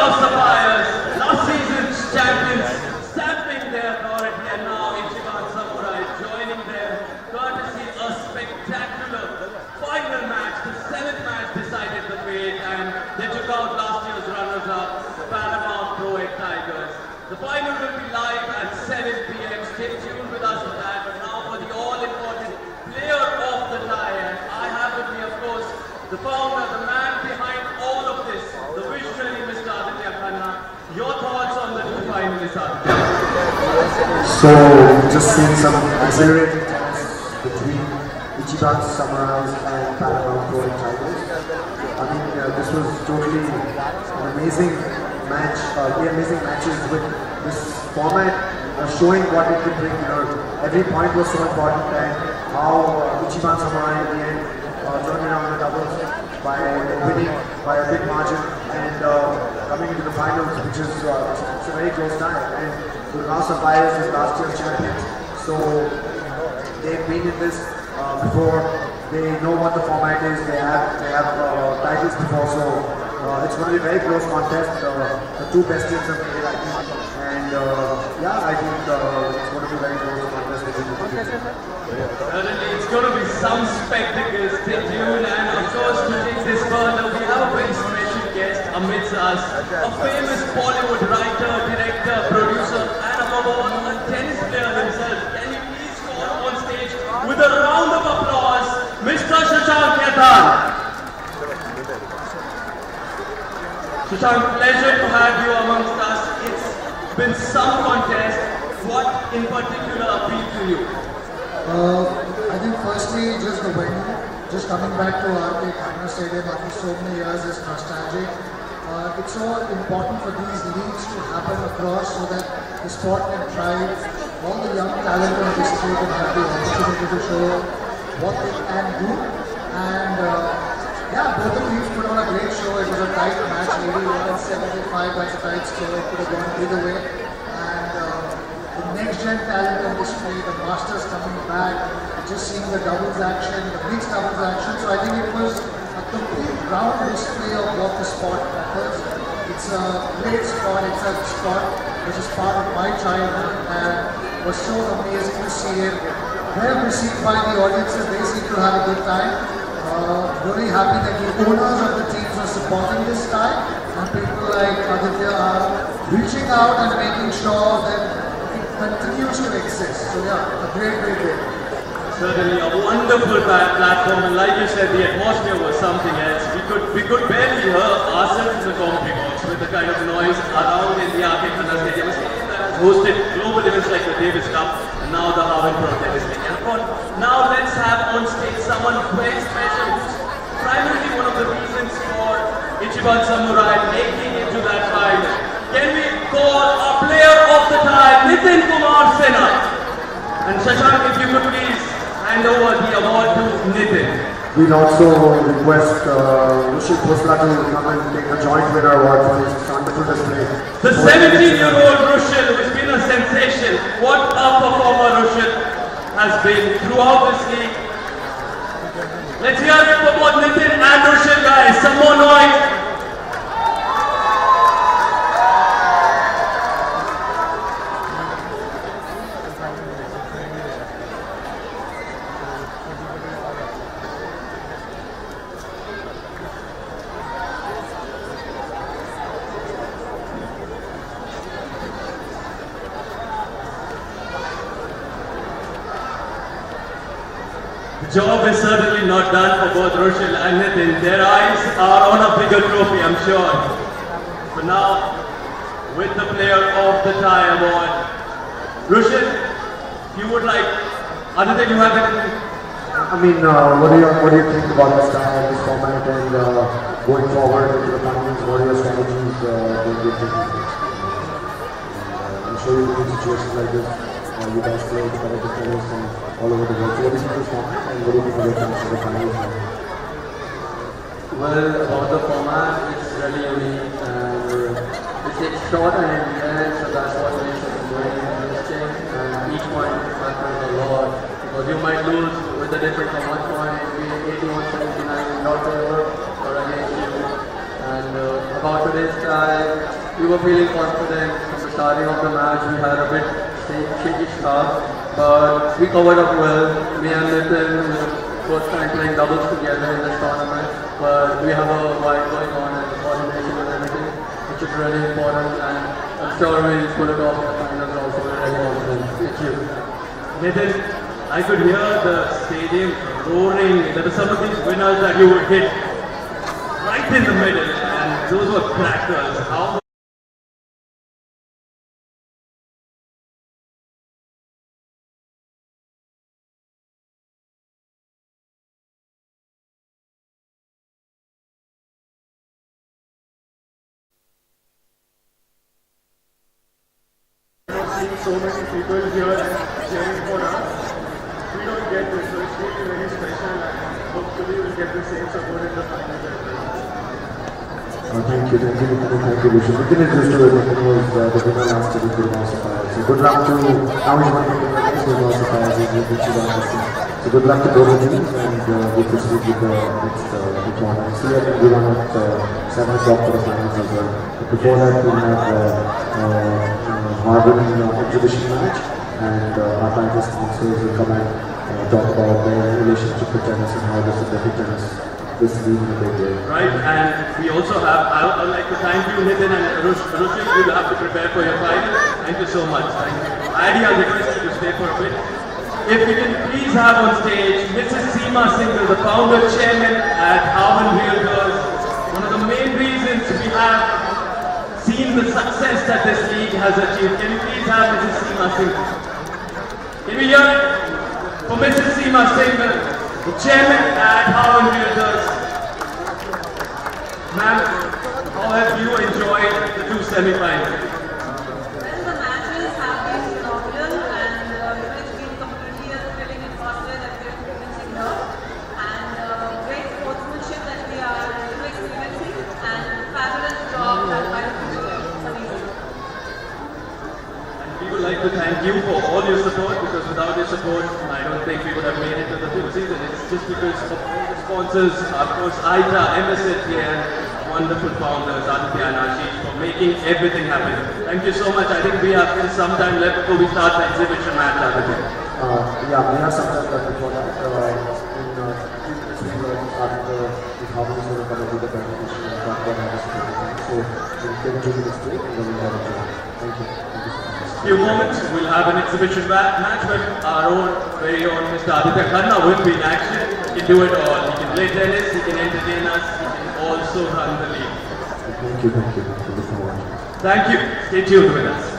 of Sapphires, last season's champions, stamping their authority, and now Ichiban Samurai joining them, courtesy a spectacular final match. The 7th match decided the fate, and they took out last year's runners-up, the Paramount Proec Tigers. The final will be live at 7 p.m. Stay tuned with us for that. But now for the all-important player of the tie, and I have with me, of course, the founder, the man behind all of this, the visionary Mr. Aditya Khanna. Your thoughts on the two finalists, Aditya? So, just seeing some exhilarating tennis between Ichiban Samurais and Paramount Proec Tigers. I mean, this was totally an amazing match, amazing matches with this format showing what it could bring. Every point was so important, and how Ichiban Samurai in the end turned around the doubles by winning by a big margin and coming into the finals, which is it's a very close tie. And Gurgaon Sapphires is last year's champions, so they've been in this before. They know what the format is. They have titles before, so it's going to be a very close contest. The two best teams have played, I think, and yeah, I think it's going to be a very close contest between the two teams. Certainly, it's going to be some spectacle. Stay tuned, and of course, to take this further, we have a very special guest amidst us, a famous Bollywood writer, director, producer, and above all, a tennis player himself. Can you please call on stage with a round of applause, Mr. Shashank Khaitan. Shashank, pleasure to have you amongst us. It's been some contest. What in particular appealed to you? I think firstly, just the venue, just coming back to RK Khanna Stadium after so many years is nostalgic. It's so important for these leagues to happen across so that the sport can thrive. All the young talent in this league can have the opportunity to show what they can do. And yeah, both the teams put on a great show. It was a tight match, 81-75, that's a tight score. It could have gone either way. The next-gen talent on display, the masters coming back, just seeing the doubles action, the mixed doubles action. So I think it was a complete round display of what the sport offers. It's a great sport, it's a sport which is part of my childhood and was so amazing to see it. Well received by the audiences, they seem to have a good time. Very happy that the owners of the teams are supporting this time and people like Aditya are reaching out and making sure that continues to exist. So yeah, a great day. Certainly a wonderful platform, and like you said, the atmosphere was something else. We could barely hear ourselves in the commentary box with the kind of noise around in the RK Khanna Stadium. A stadium that has hosted global events like the Davis Cup and now the Harven Pro Tennis League. And now let's have on stage someone very special who's primarily one of the reasons for Ichiban Samurai making it to that final. Can we call a player of the tie, Nitin Kumar Sena? And Shashank, if you could please hand over the award to Nitin. We'd also request Rushil Khosla to come and take the joint winner award for his wonderful display. The 17-year-old Rushil, who's been a sensation. What a performer Rushil has been throughout this league. Let's hear it for both Nitin and Rushil, guys. Some more noise. The job is certainly not done for both Rushil and Nitin. Their eyes are on a bigger trophy, I'm sure. But now, with the player of the tie award, Rushil, if you would like, other than you have anything? I mean, what do you think about this tie, this format, and going forward into the finals? What are your strategies going to take? I'm sure you'll be in situations like this. You guys play competitive tennis from all over the world. So what do you think of this format, and what do you think of your chance for the finals? Well, about the format, it's really unique and it's short and intense, so that's what makes it very interesting. And each point matters a lot because you might lose with a difference from 1 point, be 81-79 in your favor or against you. And about today's tie, we were feeling confident from the starting of the match. We had a bit shaky start, but we covered up well. Me and Nitin, first time playing doubles together in this tournament, but we have a vibe going on and the coordination and everything, which is really important, and I'm sure we'll pull it off in the finals also. We're really confident. Thank you. Nitin, I could hear the stadium roaring. There were some of these winners that you would hit right in the middle, and those were crackers. How so many people here cheering for us. We don't get this, so it's really very special, and hopefully we'll get the same support in the finals as well. Thank you, Vishnu. The thing is just to Nitin was the winner last year with Gurmao Sapphires. So good luck to, now he's one of the winners with Gurmao Sapphires, he's Ichiban. So good luck to both of you, and we'll proceed with the next tournament. See you at Ichiban at 7 o'clock for the finals as well. But before that, we have Harven exhibition match, and our title sponsors will come and talk about their relationship with tennis and how this is affecting tennis this week in a big way. Right, and we also have, I would like to thank you, Nitin and Rushil. You will have to prepare for your final. Thank you so much. Thank you. Adi, I'll request you to stay for a bit. If we can please have on stage Mrs. Seema Singhal, the founder chairman at Harven Realtors. One of the main reasons we have seen the success that this league has achieved. Can we please have Mrs. Seema Singhal? Can we hear it for Mrs. Seema Singhal, the chairman at Harven Realtors? Ma'am, how have you enjoyed the two semi-finals? Well, the matches have been phenomenal, and it's been completely a thrilling atmosphere that we are experiencing here, and great sportsmanship that we are experiencing, and fabulous job done by the We would like to thank you for all your support, because without your support, I don't think we would have made it to the full season. It's just because of all the sponsors, of course, Aita, MSF, and wonderful founders, Aditya and Ashish, for making everything happen. Thank you so much. I think we have still some time left before we start the exhibition match, Aditya. Yeah, we have some time left before that. In 2 minutes, we will start the Harven is going to come up with the presentation and talk about how so we'll take a 2 minutes break and then we'll have a break. Thank you. Few moments, we'll have an exhibition match where our own, very own Mr. Aditya Khanna will be in action. He can do it all. He can play tennis, he can entertain us, he can also run the league. Thank you. Look forward. Thank you. Stay tuned with us.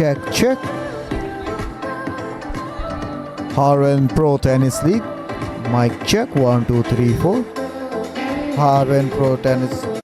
check, check. Harven Pro Tennis League. Mic check, 1, 2, 3, 4. Harven Pro Tennis.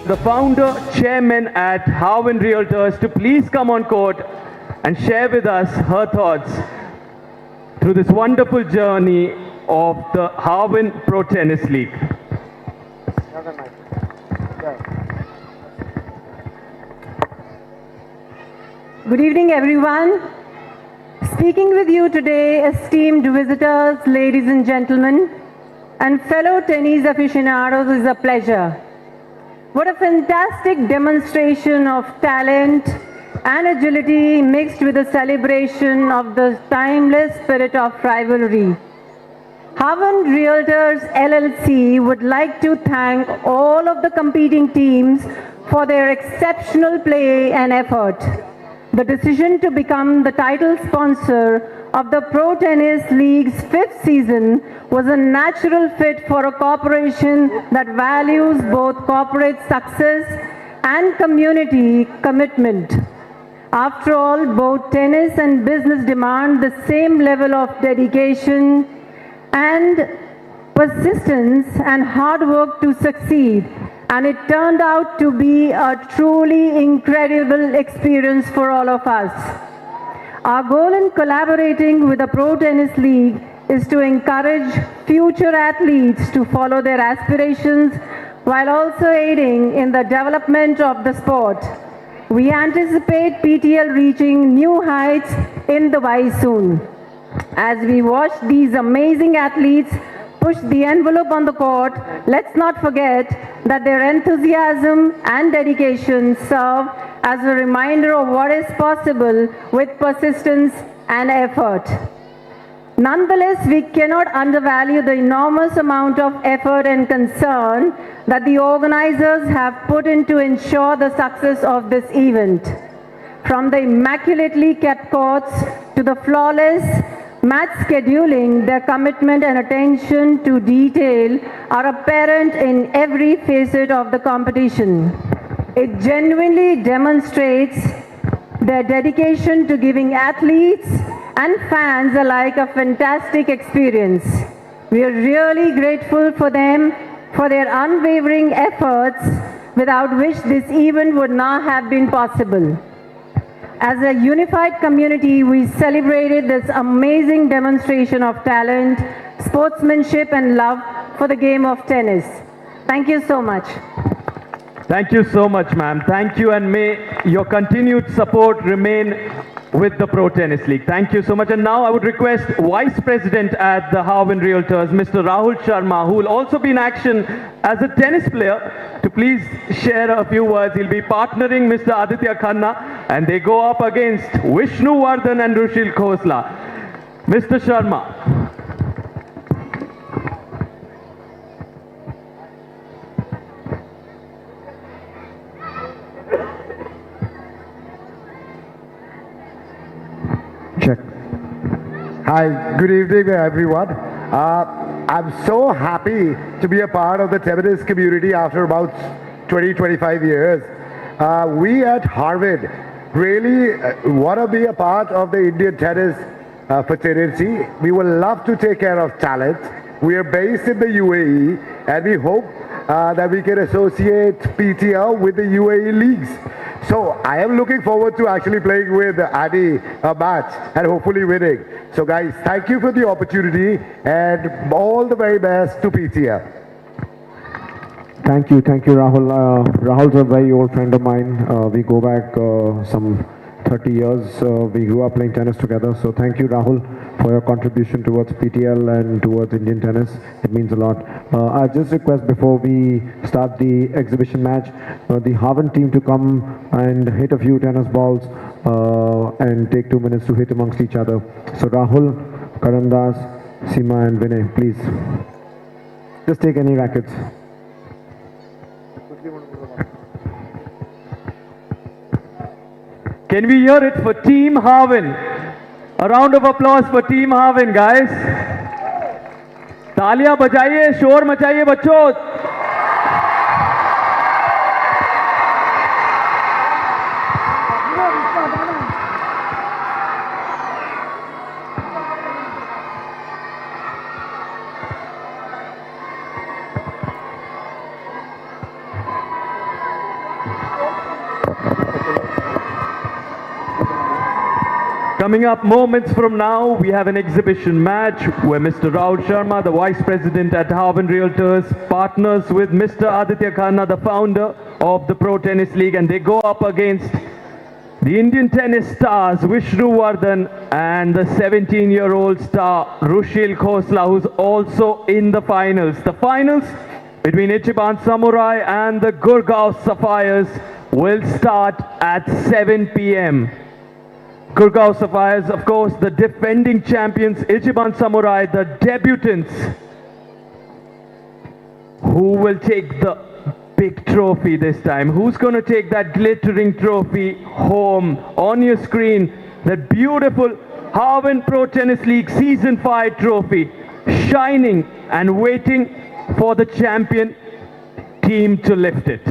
The founder, chairman at Harven Realtors to please come on court and share with us her thoughts through this wonderful journey of the Harven Pro Tennis League. Good evening, everyone. Speaking with you today, esteemed visitors, ladies and gentlemen, and fellow tennis aficionados, is a pleasure. What a fantastic demonstration of talent and agility mixed with a celebration of the timeless spirit of rivalry. Harven Realtors LLC would like to thank all of the competing teams for their exceptional play and effort. The decision to become the title sponsor of the Pro Tennis League's 5th season was a natural fit for a corporation that values both corporate success and community commitment. After all, both tennis and business demand the same level of dedication and persistence and hard work to succeed. And it turned out to be a truly incredible experience for all of us. Our goal in collaborating with the Pro Tennis League is to encourage future athletes to follow their aspirations while also aiding in the development of the sport. We anticipate PTL reaching new heights in Dubai soon. As we watch these amazing athletes push the envelope on the court, let's not forget that their enthusiasm and dedication serve as a reminder of what is possible with persistence and effort. Nonetheless, we cannot undervalue the enormous amount of effort and concern that the organizers have put in to ensure the success of this event. From the immaculately kept courts to the flawless match scheduling, their commitment and attention to detail are apparent in every facet of the competition. It genuinely demonstrates their dedication to giving athletes and fans alike a fantastic experience. We are really grateful for them for their unwavering efforts, without which this event would not have been possible. As a unified community, we celebrated this amazing demonstration of talent, sportsmanship, and love for the game of tennis. Thank you so much. Thank you so much, ma'am. Thank you, and may your continued support remain with the Pro Tennis League. Thank you so much. And now I would request Vice President at the Harven Realtors, Mr. Rahul Sharma, who will also be in action as a tennis player, to please share a few words. He'll be partnering Mr. Aditya Khanna, and they go up against Vishnu Vardhan and Rushil Khosla. Mr. Sharma. Check. Hi, good evening everyone. I'm so happy to be a part of the tennis community after about 20-25 years. We at Harvard really want to be a part of the Indian tennis fraternity. We would love to take care of talent. We are based in the UAE, and we hope that we can associate PTL with the UAE leagues. So I am looking forward to actually playing with Adi a match and hopefully winning. So guys, thank you for the opportunity and all the very best to PTL. Thank you, Rahul. Rahul's a very old friend of mine. We go back some 30 years. We grew up playing tennis together. So thank you, Rahul, for your contribution towards PTL and towards Indian tennis. It means a lot. I just request before we start the exhibition match, the Harven team to come and hit a few tennis balls and take 2 minutes to hit amongst each other. So Rahul, Karandas, Seema and Vinay, please. Just take any rackets. Can we hear it for Team Harven? A round of applause for Team Harven, guys. तालियां बजाइए, शोर मचाइए बच्चों. Coming up moments from now, we have an exhibition match where Mr. Rahul Sharma, the Vice President at Harven Realtors, partners with Mr. Aditya Khanna, the founder of the Pro Tennis League, and they go up against the Indian tennis stars Vishnu Vardhan and the 17-year-old star Rushil Khosla, who's also in the finals. The finals between Ichiban Samurai and the Gurgaon Sapphires will start at 7 p.m. Gurgaon Sapphires, of course, the defending champions, Ichiban Samurai, the debutants, who will take the big trophy this time. Who's going to take that glittering trophy home? On your screen, that beautiful Harven Pro Tennis League Season 5 trophy, shining and waiting for the champion team to lift it.